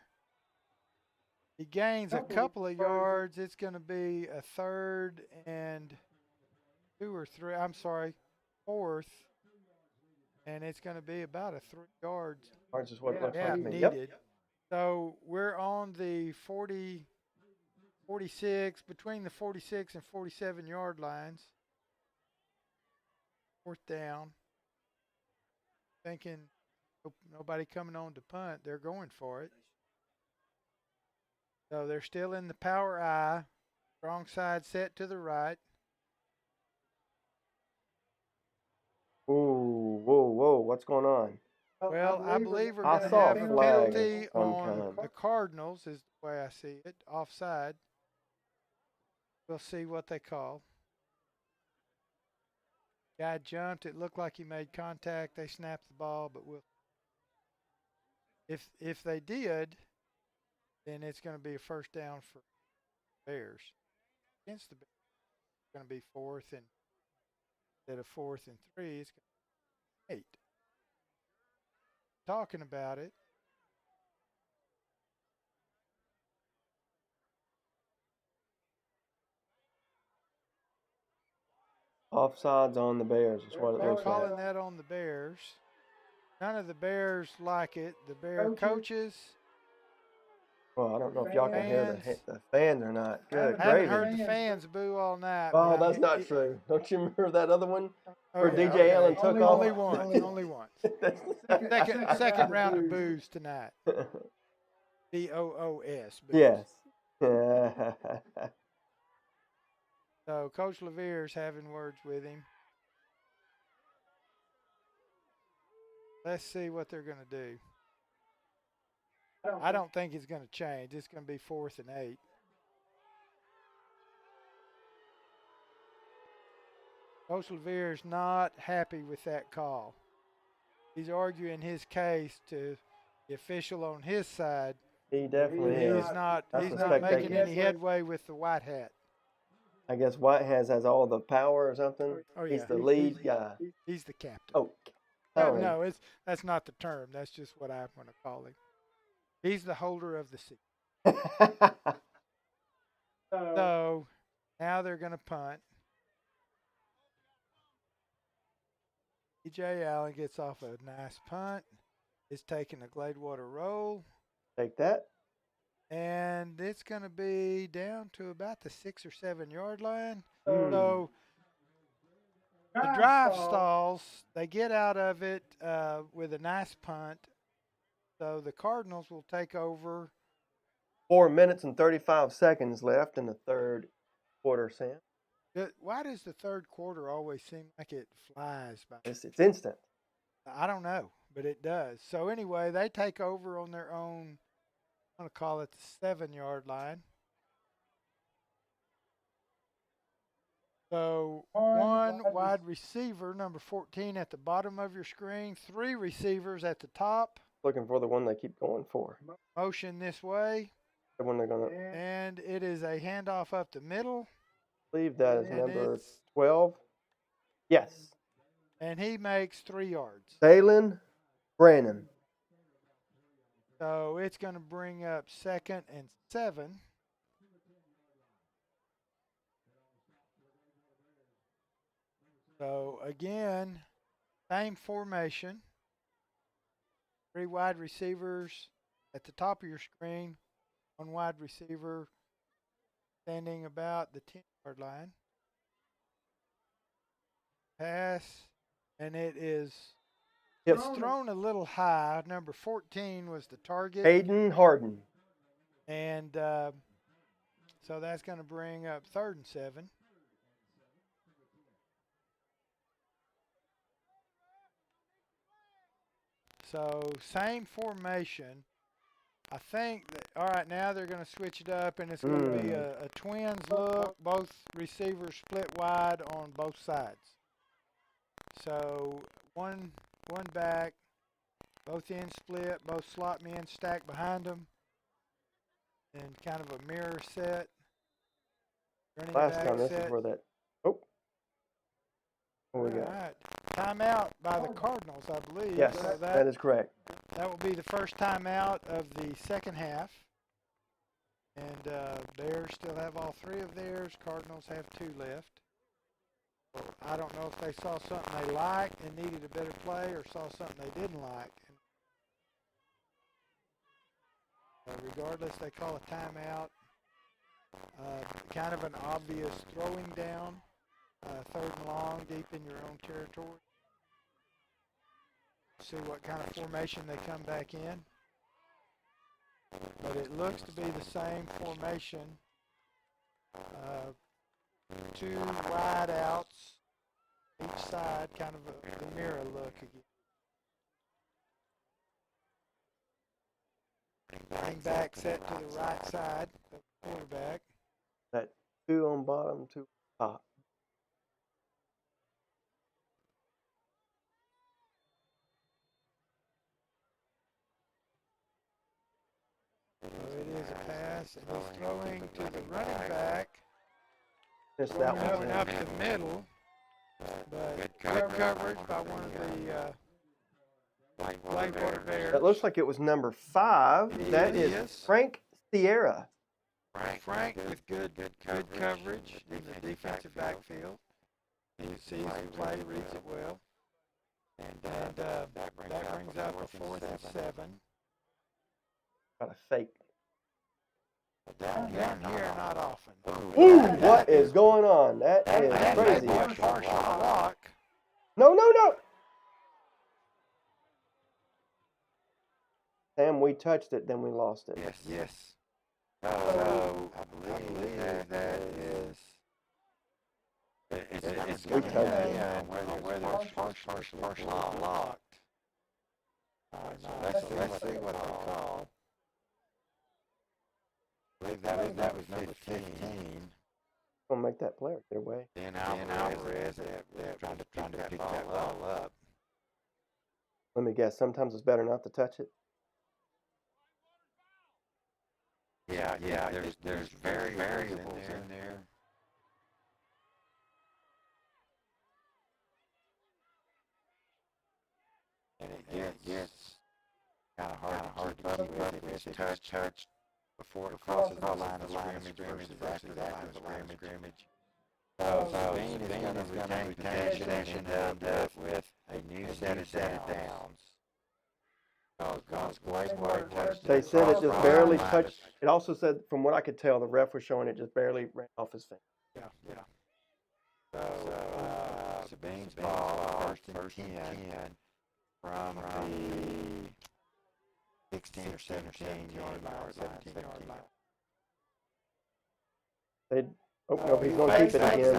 He gains a couple of yards. It's going to be a 3rd and 2 or 3. I'm sorry, 4th. And it's going to be about a 3 yards. Yards is what it looks like to me. Needed. Yep. So we're on the 46, between the 46 and 47 yard lines. 4th down. Thinking nobody coming on to punt. They're going for it. So they're still in the power I. Strong side set to the right. Ooh, whoa, what's going on? Well, I believe we're I going to saw have a a flag penalty of some on kind. the Cardinals, is the way I see it. Offside. We'll see what they call. Guy jumped. It looked like he made contact. They snapped the ball, but if they did, then it's going to be a 1st down for Bears. Against the Bears, it's going to be 4th and instead of 4th and 3, it's going to be 8. Talking about it. Offsides on the Bears is what it They're looks like. calling that on the Bears. None of the Bears like it. The Bear coaches. Well, I don't know if y'all can hear the fans or not. Good I haven't gravy. heard the fans boo all night. Oh, but that's not true. Don't you remember that other one Oh, where yeah, DJ okay. Allen took off? Only once. Second round of boos tonight. BOOS. Boos. Yes. So Coach Levere's having words with him. Let's see what they're going to do. I don't think it's going to change. It's going to be 4th and 8. Coach Levere's not happy with that call. He's arguing his case to the official on his side. He definitely is. He's not making spectacular. any headway with the white hat. I guess White has all the power or something. Oh, He's yeah. the lead guy. He's the captain. Oh. No, that's not the term. That's just what I'm going to call him. He's the holder of the seat. So now they're going to punt. DJ Allen gets off a nice punt. Is taking a Gladewater roll. Take that. And it's going to be down to about the 6 or 7 yard line. Mm. So the drive stalls, they get out of it with a nice punt. So the Cardinals will take over. 4 minutes and 35 seconds left in the third quarter, Sam. Why does the third quarter always seem like it flies by? It's instant. I don't know, but it does. So anyway, they take over on their own, I'm going to call it the 7 yard line. So one wide receiver, number 14 at the bottom of your screen, 3 receivers at the top. Looking for the one they keep going for. Motion this way. The one they're going to. And it is a handoff up the middle. I believe that is And number it's 12. Yes. And he makes 3 yards. Dalen Brannon. So it's going to bring up 2nd and 7. So again, same formation. 3 wide receivers at the top of your screen. 1 wide receiver standing about the 10-yard line. Pass, and it's thrown a little high. Number 14 was the target. Aiden Harden. And so that's going to bring up 3rd and 7. So same formation. I think that, all right, now they're going to switch it up, and it's going to be a twins look. Both receivers split wide on both sides. So one back, both ends split, both slot men stacked behind them, and kind of a mirror set. Running Last back time this set. is where that. Oh. What we got? All right. Timeout by the Cardinals, I believe. Yes, So that is correct. that will be the first timeout of the second half. And Bears still have all 3 of theirs. Cardinals have 2 left. So I don't know if they saw something they liked and needed a better play or saw something they didn't like. Regardless, they call a timeout. Kind of an obvious throwing down. 3rd and long, deep in your own territory. See what kind of formation they come back in. But it looks to be the same formation. 2 wide outs each side, kind of the mirror look again. Running back set to the right side, the quarterback. That 2 on bottom, 2 top. So it is a pass, and he's throwing to the running back. Missed that one. Coming up the middle, but good coverage by one of the Gladewater Bears. It looks like it was number 5. That is Frank Sierra. Frank with good coverage in the defensive backfield. He sees the play, reads it well. And that brings up a 4th and 7. Got a fake. Down here, not often. Ooh, what is going on? That is crazy. Partial block. No. Sam, we touched it, then we lost it. Yes. So I believe that is. It's going to be where there's partially blocked. Let's see what they call. I believe that was number 15. Gonna make that player get away. Dan Alvarez, they're trying to pick that ball up. Let me guess. Sometimes it's better not to touch it. Yeah. There's variables in there. And it gets kind of hard to keep up if it's touched before it crosses the line of scrimmage versus after that line of scrimmage. So Sabine is going to retain possession and end up with a new set of downs. Because Gladewater touched They said it just barely line. touched. It also said, from what I could tell, the ref was showing it just barely ran off his finger. Yeah. So, Sabine's ball, first and 10 from the 16 or 17-yard line. They, oh no, he's going to keep it again.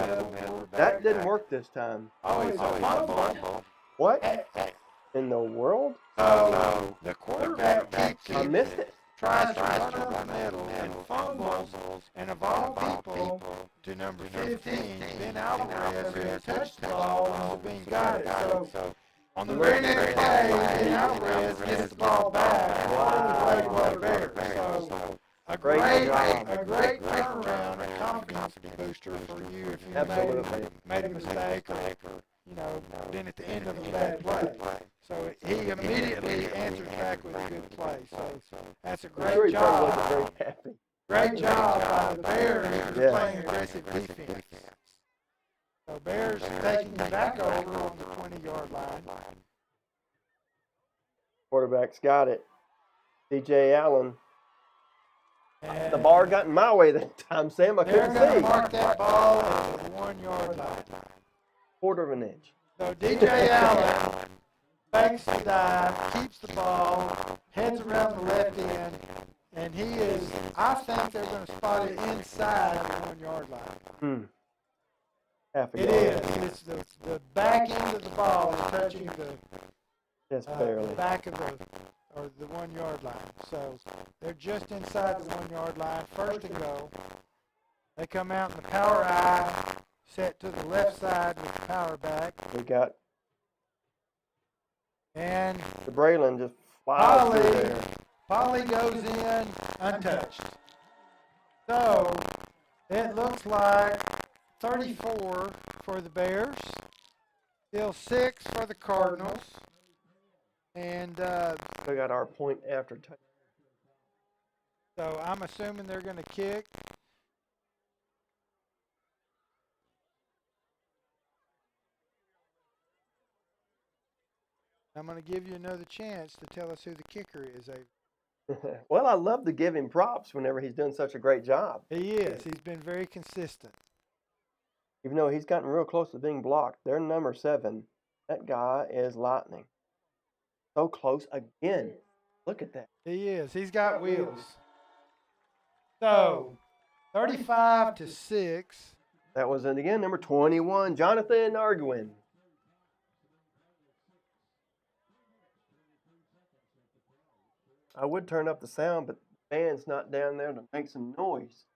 That didn't work this time. Oh, he's a fumble. What in the world? So, the quarterback I missed it. tries to run up the middle and fumbles, and of all people, to number 15, Ben Alvarez, who had touched the ball, and Sabine got it. So, on the very next play, Ben Alvarez gets the ball back for the Gladewater Bears. So, a great turnaround, a confidence booster for you if you made a mistake or, been at the end of a bad play. So he immediately answers back with a good play. So that's a great job. Great job by the Bears playing aggressive defense. So Bears taking back over on the 20-yard line. Quarterback's got it. DJ Allen. And the bar got in my way that time, Sam. I couldn't they're going to see. mark that ball at the 1-yard line. Quarter of an inch. So DJ Allen fakes the dive, keeps the ball, heads around the left end, and he is, I think they're going to spot it inside the 1-yard line. Half a It yard. is. It's the back end of the ball is touching Just the barely. back of the 1-yard line. So they're just inside the 1-yard line. First and goal. They come out in the power I, set to the left side with the power back. We got And the Braylon just flies through there. Polly goes in untouched. So it looks like 34 for the Bears, still 6 for the Cardinals, and We got our point after touch. so I'm assuming they're going to kick. I'm going to give you another chance to tell us who the kicker is. Well, I love to give him props whenever he's doing such a great job. He is. He's been very consistent. Even though he's gotten real close to being blocked. They're number 7. That guy is lightning. So close again. Look at that. He is. He's got wheels. So 35-6. That was it again. Number 21, Jonathan Arguin. I would turn up the sound, but the band's not down there to make some noise.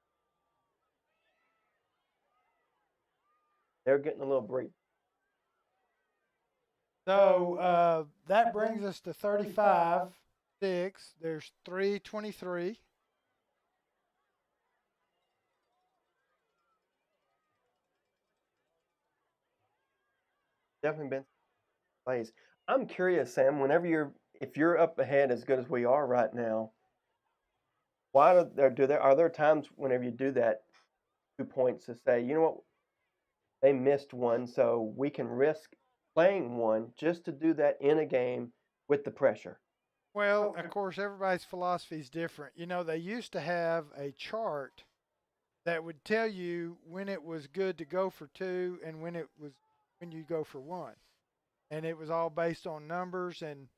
They're getting a little break. So that brings us to 35-6. There's 3:23. Definitely been plays. I'm curious, Sam, if you're up ahead as good as we are right now, why are there times whenever you do that 2 points to say, you know what, they missed one, so we can risk playing one just to do that in a game with the pressure? Well, of course, everybody's philosophy is different. They used to have a chart that would tell you when it was good to go for 2 and when you go for 1. And it was all based on numbers and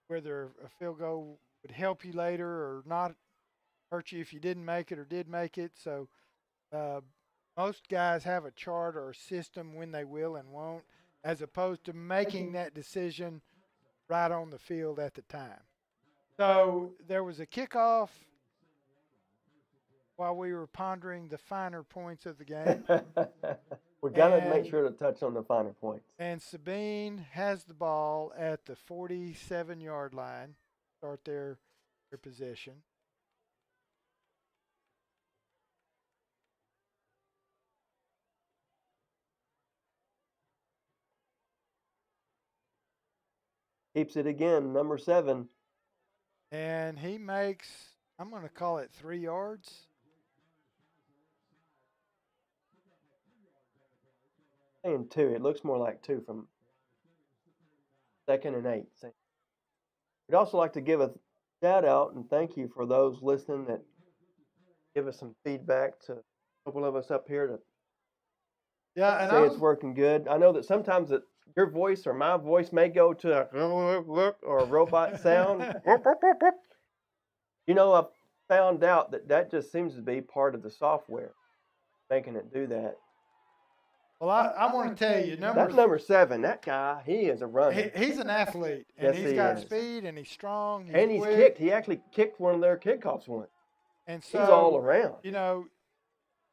whether a field goal would help you later or not hurt you if you didn't make it or did make it. So most guys have a chart or a system when they will and won't, as opposed to making that decision right on the field at the time. So there was a kickoff while we were pondering the finer points of the game. We got to make sure to touch on the finer points. And Sabine has the ball at the 47-yard line, start their possession. Keeps it again, number 7. And he makes, I'm going to call it 3 yards. Saying 2. It looks more like 2 from 2nd and 8. We'd also like to give a shout out and thank you for those listening that give us some feedback to a couple of us up here to Yeah, and say it's working good. I know that sometimes your voice or my voice may go to a or a robot sound. You know, I've found out that just seems to be part of the software making it do that. Well, I want to tell you, That's number 7. That guy, he is a runner. he's an athlete, and Yes, he's he got is. speed, and he's strong, And he's quick. kicked. He actually kicked one of their kickoffs once. And so, He's all around. You know,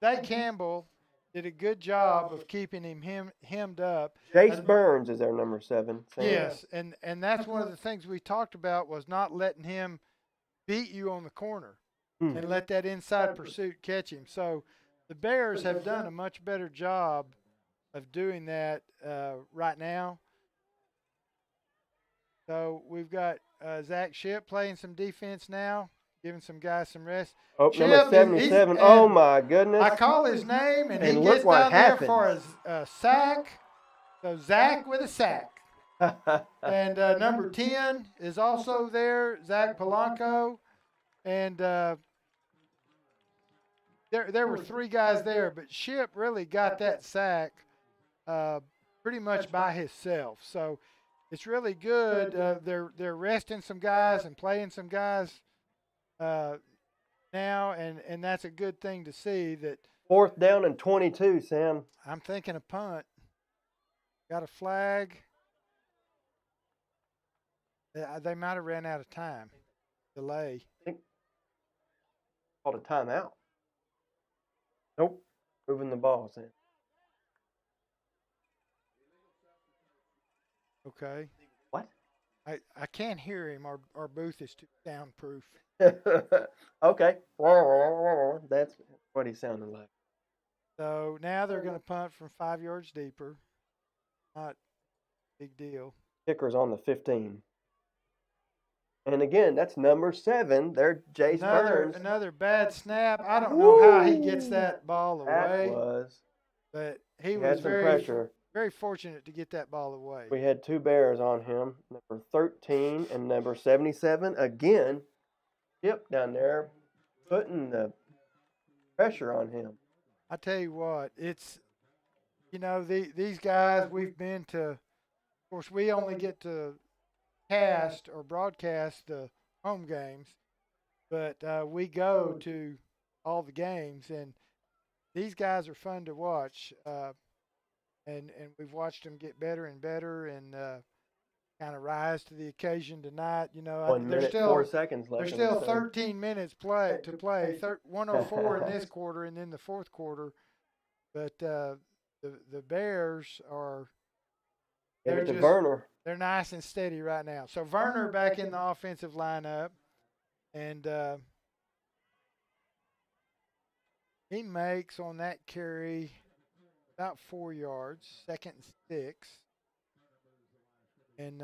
Zach Campbell did a good job of keeping him hemmed up. Chase Burns is their number 7. Sam. Yes, and that's one of the things we talked about was not letting him beat you on the corner and let that inside pursuit catch him. So the Bears have done a much better job of doing that right now. So we've got Zach Shipp playing some defense now, giving some guys some rest. Oh, Shipp, number 77. Oh, my goodness. I call his name, and he look gets what down happened. there for a sack. So Zach with a sack. And number 10 is also there, Zach Polanco. And there were 3 guys there, but Shipp really got that sack pretty much by himself. So it's really good. They're resting some guys and playing some guys now, and that's a good thing to see. That 4th down and 22, Sam. I'm thinking a punt. Got a flag. They might have ran out of time. Delay. I think called a timeout. Nope. Moving the ball, Sam. Okay. What? I can't hear him. Our booth is too soundproof. Okay. That's what he sounded like. So now they're going to punt from 5 yards deeper. Not a big deal. Kicker's on the 15. And again, that's number 7. They're Jace Burns. Another bad snap. I don't know how he gets that ball away. That was. But he He was had some pressure. very fortunate to get that ball away. We had 2 Bears on him, number 13 and number 77. Again, Chip down there putting the pressure on him. I tell you what, it's, these guys we've been to, of course, we only get to cast or broadcast the home games, but we go to all the games, and these guys are fun to watch. And we've watched them get better and better, and kind of rise to the occasion tonight. 1 there's minute, still 4 seconds left. there's still 13 minutes to play. 104 in this quarter, and then the fourth quarter. But the Bears are Werner. They're nice and steady right now. So Werner back in the offensive lineup, and he makes on that carry about 4 yards, 2nd and 6. And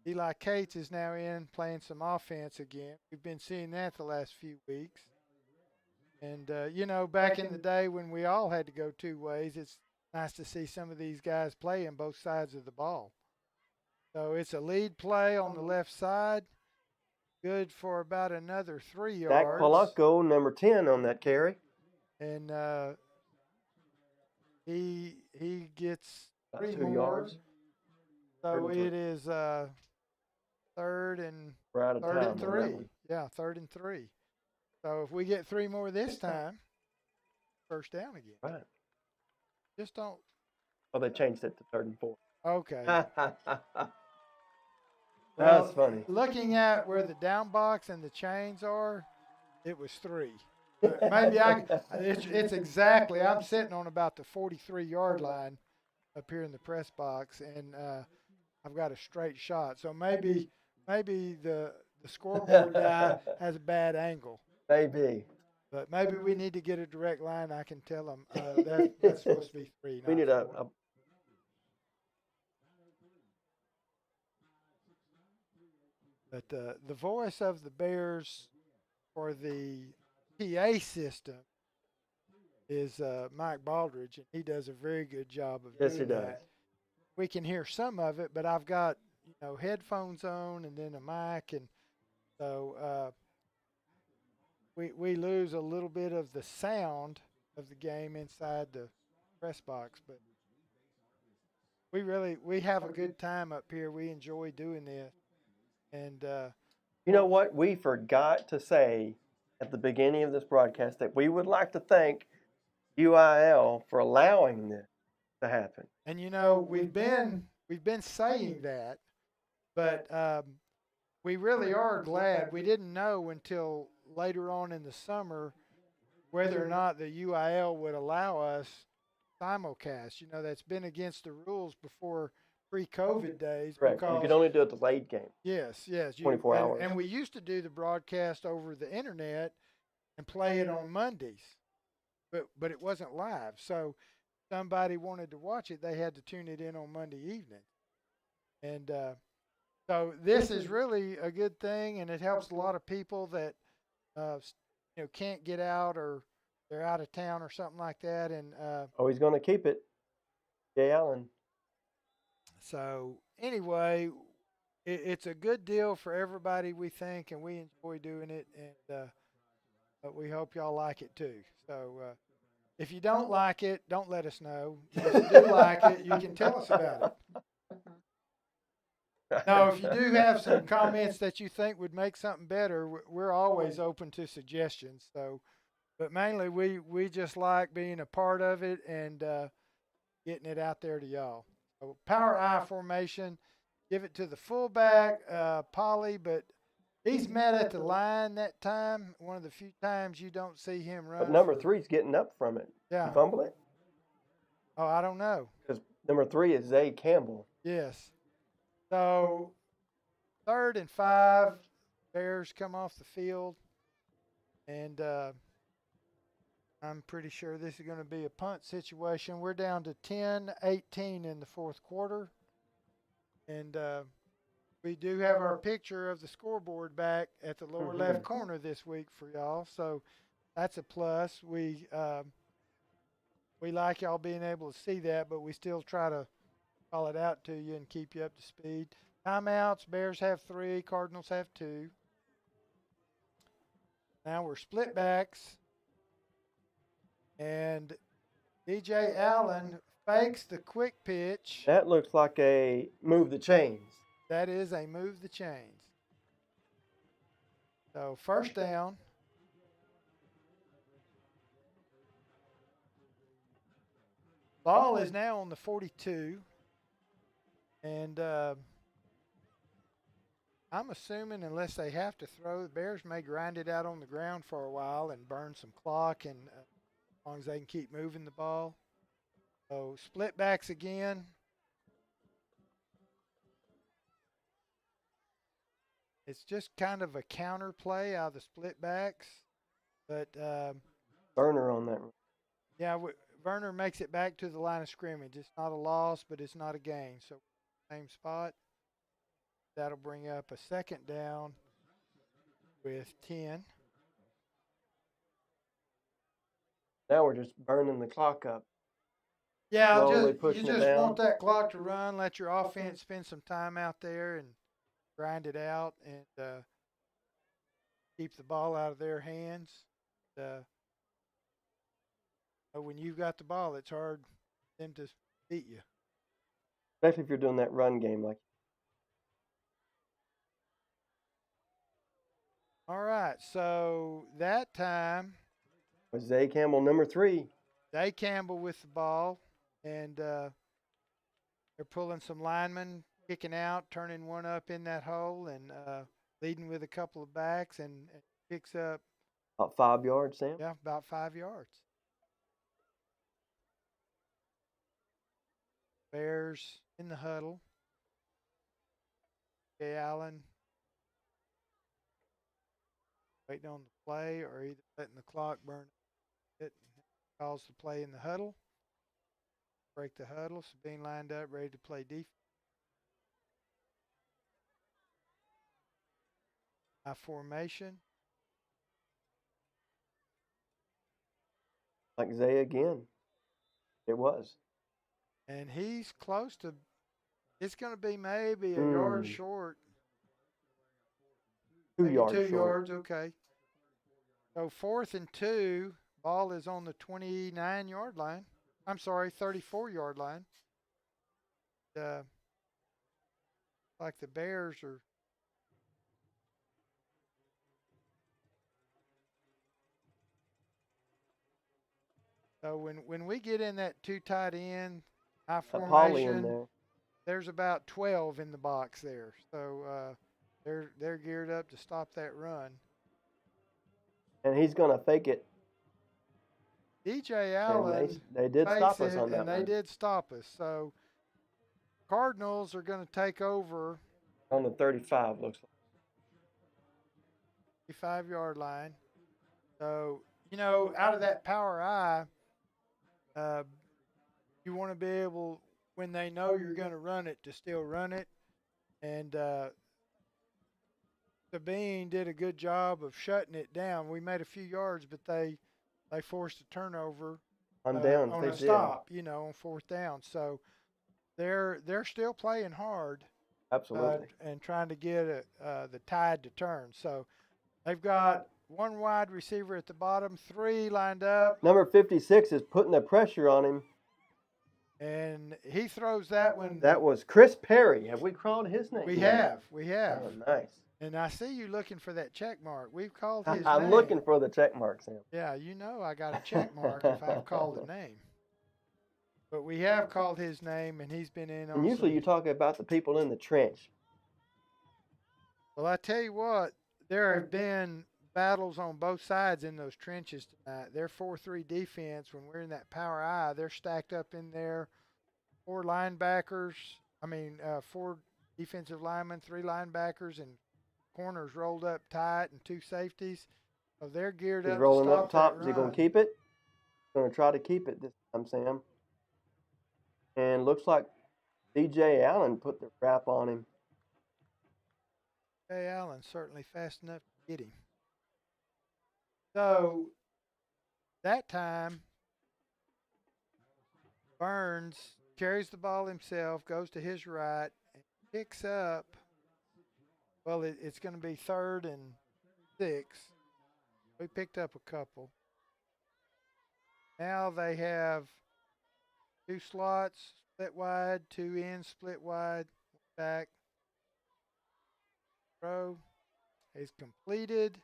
Eli Cates is now in playing some offense again. We've been seeing that the last few weeks. And, back in the day when we all had to go 2 ways, it's nice to see some of these guys play on both sides of the ball. So it's a lead play on the left side. Good for about another 3 yards. Zach Polanco, number 10 on that carry. And he gets 3 2 more. yards. So it is 3rd and We're out of 3rd time and on that 3. one. Yeah, 3rd and 3. So if we get 3 more this time, first down again. Right. Just don't. Oh, they changed it to 3rd and 4. Okay. That's funny. Looking at where the down box and the chains are, it was 3. Maybe it's exactly. I'm sitting on about the 43-yard line up here in the press box, and I've got a straight shot. So maybe the scoreboard guy has a bad angle. Maybe. But maybe we need to get a direct line. I can tell them that's supposed to be 3. We need a But the voice of the Bears for the PA system is Mike Baldridge, and he does a very good job of Yes, he doing does. that. We can hear some of it, but I've got headphones on and then a mic, and so we lose a little bit of the sound of the game inside the press box, but we have a good time up here. We enjoy doing this, and You know what? We forgot to say at the beginning of this broadcast that we would like to thank UIL for allowing this to happen. and we've been saying that, but we really are glad. We didn't know until later on in the summer whether or not the UIL would allow us simulcast. That's been against the rules before pre-COVID days. Correct. You can only do a delayed game. Yes, 24 hours. And we used to do the broadcast over the internet and play it on Mondays, but it wasn't live. So somebody wanted to watch it, they had to tune it in on Monday evening. And so this is really a good thing, and it helps a lot of people that can't get out or they're out of town or something like that. And He's going to keep it, Jay Allen. So anyway, it's a good deal for everybody, we think, and we enjoy doing it, and but we hope y'all like it too. So if you don't like it, don't let us know. If you do like it, you can tell us about it. Now, if you do have some comments that you think would make something better, we're always open to suggestions. So, but mainly we just like being a part of it and getting it out there to y'all. So power I formation, give it to the fullback, Polly, but he's met at the line that time. One of the few times you don't see him run. But number 3's getting up from it. Yeah. You fumble it? Oh, I don't know. Because number 3 is Zay Campbell. Yes. So 3rd and 5, Bears come off the field, and I'm pretty sure this is going to be a punt situation. We're down to 10-18 in the fourth quarter, and we do have our picture of the scoreboard back at the lower left corner this week for y'all, so that's a plus. We like y'all being able to see that, but we still try to call it out to you and keep you up to speed. Timeouts, Bears have 3, Cardinals have 2. Now we're split backs, and DJ Allen fakes the quick pitch. That looks like a move the chains. That is a move the chains. So first down. Ball is now on the 42. And I'm assuming unless they have to throw, the Bears may grind it out on the ground for a while and burn some clock, and as long as they can keep moving the ball. So split backs again. It's just kind of a counter play out of the split backs. But Burner on that. Yeah, Werner makes it back to the line of scrimmage. It's not a loss, but it's not a gain. So same spot. That'll bring up a second down with 10. Now we're just burning the clock up. Yeah, Slowly you just down. want that clock to run, let your offense spend some time out there and grind it out and keep the ball out of their hands. When you've got the ball, it's hard for them to beat you. Especially if you're doing that run game like. All right, so that time. Was Zay Campbell number 3. Zay Campbell with the ball, and they're pulling some linemen, kicking out, turning one up in that hole, and leading with a couple of backs, and picks up. About 5 yards, Sam? Yeah, about 5 yards. Bears in the huddle. Jay Allen waiting on the play or either letting the clock burn it. Calls the play in the huddle. Break the huddle. Sabine lined up, ready to play defense. High formation. Like Zay again. It was. And he's close to It's going to be maybe a yard short. 2 Maybe yards 2 short. yards, okay. So 4th and 2, ball is on the 29-yard line. I'm sorry, 34-yard line. Like the Bears are. So when we get in that 2 tight end high Polly in formation, there. there's about 12 in the box there. So they're geared up to stop that run. And he's going to fake it. DJ Allen, they did stop us on that and they one. did stop us. So Cardinals are going to take over On the 35, looks like. the 5-yard line. So, out of that power eye, you want to be able, when they know you're going to run it, to still run it. And Sabine did a good job of shutting it down. We made a few yards, but they forced a turnover On downs, on they a did. stop, on 4th down. So they're still playing hard. Absolutely. And trying to get the tide to turn. So they've got 1 wide receiver at the bottom, 3 lined up. Number 56 is putting the pressure on him. And he throws that one. That was Chris Perry. Have we called his name? We yet? have. Oh, nice. And I see you looking for that check mark. We've called his name. I'm looking for the check mark, Sam. Yeah, I got a check mark if I've called the name. But we have called his name, and he's been in on. And usually you talk about the people in the trench. Well, I tell you what, there have been battles on both sides in those trenches tonight. Their 4-3 defense, when we're in that power eye, they're stacked up in there. 4 linebackers, 4 defensive linemen, 3 linebackers, and corners rolled up tight, and 2 safeties. So they're geared He's up rolling to stop up top. that Is he going run. to keep it? Going to try to keep it this time, Sam. And looks like DJ Allen put the wrap on him. Jay Allen certainly fast enough to get him. So that time, Burns carries the ball himself, goes to his right, and picks up. Well, it's going to be 3rd and 6. We picked up a couple. Now they have 2 slots, split wide, 2 in, split wide, back. Throw is completed,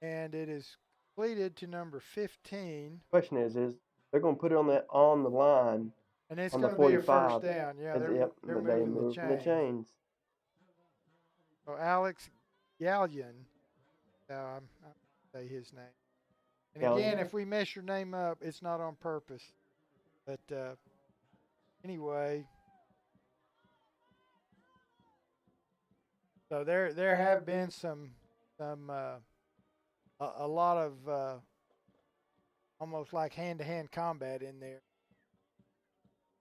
and it is completed to number 15. Question is they're going to put it on the line. And it's on going the to be a 45. first down. Yeah, And, they're they moving moved the chains. So Alex Gallion, I'm say his name. And again, if we mess your name up, it's not on purpose. But anyway, so there have been a lot of almost like hand-to-hand combat in there.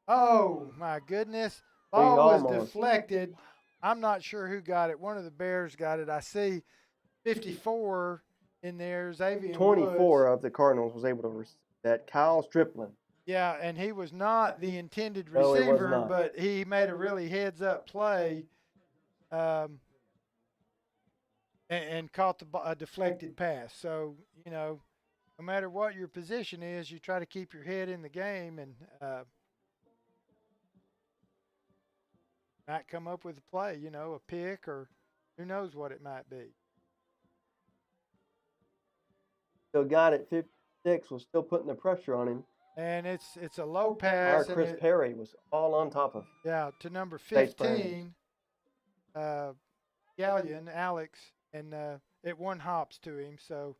Oh my goodness! Ball was deflected. I'm not sure who got it. One of the Bears got it. I see 54 in there. Xavier 24 Woods. of the Cardinals was able to receive that. Kyle Stripling. Yeah, and he was not the intended No, he was receiver, not. but he made a really heads-up play and caught a deflected pass. So, no matter what your position is, you try to keep your head in the game and might come up with a play, a pick or who knows what it might be. Still got it. 56 was still putting the pressure on him. And it's a low pass. Our Chris Perry was all on top of. Yeah, to number 15, Gallion, Alex, and it 1 hops to him. So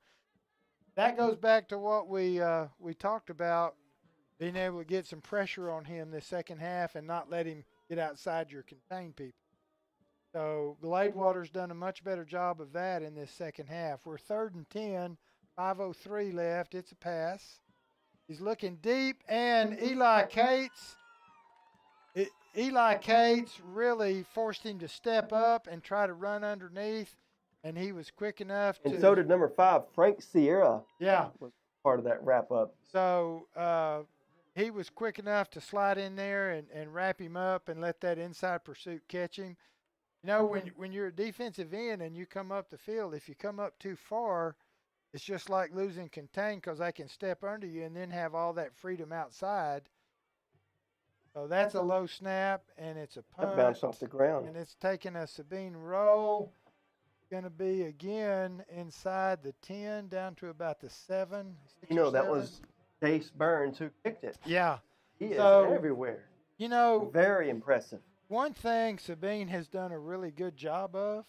that goes back to what we talked about, being able to get some pressure on him this second half and not let him get outside your contain people. So Gladewater's done a much better job of that in this second half. We're 3rd and 10, 5:03 left. It's a pass. He's looking deep, and Eli Cates really forced him to step up and try to run underneath, and he was quick enough to. And so did number 5, Frank Sierra. Yeah. Was part of that wrap up. So he was quick enough to slide in there and wrap him up and let that inside pursuit catch him. You know, when you're a defensive end and you come up the field, if you come up too far, it's just like losing contain because they can step under you and then have all that freedom outside. So that's a low snap, and it's a punt. That bounced off the ground. And it's taking a Sabine roll. Going to be again inside the 10 down to about the 7. You know, that was Chase Burns who kicked it. Yeah. He is So, everywhere. You know, Very impressive. one thing Sabine has done a really good job of,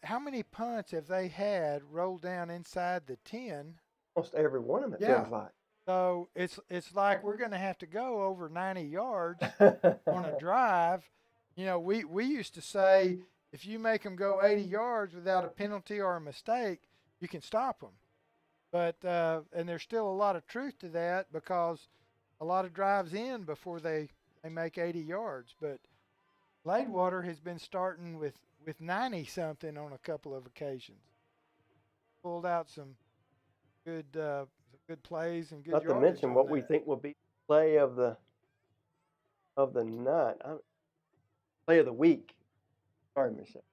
how many punts have they had rolled down inside the 10? Almost every one of them, it Yeah. feels like. So it's like we're going to have to go over 90 yards on a drive. You know, we used to say if you make them go 80 yards without a penalty or a mistake, you can stop them. But and there's still a lot of truth to that because a lot of drives end before they make 80 yards. But Gladewater has been starting with 90 something on a couple of occasions. Pulled out some good plays and good. Not to yardage mention on what we that. think will be play of the night, play of the week. Sorry, Michelle.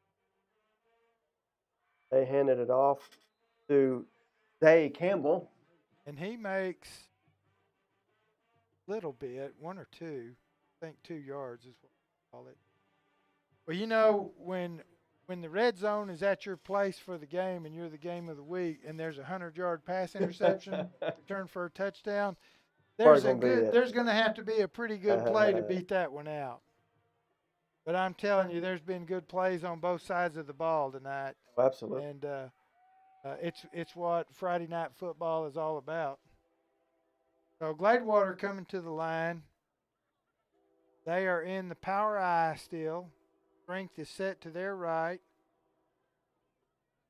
They handed it off to Zay Campbell. And he makes a little bit, 1 or 2, I think 2 yards is what we call it. Well, you know, when the red zone is at your place for the game and you're the game of the week and there's a 100-yard pass interception, return for a touchdown, there's going to have to be a pretty good play to beat that one out. But I'm telling you, there's been good plays on both sides of the ball tonight. Oh, absolutely. And it's what Friday night football is all about. So Gladewater coming to the line. They are in the power I still. Strength is set to their right.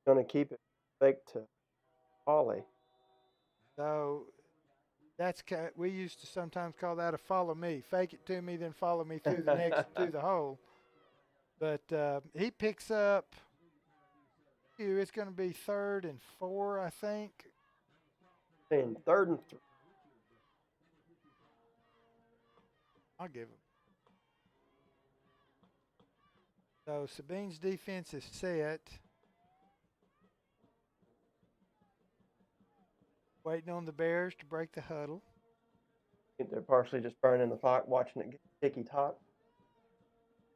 Going to keep it fake to Ollie. So we used to sometimes call that a follow me. Fake it to me, then follow me through the hole. But he picks up. It's going to be 3rd and 4, I think. And 3rd and 3. I'll give him. So Sabine's defense is set. Waiting on the Bears to break the huddle. I think they're partially just burning the clock, watching it get ticky-tock.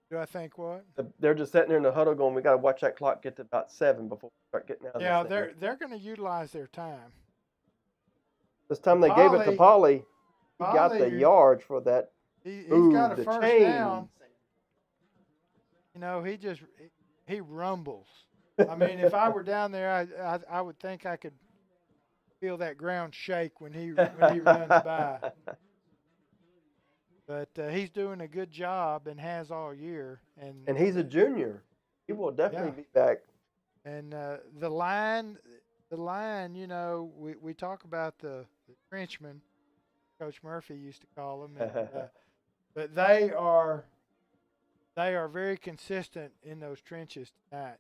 Do I think what? They're just sitting there in the huddle going, we got to watch that clock get to about 7 before we start getting out of Yeah, this thing. they're going to utilize their time. This time they gave it to Polly. He got the yards for that. He's got a first down. You know, he rumbles. I mean, if I were down there, I would think I could feel that ground shake when he runs by. But he's doing a good job and has all year. And he's a junior. He will definitely be back. And the line, you know, we talk about the trenchmen, Coach Murphy used to call them. And, but they are very consistent in those trenches tonight.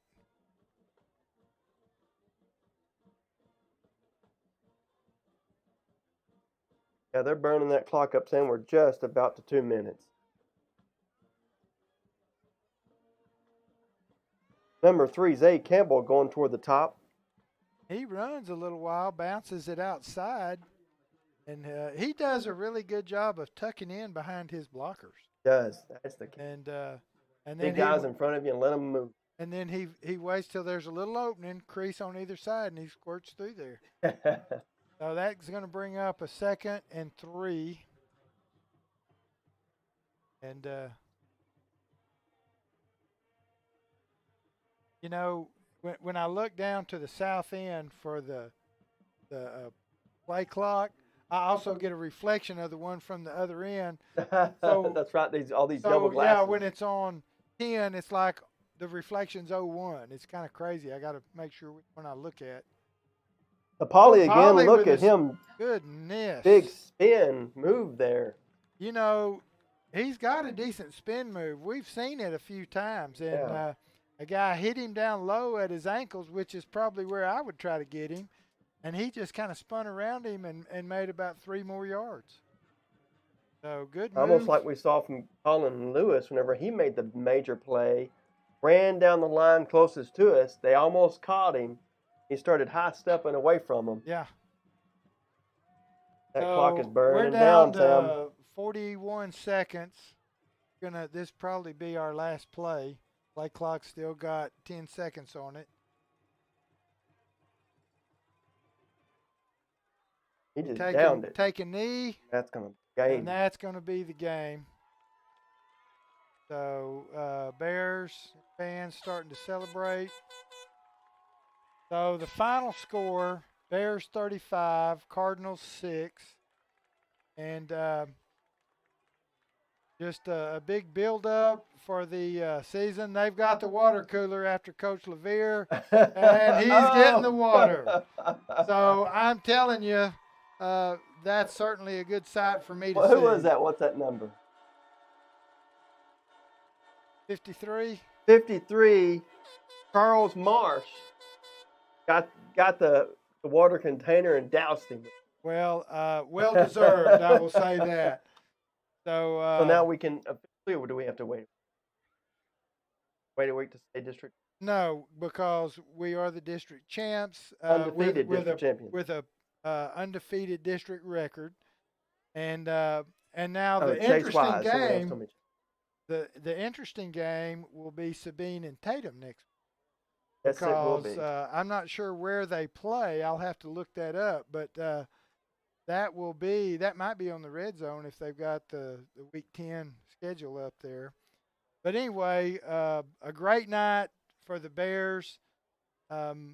Yeah, they're burning that clock up, saying we're just about to 2 minutes. Number 3, Zay Campbell going toward the top. He runs a little while, bounces it outside, and he does a really good job of tucking in behind his blockers. Does. That's the key. And then big guys in front of you and let them move. And then he waits till there's a little opening, crease on either side, and he squirts through there. So that's going to bring up a 2nd and 3. And, you know, when I look down to the south end for the play clock, I also get a reflection of the one from the other end. So, that's right. All these double glasses. Yeah, when it's on 10, it's like the reflection's 01. It's kind of crazy. I got to make sure which one I look at. Polly again, look at him. Goodness. Big spin move there. You know, he's got a decent spin move. We've seen it a few times. And a guy hit him down low at his ankles, which is probably where I would try to get him. And he just kind of spun around him and made about 3 more yards. So good move. Almost like we saw from Colin Lewis whenever he made the major play, ran down the line closest to us. They almost caught him. He started high stepping away from them. Yeah. That clock is So burning we're down Sam. to 41 seconds. This probably be our last play. Play clock still got 10 seconds on it. He just downed it. Take a knee. That's going to game. And that's going to be the game. So Bears fans starting to celebrate. So the final score, Bears 35, Cardinals 6. And just a big build-up for the season. They've got the water cooler after Coach Levere, and he's getting the water. So I'm telling you, that's certainly a good sight for me to see. Who was that? What's that number? 53. 53. Charles Marsh got the water container and doused him. Well, well deserved. I will say that. So now we can officially, or do we have to wait? Wait a week to say district? No, because we are the district champs. Undefeated district champions. With a undefeated district record. And now the interesting game. The interesting game will be Sabine and Tatum next week. Yes, it will be. I'm not sure where they play. I'll have to look that up. But that might be on the red zone if they've got the week 10 schedule up there. But anyway, a great night for the Bears. The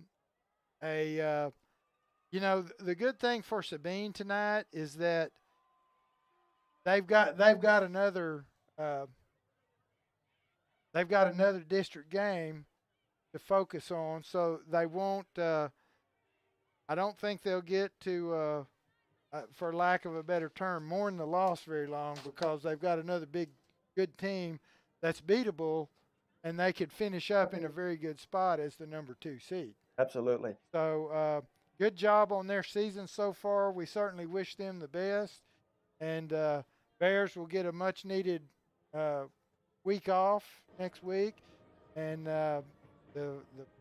good thing for Sabine tonight is that they've got another district game to focus on, so they won't. I don't think they'll get to, for lack of a better term, mourn the loss very long because they've got another good team that's beatable, and they could finish up in a very good spot as the number 2 seed. Absolutely. So good job on their season so far. We certainly wish them the best, and Bears will get a much-needed week off next week, and the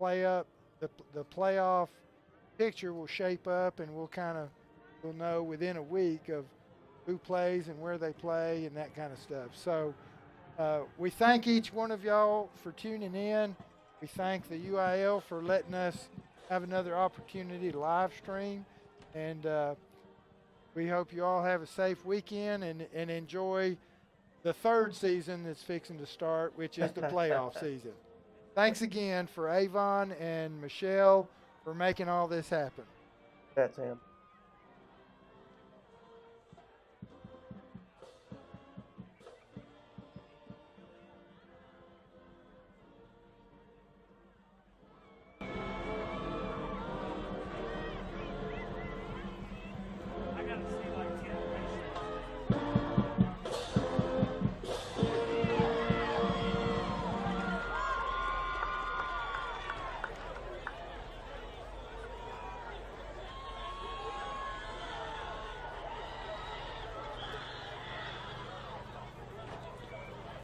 playoff picture will shape up, and we'll know within a week of who plays and where they play and that kind of stuff. So we thank each one of y'all for tuning in. We thank the UIL for letting us have another opportunity to live stream, and we hope you all have a safe weekend and enjoy the third season that's fixing to start, which is the playoff season. Thanks again for Avon and Michelle for making all this happen. That's Sam.